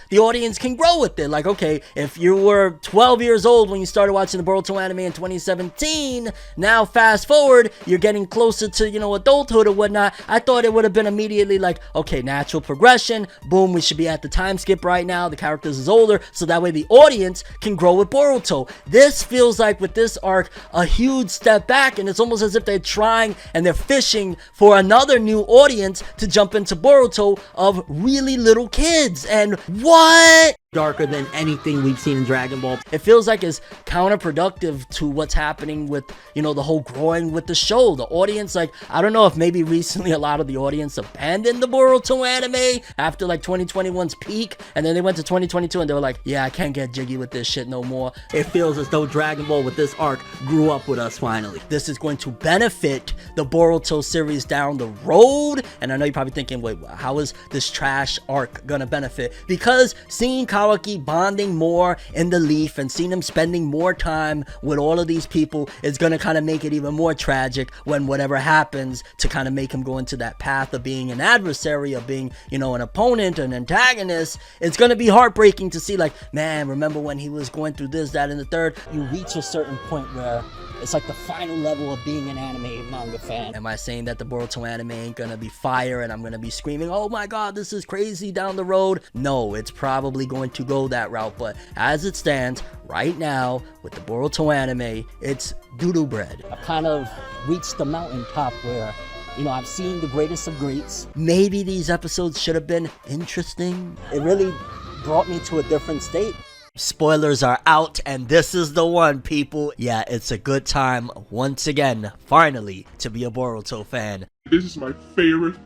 can grow with it. Like, okay, if you were 12 years old when you started watching the Boruto anime in 2017, now fast forward, you're getting closer to, adulthood or whatnot. I thought it would have been immediately like, okay, natural progression, boom, we should be at the time skip right now, the characters is older, so that way the audience can grow with Boruto. This feels like, with this arc, a huge step back, and it's almost as if they're trying and they're fishing for another new audience to jump into Boruto of really little kids. And what? Darker than anything we've seen in Dragon Ball. It feels like it's counterproductive to what's happening with, the whole growing with the show. The audience, I don't know if maybe recently a lot of the audience abandoned the Boruto anime after 2021's peak, and then they went to 2022 and they were like, yeah, I can't get jiggy with this shit no more. It feels as though Dragon Ball with this arc grew up with us finally. This is going to benefit the Boruto series down the road, and I know you're probably thinking, wait, how is this trash arc gonna benefit? Because seeing Kawaki bonding more in the Leaf and seeing him spending more time with all of these people is going to kind of make it even more tragic when whatever happens to kind of make him go into that path of being an adversary, of being, an opponent, an antagonist. It's going to be heartbreaking to see, man, remember when he was going through this, that, and the third. You reach a certain point where it's like the final level of being an anime manga fan. Am I saying that the Boruto anime ain't gonna be fire and I'm gonna be screaming, oh my god, this is crazy down the road? No, it's probably going to go that route, but as it stands right now with the Boruto anime, it's doo-doo bread. I kind of reached the mountaintop where, I've seen the greatest of greats. Maybe these episodes should have been interesting. It really brought me to a different state. Spoilers are out, and this is the one, people. Yeah, it's a good time, once again, finally, to be a Boruto fan. This is my favorite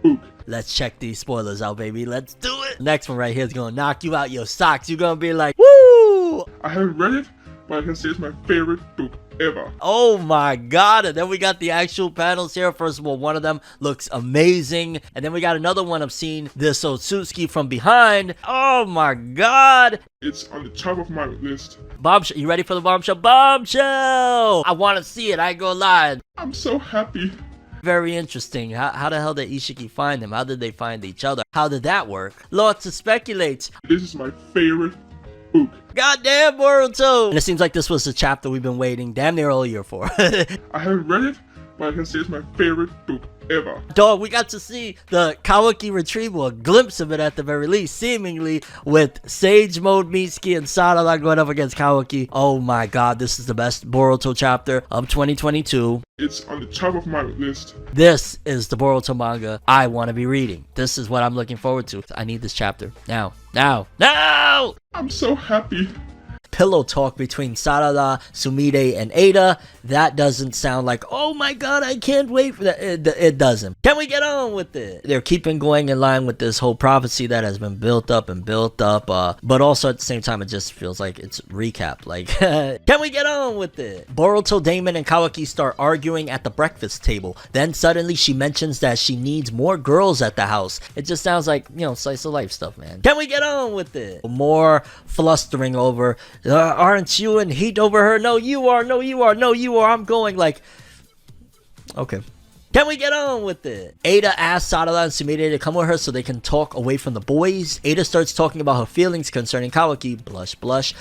book. Let's check these spoilers out, baby. Let's do it. Next one right here is gonna knock you out your socks. You're gonna be like, woo! I haven't read it, but I can say it's my favorite book ever. Oh my god. And then we got the actual panels here. First of all, one of them looks amazing, and then we got another one of seeing this Otsutsuki from behind. Oh my god. It's on the top of my list. Bombshell. You ready for the bombshell? Bombshell! I want to see it, I ain't gonna lie. I'm so happy. Very interesting. How the hell did Ishiki find him? How did they find each other? How did that work? Lots to speculate. This is my favorite book. Goddamn, Boruto! And it seems like this was the chapter we've been waiting damn near all year for. I haven't read it, but I can say it's my favorite book ever. Dog, we got to see the Kawaki retrieval, a glimpse of it at the very least, seemingly with Sage Mode, Mitsuki, and Sarada going up against Kawaki. Oh my god, this is the best Boruto chapter of 2022. It's on the top of my list. This is the Boruto manga I want to be reading. This is what I'm looking forward to. I need this chapter. Now! Now! Now! I'm so happy. Pillow talk between Sarada, Sumire, and Ada. That doesn't sound like, oh my god, I can't wait for that. It doesn't. Can we get on with it? They're keeping going in line with this whole prophecy that has been built up and built up, but also at the same time, it just feels like it's recap. Like, can we get on with it? Boruto, Damon, and Kawaki start arguing at the breakfast table. Then suddenly she mentions that she needs more girls at the house. It just sounds like, slice of life stuff, man. Can we get on with it? More flustering over, aren't you in heat over her? No, you are. No, you are. No, you are. I'm going like, okay. Can we get on with it? Ada asks Sarada and Sumire to come with her so they can talk away from the boys. Ada starts talking about her feelings concerning Kawaki. Blush, blush.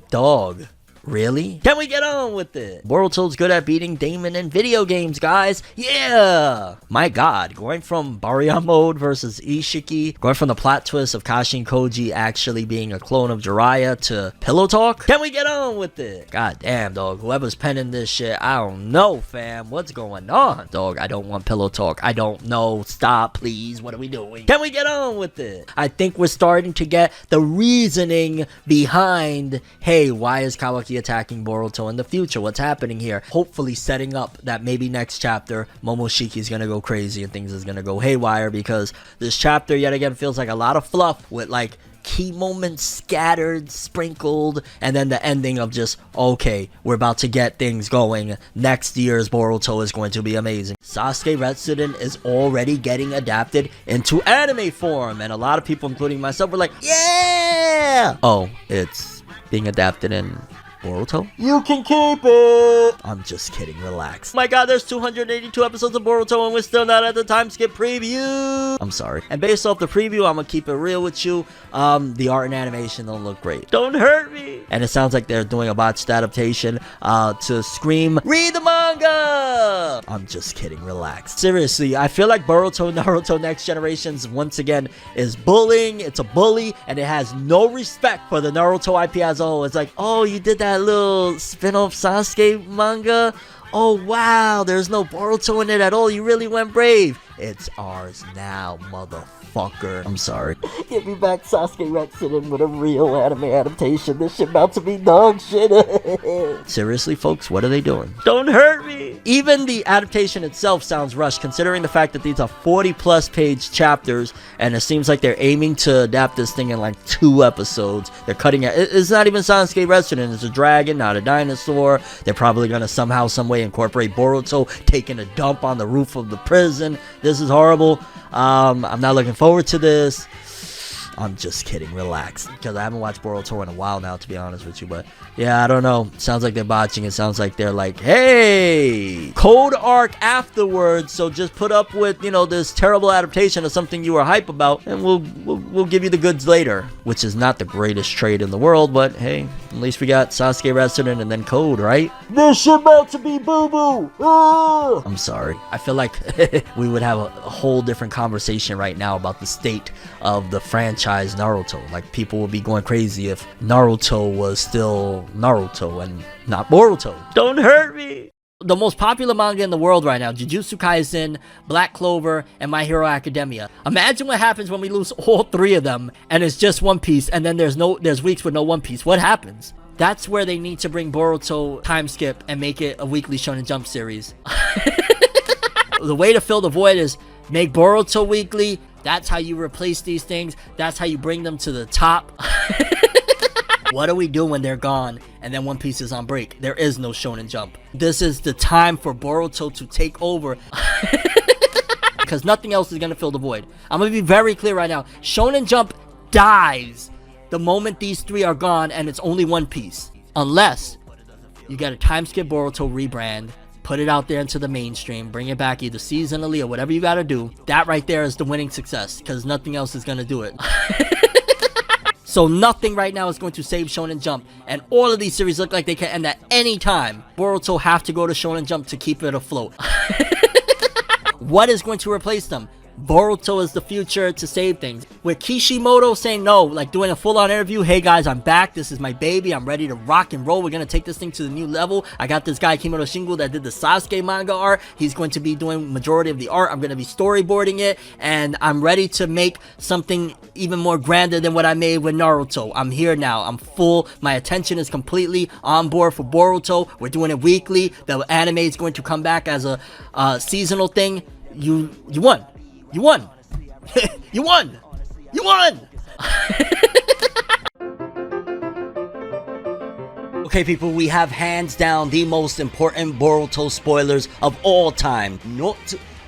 Dog. Really? Can we get on with it? Boruto's good at beating Damon in video games, guys. Yeah! My god, going from Barya mode versus Ishiki, going from the plot twist of Kashin Koji actually being a clone of Jiraiya to pillow talk. Can we get on with it? God damn, dog. Whoever's penning this shit, I don't know, fam. What's going on? Dog, I don't want pillow talk. I don't know. Stop, please. What are we doing? Can we get on with it? I think we're starting to get the reasoning behind, hey, why is Kawaki attacking Boruto in the future? What's happening here? Hopefully setting up that maybe next chapter Momoshiki's gonna go crazy and things is gonna go haywire, because this chapter yet again feels like a lot of fluff with like key moments scattered, sprinkled, and then the ending of just, okay, we're about to get things going. Next year's Boruto is going to be amazing. Sasuke Retsuden is already getting adapted into anime form, and a lot of people, including myself, were like, yeah! Oh, it's being adapted in Boruto? You can keep it! I'm just kidding, relax. My god, there's 282 episodes of Boruto and we're still not at the time skip preview! I'm sorry. And based off the preview, I'm gonna keep it real with you. The art and animation don't look great. Don't hurt me! And it sounds like they're doing a botched adaptation to Scream. Read the manga! I'm just kidding, relax. Seriously, I feel like Boruto Naruto Next Generations once again is bullying. It's a bully and it has no respect for the Naruto IP as a whole. It's like, oh, you did that little spin-off Sasuke manga? Oh wow, there's no Boruto in it at all. You really went brave. It's ours now, motherfucker. I'm sorry. Give me back Sasuke Retsuden with a real anime adaptation. This shit about to be dog shit. Seriously, folks, what are they doing? Don't hurt me. Even the adaptation itself sounds rushed, considering the fact that these are 40+ page chapters, and it seems like they're aiming to adapt this thing in like 2 episodes. They're cutting it. It's not even Sasuke Retsuden. It's a dragon, not a dinosaur. They're probably gonna somehow, some way incorporate Boruto taking a dump on the roof of the prison. This is horrible. I'm not looking forward to this. I'm just kidding, relax. Because I haven't watched Boruto in a while now, to be honest with you. But yeah, I don't know. Sounds like they're botching. It sounds like they're like, hey, code arc afterwards. So just put up with, you know, this terrible adaptation of something you were hype about, and we'll give you the goods later. Which is not the greatest trade in the world, but hey, at least we got Sasuke Retsuden and then Code, right? This shit about to be boo-boo. Ah! I'm sorry. I feel like we would have a whole different conversation right now about the state of the franchise Naruto. Like, people would be going crazy if Naruto was still Naruto and not Boruto. Don't hurt me! The most popular manga in the world right now, Jujutsu Kaisen, Black Clover, and My Hero Academia. Imagine what happens when we lose all 3 of them and it's just One Piece, and then there's weeks with no One Piece. What happens? That's where they need to bring Boruto time skip and make it a weekly Shonen Jump series. The way to fill the void is make Boruto weekly. That's how you replace these things. That's how you bring them to the top. What do we do when they're gone and then One Piece is on break? There is no Shonen Jump. This is the time for Boruto to take over. Because nothing else is going to fill the void. I'm going to be very clear right now. Shonen Jump dies the moment these 3 are gone and it's only One Piece. Unless you get a time skip Boruto rebrand, put it out there into the mainstream, bring it back either seasonally or whatever you gotta do. That right there is the winning success, because nothing else is gonna do it. So nothing right now is going to save Shonen Jump, and all of these series look like they can end at any time. Boruto have to go to Shonen Jump to keep it afloat. What is going to replace them? Boruto is the future to save things. With Kishimoto saying no, like doing a full-on interview, hey guys, I'm back, this is my baby, I'm ready to rock and roll, we're gonna take this thing to the new level. I got this guy Kimoto Shingo that did the Sasuke manga art, he's going to be doing majority of the art, I'm gonna be storyboarding it, and I'm ready to make something even more grander than what I made with Naruto. I'm here now, I'm full, my attention is completely on board for Boruto, we're doing it weekly, the anime is going to come back as a seasonal thing. You won. You won! You won! You won! Okay, people, we have hands down the most important Boruto spoilers of all time. Not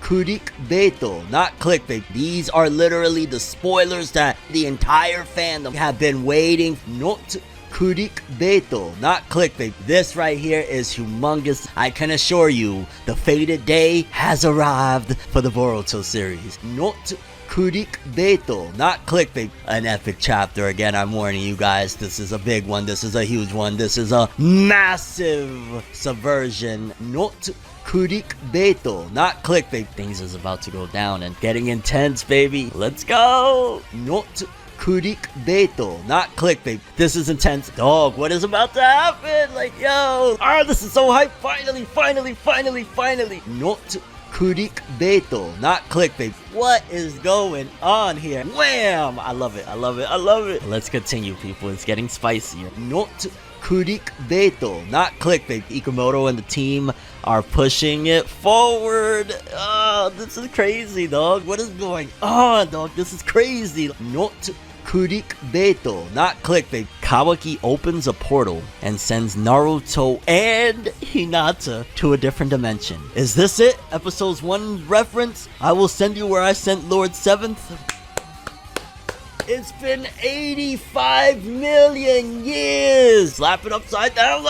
clickbait, not clickbait. These are literally the spoilers that the entire fandom have been waiting. Not clickbait, not clickbait. This right here is humongous. I can assure you, the fated day has arrived for the Boruto series. Not clickbait, not clickbait. An epic chapter. Again, I'm warning you guys, this is a big one. This is a huge one. This is a massive subversion. Not clickbait, not clickbait. Things is about to go down and getting intense, baby. Let's go. Not clickbait, not clickbait. This is intense. Dog, what is about to happen? Like, yo, this is so hype. Finally. Not clickbait, not clickbait. What is going on here? Wham! I love it. Let's continue, people. It's getting spicier. Not clickbait, not clickbait. Ikamoto and the team are pushing it forward. Oh, this is crazy, dog. What is going on, dog? This is crazy. Not clickbait, not clickbait. Kawaki opens a portal and sends Naruto and Hinata to a different dimension. Is this it? Episodes 1 reference? I will send you where I sent Lord 7th. It's been 85 million years! Slap it upside down.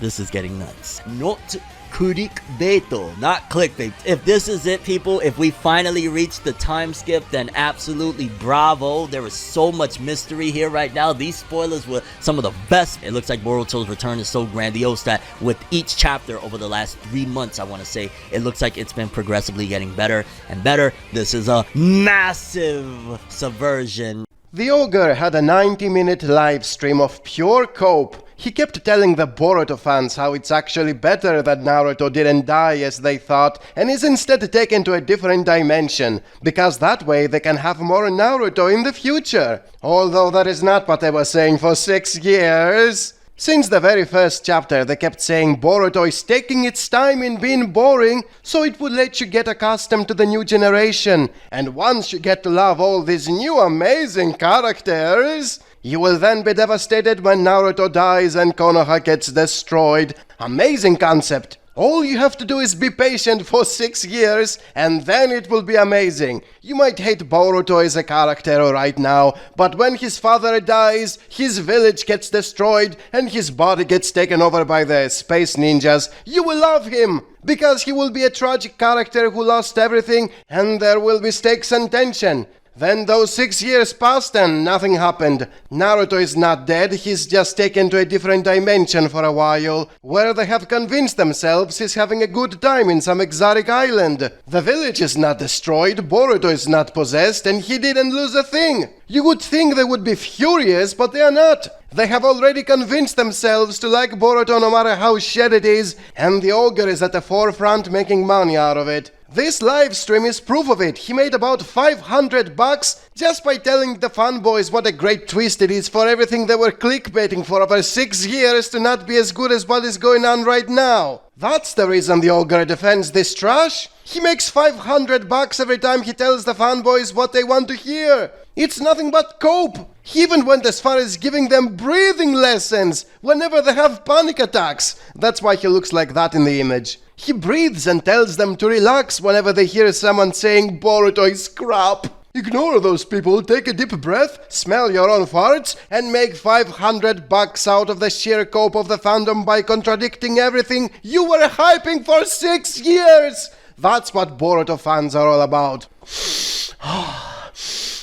This is getting nuts. Not clickbait, not clickbait. If this is it, people, if we finally reach the time skip, then absolutely bravo. There is so much mystery here right now. These spoilers were some of the best. It looks like Boruto's return is so grandiose that with each chapter over the last 3 months, I want to say, it looks like it's been progressively getting better and better. This is a massive subversion. The Ogre had a 90-minute live stream of pure cope. He kept telling the Boruto fans how it's actually better that Naruto didn't die as they thought and is instead taken to a different dimension, because that way they can have more Naruto in the future. Although that is not what they were saying for 6 years. Since the very first chapter, they kept saying Boruto is taking its time in being boring, so it would let you get accustomed to the new generation. And once you get to love all these new amazing characters, you will then be devastated when Naruto dies and Konoha gets destroyed. Amazing concept. All you have to do is be patient for 6 years, and then it will be amazing. You might hate Boruto as a character right now, but when his father dies, his village gets destroyed, and his body gets taken over by the space ninjas, you will love him! Because he will be a tragic character who lost everything, and there will be stakes and tension. Then those 6 years passed and nothing happened. Naruto is not dead, he's just taken to a different dimension for a while, where they have convinced themselves he's having a good time in some exotic island. The village is not destroyed, Boruto is not possessed, and he didn't lose a thing. You would think they would be furious, but they are not. They have already convinced themselves to like Boruto no matter how shit it is, and the Ogre is at the forefront making money out of it. This live stream is proof of it. He made about $500 just by telling the fanboys what a great twist it is for everything they were clickbaiting for over 6 years to not be as good as what is going on right now. That's the reason the Ogre defends this trash. He makes $500 every time he tells the fanboys what they want to hear. It's nothing but cope. He even went as far as giving them breathing lessons whenever they have panic attacks. That's why he looks like that in the image. He breathes and tells them to relax whenever they hear someone saying Boruto is crap. Ignore those people, take a deep breath, smell your own farts, and make $500 out of the sheer cope of the fandom by contradicting everything you were hyping for 6 years. That's what Boruto fans are all about.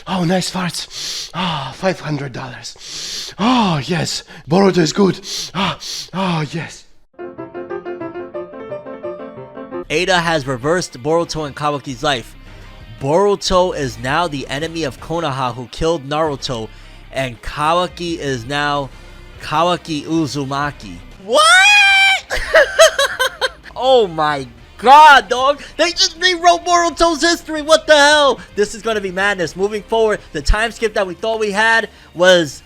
Oh, nice farts. $500. Oh, yes, Boruto is good. Oh, yes. Ada has reversed Boruto and Kawaki's life. Boruto is now the enemy of Konoha who killed Naruto, and Kawaki is now Kawaki Uzumaki. What? Oh my god, dog! They just rewrote Boruto's history, what the hell? This is gonna be madness. Moving forward, the time skip that we thought we had was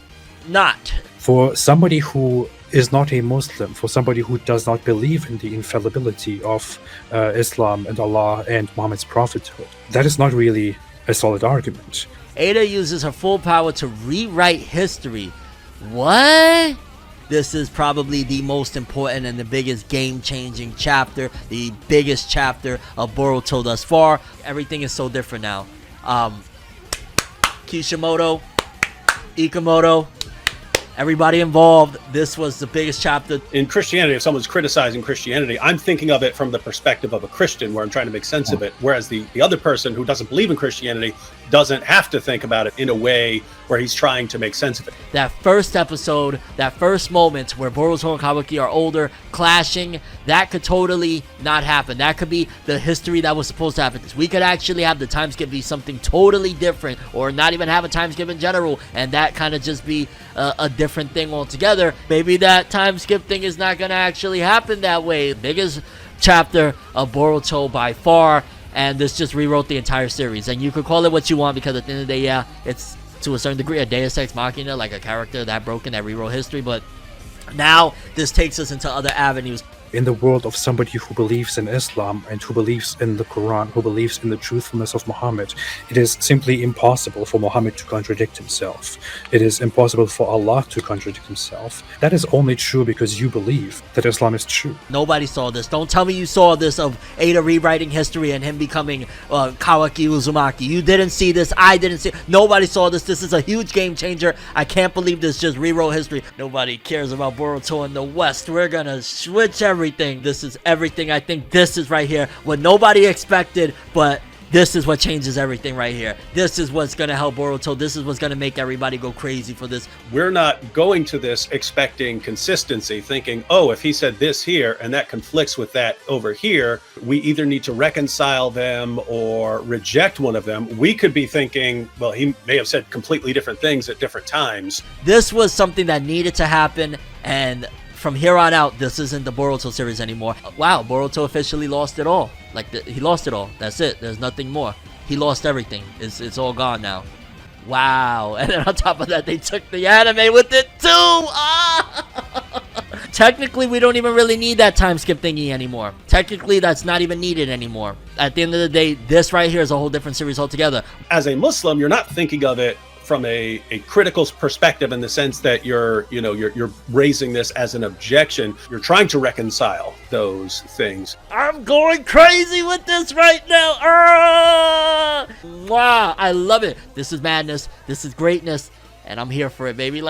not. For somebody who is not a Muslim, for somebody who does not believe in the infallibility of Islam and Allah and Muhammad's prophethood, that is not really a solid argument. Ada uses her full power to rewrite history. What? This is probably the most important and the biggest game-changing chapter, the biggest chapter of Boruto thus far. Everything is so different now. Kishimoto, Ikamoto, everybody involved, this was the biggest chapter. In Christianity, if someone's criticizing Christianity, I'm thinking of it from the perspective of a Christian, where I'm trying to make sense of it, whereas the other person who doesn't believe in Christianity doesn't have to think about it in a way where he's trying to make sense of it. That first episode, that first moment where Boruto and Kawaki are older, clashing, that could totally not happen. That could be the history that was supposed to happen. We could actually have the time skip be something totally different, or not even have a time skip in general, and that kind of just be a different thing altogether. Maybe that time skip thing is not going to actually happen that way. Biggest chapter of Boruto by far, and this just rewrote the entire series. And you could call it what you want, because at the end of the day, yeah, it's to a certain degree a Deus Ex Machina, like a character that broken that rewrote history, but Now, this takes us into other avenues. In the world of somebody who believes in Islam and who believes in the Quran, who believes in the truthfulness of Muhammad, it is simply impossible for Muhammad to contradict himself. It is impossible for Allah to contradict himself. That is only true because you believe that Islam is true. Nobody saw this. Don't tell me you saw this of Ada rewriting history and him becoming Kawaki Uzumaki. You didn't see this. I didn't see it. Nobody saw this. This is a huge game changer. I can't believe this just rewrote history. Nobody cares about Boruto in the West. We're gonna switch everything. This is everything. I think this is right here what nobody expected, but this is what changes everything right here. This is what's going to help Boruto. This is what's going to make everybody go crazy for this. We're not going to this expecting consistency, thinking, oh, if he said this here and that conflicts with that over here, we either need to reconcile them or reject one of them. We could be thinking, well, he may have said completely different things at different times. This was something that needed to happen, and from here on out, this isn't the Boruto series anymore. Wow, Boruto officially lost it all. He lost it all. That's it. There's nothing more. He lost everything. It's all gone now. Wow. And then on top of that, they took the anime with it too. Ah! Technically, we don't even really need that time skip thingy anymore. Technically, that's not even needed anymore. At the end of the day, this right here is a whole different series altogether. As a Muslim, you're not thinking of it from a critical perspective in the sense that you're raising this as an objection. You're trying to reconcile those things. I'm going crazy with this right now. Ah! Wow, I love it. This is madness. This is greatness. And I'm here for it, baby.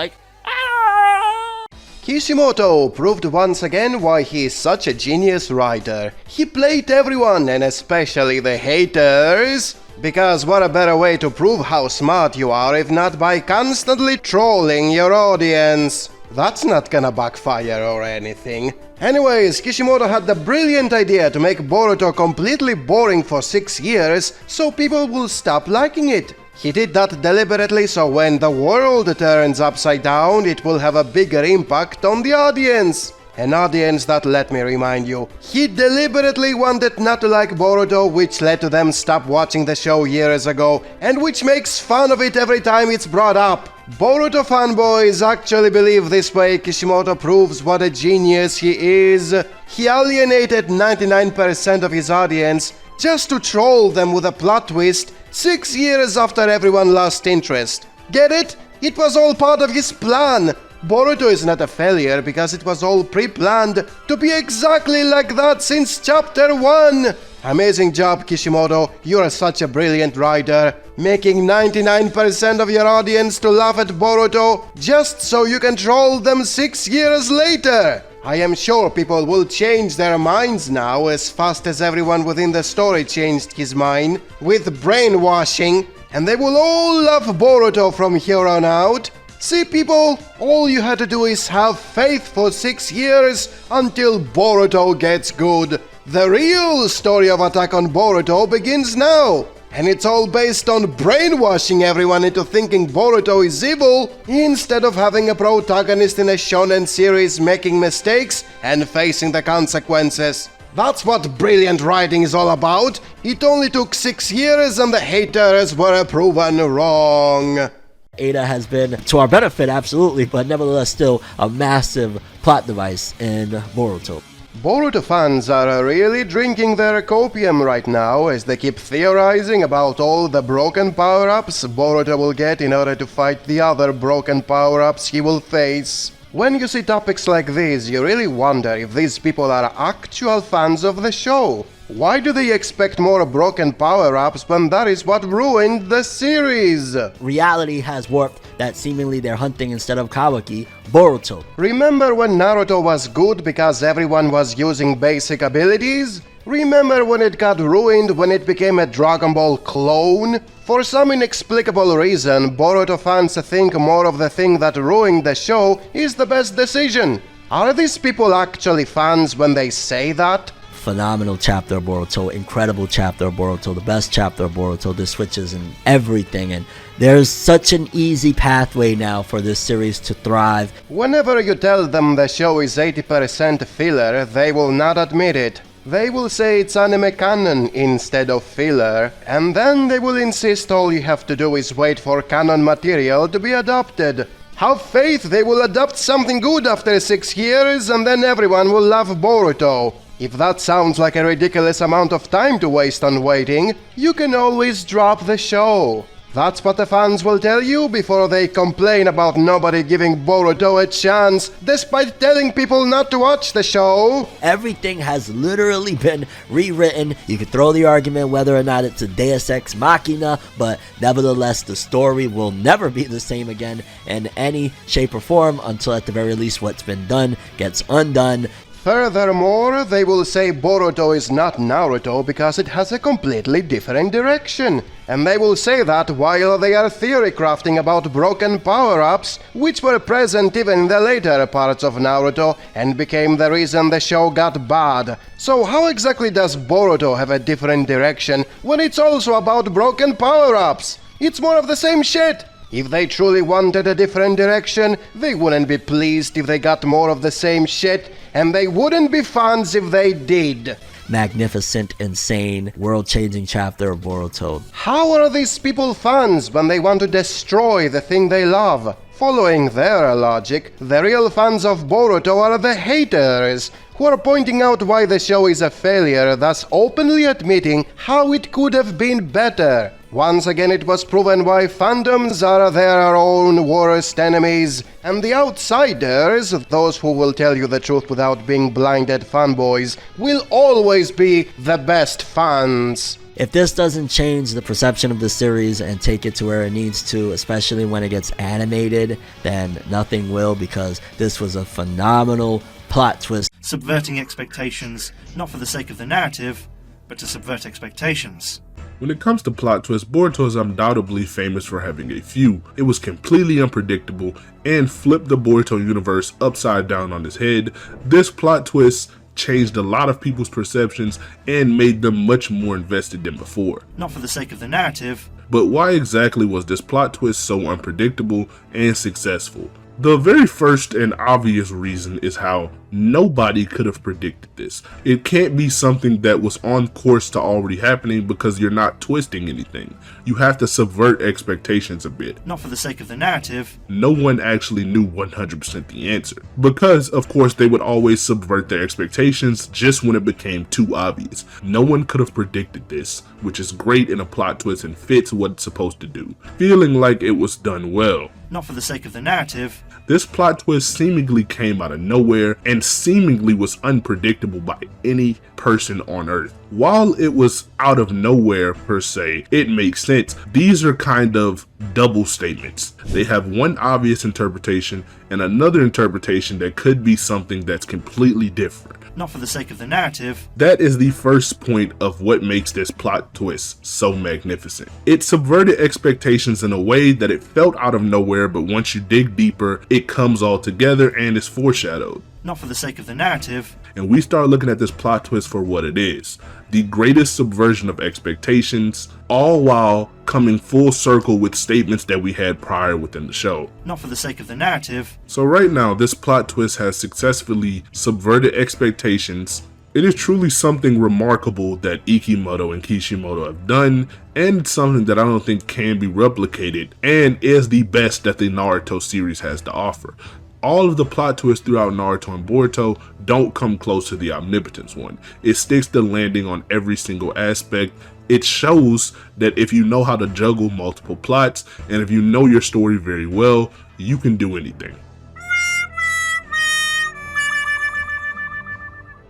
Kishimoto proved once again why he is such a genius writer. He played everyone, and especially the haters. Because what a better way to prove how smart you are if not by constantly trolling your audience. That's not gonna backfire or anything. Anyways, Kishimoto had the brilliant idea to make Boruto completely boring for 6 years so people will stop liking it. He did that deliberately so when the world turns upside down, it will have a bigger impact on the audience. An audience that, let me remind you, he deliberately wanted not to like Boruto, which led to them stop watching the show years ago, and which makes fun of it every time it's brought up. Boruto fanboys actually believe this way. Kishimoto proves what a genius he is. He alienated 99% of his audience just to troll them with a plot twist 6 years after everyone lost interest. Get it? It was all part of his plan. Boruto is not a failure because it was all pre-planned to be exactly like that since chapter 1. Amazing job, Kishimoto. You are such a brilliant writer, making 99% of your audience to laugh at Boruto just so you can troll them 6 years later. I am sure people will change their minds now as fast as everyone within the story changed his mind with brainwashing, and they will all love Boruto from here on out. See, people, all you had to do is have faith for 6 years until Boruto gets good. The real story of Attack on Boruto begins now, and it's all based on brainwashing everyone into thinking Boruto is evil instead of having a protagonist in a shonen series making mistakes and facing the consequences. That's what brilliant writing is all about. It only took 6 years and the haters were proven wrong. Ada has been to our benefit, absolutely, but nevertheless still a massive plot device in Boruto. Boruto fans are really drinking their copium right now as they keep theorizing about all the broken power-ups Boruto will get in order to fight the other broken power-ups he will face. When you see topics like these, you really wonder if these people are actual fans of the show. Why do they expect more broken power-ups when that is what ruined the series? Reality has warped that seemingly they're hunting instead of Kawaki, Boruto. Remember when Naruto was good because everyone was using basic abilities? Remember when it got ruined when it became a Dragon Ball clone? For some inexplicable reason, Boruto fans think more of the thing that ruined the show is the best decision. Are these people actually fans when they say that? Phenomenal chapter of Boruto, incredible chapter of Boruto, the best chapter of Boruto. This switches in everything, and there's such an easy pathway now for this series to thrive. Whenever you tell them the show is 80% filler, they will not admit it. They will say it's anime canon instead of filler, and then they will insist all you have to do is wait for canon material to be adopted. Have faith they will adopt something good after 6 years and then everyone will love Boruto. If that sounds like a ridiculous amount of time to waste on waiting, you can always drop the show. That's what the fans will tell you before they complain about nobody giving Boruto a chance, despite telling people not to watch the show. Everything has literally been rewritten. You could throw the argument whether or not it's a Deus Ex Machina, but nevertheless, the story will never be the same again in any shape or form until at the very least what's been done gets undone. Furthermore, they will say Boruto is not Naruto because it has a completely different direction. And they will say that while they are theory crafting about broken power-ups, which were present even in the later parts of Naruto and became the reason the show got bad. So how exactly does Boruto have a different direction when it's also about broken power-ups? It's more of the same shit. If they truly wanted a different direction, they wouldn't be pleased if they got more of the same shit, and they wouldn't be fans if they did. Magnificent, insane, world-changing chapter of Boruto. How are these people fans when they want to destroy the thing they love? Following their logic, the real fans of Boruto are the haters, who are pointing out why the show is a failure, thus openly admitting how it could have been better. Once again it was proven why fandoms are their own worst enemies, and the outsiders, those who will tell you the truth without being blinded fanboys, will always be the best fans. If this doesn't change the perception of the series and take it to where it needs to, especially when it gets animated, then nothing will, because this was a phenomenal plot twist. Subverting expectations, not for the sake of the narrative, but to subvert expectations. When it comes to plot twists, Boruto is undoubtedly famous for having a few. It was completely unpredictable and flipped the Boruto universe upside down on its head. This plot twist changed a lot of people's perceptions and made them much more invested than before. Not for the sake of the narrative. But why exactly was this plot twist so unpredictable and successful? The very first and obvious reason is how nobody could have predicted this. It can't be something that was on course to already happening because you're not twisting anything. You have to subvert expectations a bit. Not for the sake of the narrative. No one actually knew 100% the answer. Because, of course, they would always subvert their expectations just when it became too obvious. No one could have predicted this, which is great in a plot twist and fits what it's supposed to do, feeling like it was done well. Not for the sake of the narrative. This plot twist seemingly came out of nowhere and seemingly was unpredictable by any person on Earth. While it was out of nowhere per se, it makes sense. These are kind of double statements. They have one obvious interpretation and another interpretation that could be something that's completely different. Not for the sake of the narrative. That is the first point of what makes this plot twist so magnificent. It subverted expectations in a way that it felt out of nowhere, but once you dig deeper, it comes all together and is foreshadowed. Not for the sake of the narrative. And we start looking at this plot twist for what it is. The greatest subversion of expectations, all while coming full circle with statements that we had prior within the show. Not for the sake of the narrative. So right now, this plot twist has successfully subverted expectations. It is truly something remarkable that Ikimoto and Kishimoto have done, and it's something that I don't think can be replicated, and is the best that the Naruto series has to offer. All of the plot twists throughout Naruto and Boruto don't come close to the Omnipotence one. It sticks the landing on every single aspect. It shows that if you know how to juggle multiple plots, and if you know your story very well, you can do anything.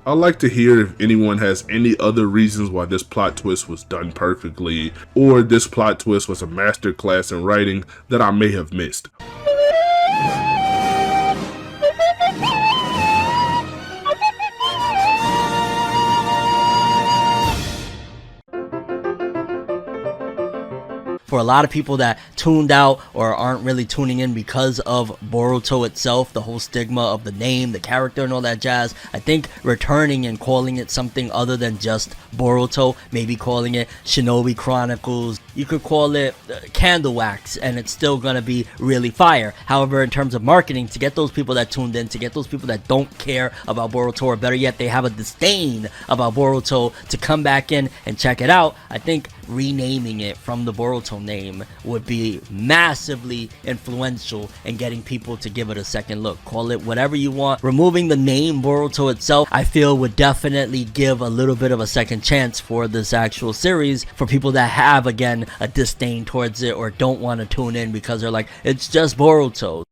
I'd like to hear if anyone has any other reasons why this plot twist was done perfectly, or this plot twist was a masterclass in writing that I may have missed. For a lot of people that tuned out or aren't really tuning in because of Boruto itself, the whole stigma of the name, the character and all that jazz, I think returning and calling it something other than just Boruto, maybe calling it Shinobi Chronicles, you could call it candle wax, and it's still gonna be really fire. However, in terms of marketing, to get those people that tuned in, to get those people that don't care about Boruto, or better yet, they have a disdain about Boruto, to come back in and check it out, I think renaming it from the Boruto name would be massively influential in getting people to give it a second look. Call it whatever you want. Removing the name Boruto itself, I feel, would definitely give a little bit of a second chance for this actual series for people that have, again, a disdain towards it or don't want to tune in because they're like, it's just Boruto.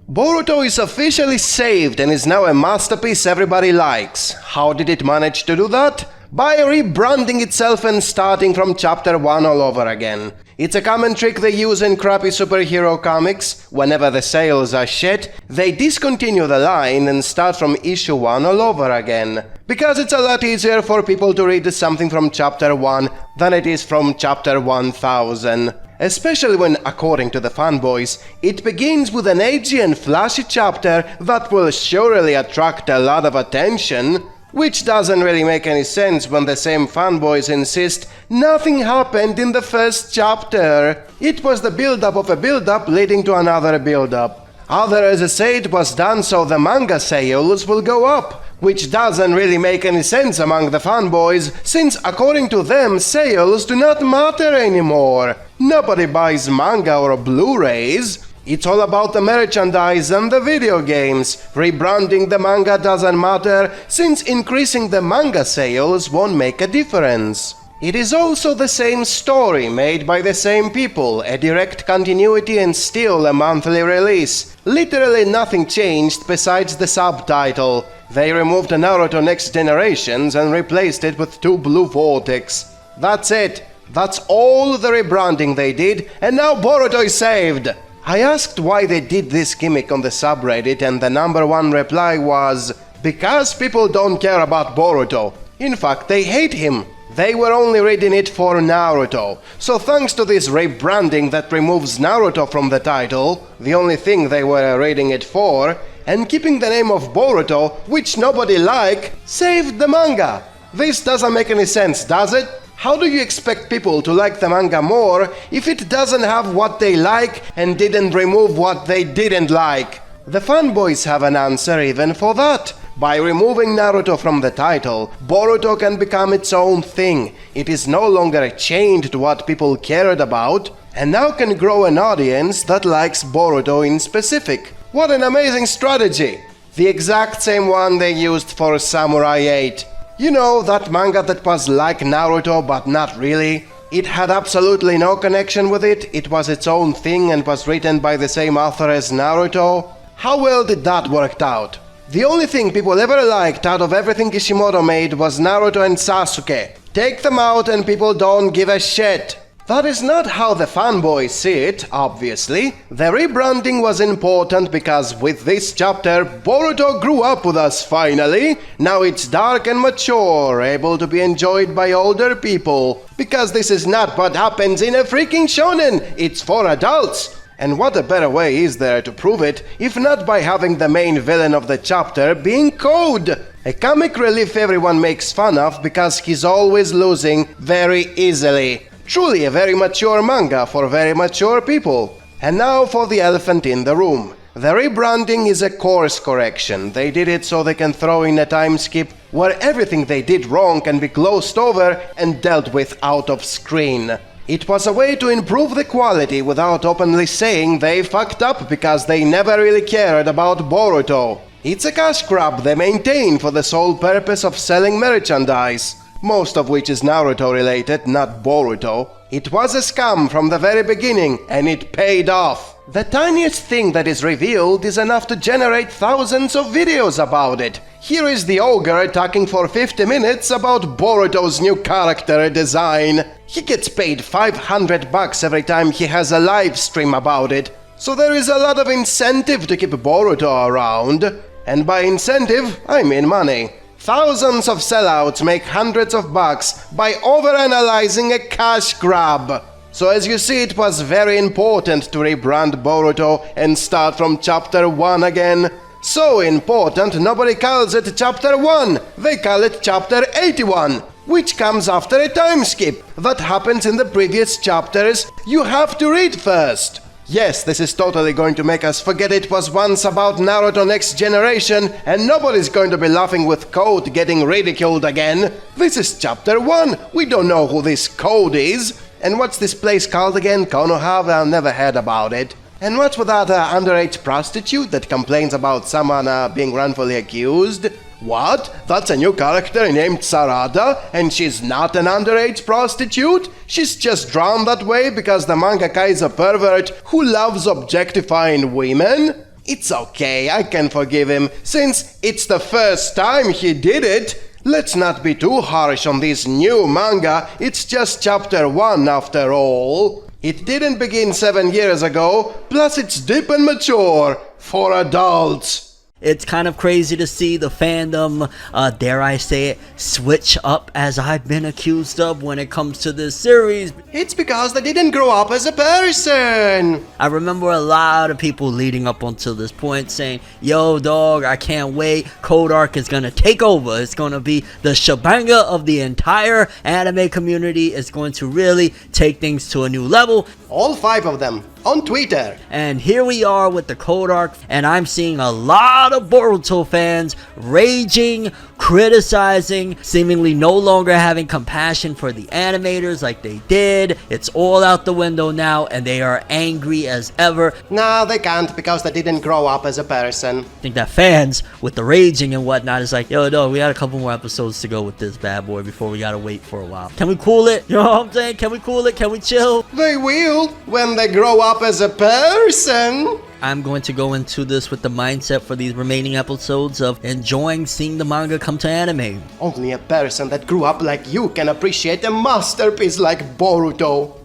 Boruto is officially saved and is now a masterpiece everybody likes. How did it manage to do that? By rebranding itself and starting from chapter 1 all over again. It's a common trick they use in crappy superhero comics. Whenever the sales are shit, they discontinue the line and start from issue 1 all over again. Because it's a lot easier for people to read something from chapter 1 than it is from chapter 1000. Especially when, according to the fanboys, it begins with an edgy and flashy chapter that will surely attract a lot of attention. Which doesn't really make any sense when the same fanboys insist nothing happened in the first chapter. It was the build-up of a build-up leading to another build-up. Others say it was done so the manga sales will go up, which doesn't really make any sense among the fanboys, since according to them sales do not matter anymore. Nobody buys manga or Blu-rays. It's all about the merchandise and the video games. Rebranding the manga doesn't matter, since increasing the manga sales won't make a difference. It is also the same story made by the same people, a direct continuity and still a monthly release. Literally nothing changed besides the subtitle. They removed Naruto Next Generations and replaced it with 2 Blue Vortex. That's it. That's all the rebranding they did, and now Boruto is saved. I asked why they did this gimmick on the subreddit, and the #1 reply was, because people don't care about Boruto. In fact, they hate him. They were only reading it for Naruto. So thanks to this rebranding that removes Naruto from the title, the only thing they were reading it for, and keeping the name of Boruto, which nobody liked, saved the manga. This doesn't make any sense, does it? How do you expect people to like the manga more if it doesn't have what they like and didn't remove what they didn't like? The fanboys have an answer even for that. By removing Naruto from the title, Boruto can become its own thing. It is no longer chained to what people cared about, and now can grow an audience that likes Boruto in specific. What an amazing strategy! The exact same one they used for Samurai 8. You know, that manga that was like Naruto but not really? It had absolutely no connection with it, it was its own thing and was written by the same author as Naruto. How well did that work out? The only thing people ever liked out of everything Kishimoto made was Naruto and Sasuke. Take them out and people don't give a shit. That is not how the fanboys see it, obviously. The rebranding was important because with this chapter, Boruto grew up with us finally. Now it's dark and mature, able to be enjoyed by older people. Because this is not what happens in a freaking shonen, it's for adults. And what a better way is there to prove it, if not by having the main villain of the chapter being Code? A comic relief everyone makes fun of because he's always losing very easily. Truly a very mature manga for very mature people. And now for the elephant in the room. The rebranding is a course correction. They did it so they can throw in a time skip where everything they did wrong can be glossed over and dealt with out of screen. It was a way to improve the quality without openly saying they fucked up because they never really cared about Boruto. It's a cash grab they maintain for the sole purpose of selling merchandise. Most of which is Naruto related, not Boruto. It was a scam from the very beginning, and it paid off. The tiniest thing that is revealed is enough to generate thousands of videos about it. Here is the ogre talking for 50 minutes about Boruto's new character design. He gets paid $500 every time he has a live stream about it. So there is a lot of incentive to keep Boruto around. And by incentive, I mean money. Thousands of sellouts make hundreds of bucks by overanalyzing a cash grab. So as you see, it was very important to rebrand Boruto and start from chapter 1 again. So important nobody calls it Chapter 1, they call it Chapter 81, which comes after a time skip that happens in the previous chapters you have to read first. Yes, this is totally going to make us forget it was once about Naruto Next Generation, and nobody's going to be laughing with Code getting ridiculed again. This is Chapter 1, we don't know who this Code is. And what's this place called again? Konoha? I've never heard about it. And what's with that underage prostitute that complains about someone being wrongfully accused? What? That's a new character named Sarada, and she's not an underage prostitute? She's just drawn that way because the mangaka is a pervert who loves objectifying women? It's okay, I can forgive him, since it's the first time he did it. Let's not be too harsh on this new manga, it's just chapter 1 after all. It didn't begin 7 years ago, plus it's deep and mature for adults. It's kind of crazy to see the fandom, dare I say it, switch up as I've been accused of when it comes to this series. It's because they didn't grow up as a person. I remember a lot of people leading up until this point saying, yo dog, I can't wait, Code Arc is gonna take over. It's gonna be the shebanga of the entire anime community. It's going to really take things to a new level. All 5 of them. On Twitter. And here we are with the Code Arc, and I'm seeing a lot of Boruto fans raging, criticizing, seemingly no longer having compassion for the animators like they did. It's all out the window now, and they are angry as ever. Nah, they can't because they didn't grow up as a person. I think that fans, with the raging and whatnot, is like, yo, no, we got a couple more episodes to go with this bad boy before we gotta wait for a while. Can we cool it? You know what I'm saying? Can we cool it? Can we chill? They will when they grow up as a person. I'm going to go into this with the mindset for these remaining episodes of enjoying seeing the manga come to anime. Only a person that grew up like you can appreciate a masterpiece like Boruto.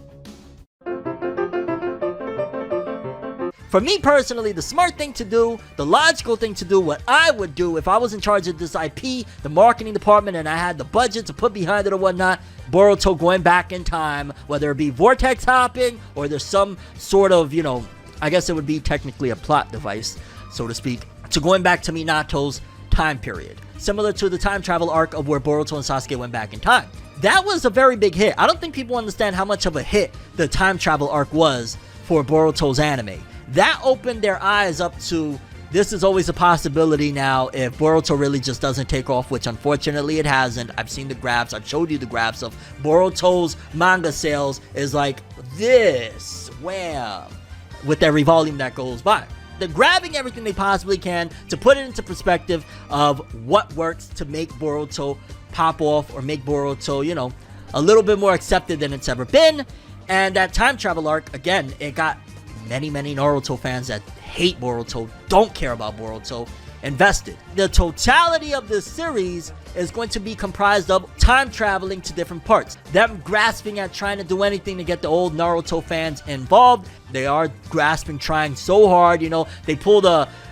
For me personally, the smart thing to do, the logical thing to do, what I would do if I was in charge of this IP, the marketing department, and I had the budget to put behind it or whatnot, Boruto going back in time, whether it be vortex hopping or there's some sort of, you know, I guess it would be technically a plot device, so to speak, to going back to Minato's time period. Similar to the time travel arc of where Boruto and Sasuke went back in time. That was a very big hit. I don't think people understand how much of a hit the time travel arc was for Boruto's anime. That opened their eyes up to, this is always a possibility now if Boruto really just doesn't take off, which unfortunately it hasn't. I've seen the graphs, I've showed you the graphs of Boruto's manga sales is like this, wham, with every volume that goes by. They're grabbing everything they possibly can to put it into perspective of what works to make Boruto pop off or make Boruto, you know, a little bit more accepted than it's ever been. And that time travel arc, again, it got many Naruto fans that hate Boruto, don't care about Boruto, invested. The totality of this series is going to be comprised of time traveling to different parts. Them grasping at trying to do anything to get the old Naruto fans involved. They are grasping, trying so hard, you know, they pulled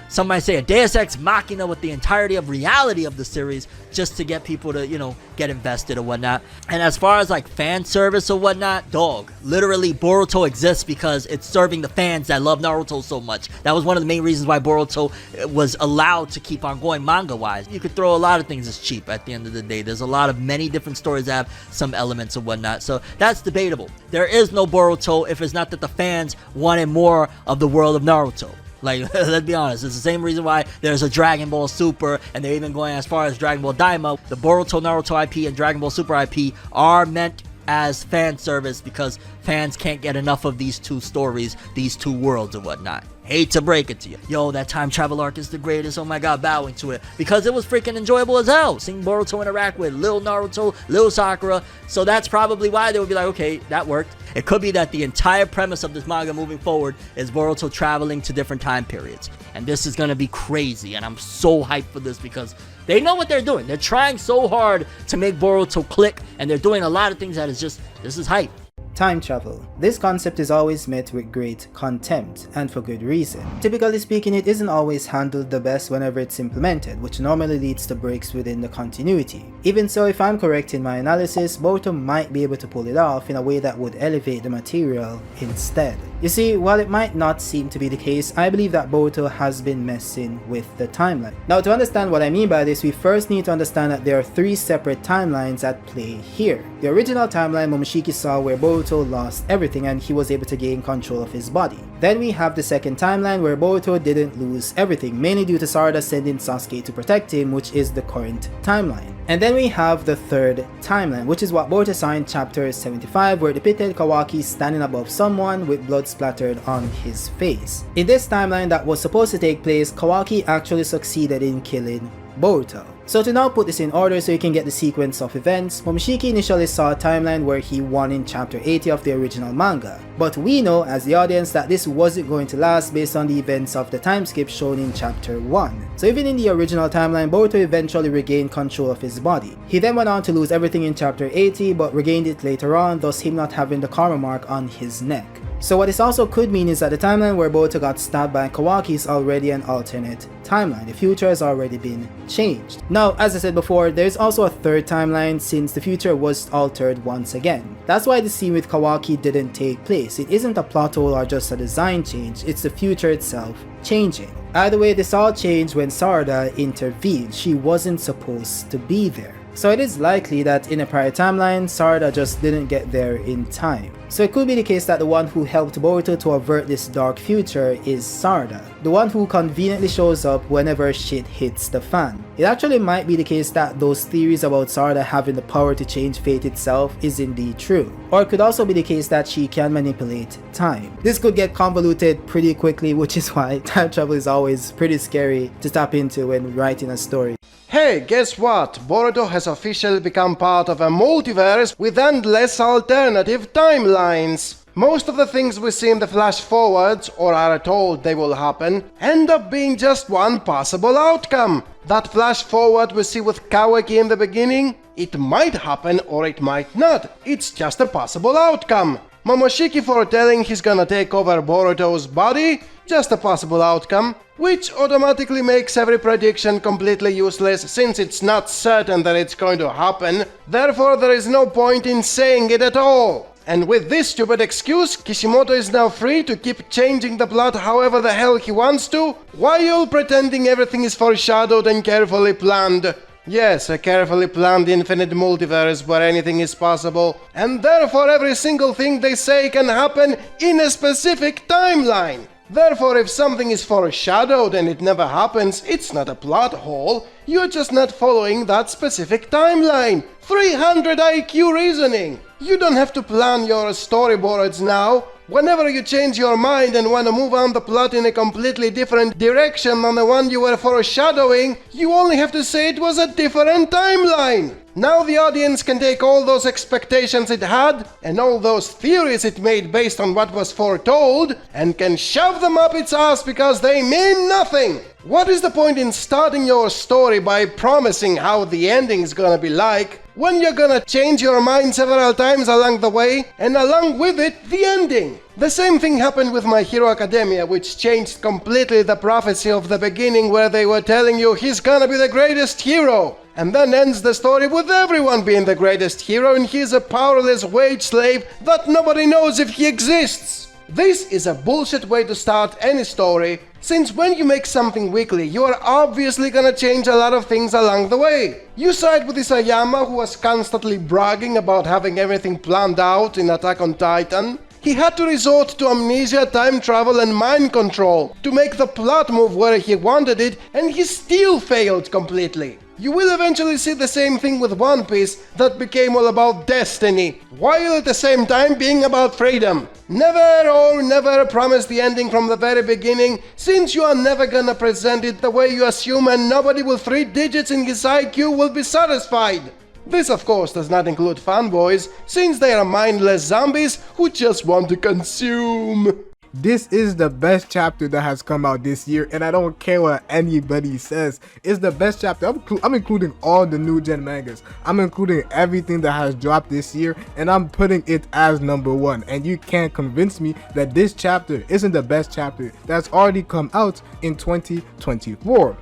some might say a Deus Ex Machina with the entirety of reality of the series just to get people to, you know, get invested or whatnot. And as far as like fan service or whatnot, dog, literally Boruto exists because it's serving the fans that love Naruto so much. That was one of the main reasons why Boruto was allowed to keep on going manga-wise. You could throw a lot of things as cheap at the end of the day. There's a lot of many different stories that have some elements or whatnot. So that's debatable. There is no Boruto if it's not that the fans wanted more of the world of Naruto. Like, let's be honest, it's the same reason why there's a Dragon Ball Super, and they're even going as far as Dragon Ball Daima. The Boruto Naruto IP and Dragon Ball Super IP are meant as fan service because fans can't get enough of these two stories, these two worlds and whatnot. Hate to break it to you. Yo, that time travel arc is the greatest. Oh my god, bowing to it. Because it was freaking enjoyable as hell. Seeing Boruto interact with Lil Naruto, Lil Sakura. So that's probably why they would be like, okay, that worked. It could be that the entire premise of this manga moving forward is Boruto traveling to different time periods. And this is going to be crazy. And I'm so hyped for this because they know what they're doing. They're trying so hard to make Boruto click. And they're doing a lot of things that is just, this is hype. Time travel. This concept is always met with great contempt, and for good reason. Typically speaking, it isn't always handled the best whenever it's implemented, which normally leads to breaks within the continuity. Even so, if I'm correct in my analysis, Boruto might be able to pull it off in a way that would elevate the material instead. You see, while it might not seem to be the case, I believe that Boruto has been messing with the timeline. Now, to understand what I mean by this, we first need to understand that there are 3 separate timelines at play here. The original timeline Momoshiki saw where Boruto lost everything and he was able to gain control of his body. Then we have the second timeline where Boruto didn't lose everything, mainly due to Sarada sending Sasuke to protect him, which is the current timeline. And then we have the third timeline, which is what Boruto saw in chapter 75, where it depicted Kawaki standing above someone with blood splattered on his face. In this timeline that was supposed to take place, Kawaki actually succeeded in killing Boruto. So to now put this in order so you can get the sequence of events, Momoshiki initially saw a timeline where he won in chapter 80 of the original manga. But we know as the audience that this wasn't going to last based on the events of the time skip shown in chapter 1. So even in the original timeline, Boruto eventually regained control of his body. He then went on to lose everything in chapter 80 but regained it later on, thus him not having the karma mark on his neck. So what this also could mean is that the timeline where Boruto got stabbed by Kawaki is already an alternate timeline. The future has already been changed. Now, as I said before, there is also a third timeline since the future was altered once again. That's why the scene with Kawaki didn't take place. It isn't a plot hole or just a design change, it's the future itself changing. Either way, this all changed when Sarada intervened. She wasn't supposed to be there. So it is likely that in a prior timeline, Sarada just didn't get there in time. So it could be the case that the one who helped Boruto to avert this dark future is Sarada, the one who conveniently shows up whenever shit hits the fan. It actually might be the case that those theories about Sarada having the power to change fate itself is indeed true. Or it could also be the case that she can manipulate time. This could get convoluted pretty quickly, which is why time travel is always pretty scary to tap into when writing a story. Hey, guess what? Boruto has officially become part of a multiverse with endless alternative timelines. Most of the things we see in the flash forwards, or are told they will happen, end up being just one possible outcome. That flash forward we see with Kawaki in the beginning, it might happen or it might not. It's just a possible outcome. Momoshiki foretelling he's gonna take over Boruto's body, just a possible outcome, which automatically makes every prediction completely useless since it's not certain that it's going to happen, therefore there is no point in saying it at all. And with this stupid excuse, Kishimoto is now free to keep changing the plot however the hell he wants to, while pretending everything is foreshadowed and carefully planned. Yes, a carefully planned infinite multiverse where anything is possible, and therefore every single thing they say can happen in a specific timeline. Therefore, if something is foreshadowed and it never happens, it's not a plot hole, you're just not following that specific timeline. 300 IQ reasoning! You don't have to plan your storyboards now. Whenever you change your mind and want to move on the plot in a completely different direction than the one you were foreshadowing, you only have to say it was a different timeline. Now the audience can take all those expectations it had and all those theories it made based on what was foretold and can shove them up its ass because they mean nothing. What is the point in starting your story by promising how the ending is gonna be like when you're gonna change your mind several times along the way and along with it the ending? The same thing happened with My Hero Academia, which changed completely the prophecy of the beginning where they were telling you he's gonna be the greatest hero, and then ends the story with everyone being the greatest hero and he's a powerless wage slave that nobody knows if he exists. This is a bullshit way to start any story, since when you make something weekly, you are obviously gonna change a lot of things along the way. You side with Isayama, who was constantly bragging about having everything planned out in Attack on Titan. He had to resort to amnesia, time travel and mind control to make the plot move where he wanted it, and he still failed completely. You will eventually see the same thing with One Piece that became all about destiny, while at the same time being about freedom. Never promise the ending from the very beginning, since you are never gonna present it the way you assume and nobody with 3 digits in his IQ will be satisfied. This of course does not include fanboys, since they are mindless zombies who just want to consume. This is the best chapter that has come out this year, and I don't care what anybody says. It's the best chapter. I'm including all the new gen mangas. I'm including everything that has dropped this year, and I'm putting it as #1. And you can't convince me that this chapter isn't the best chapter that's already come out in 2024.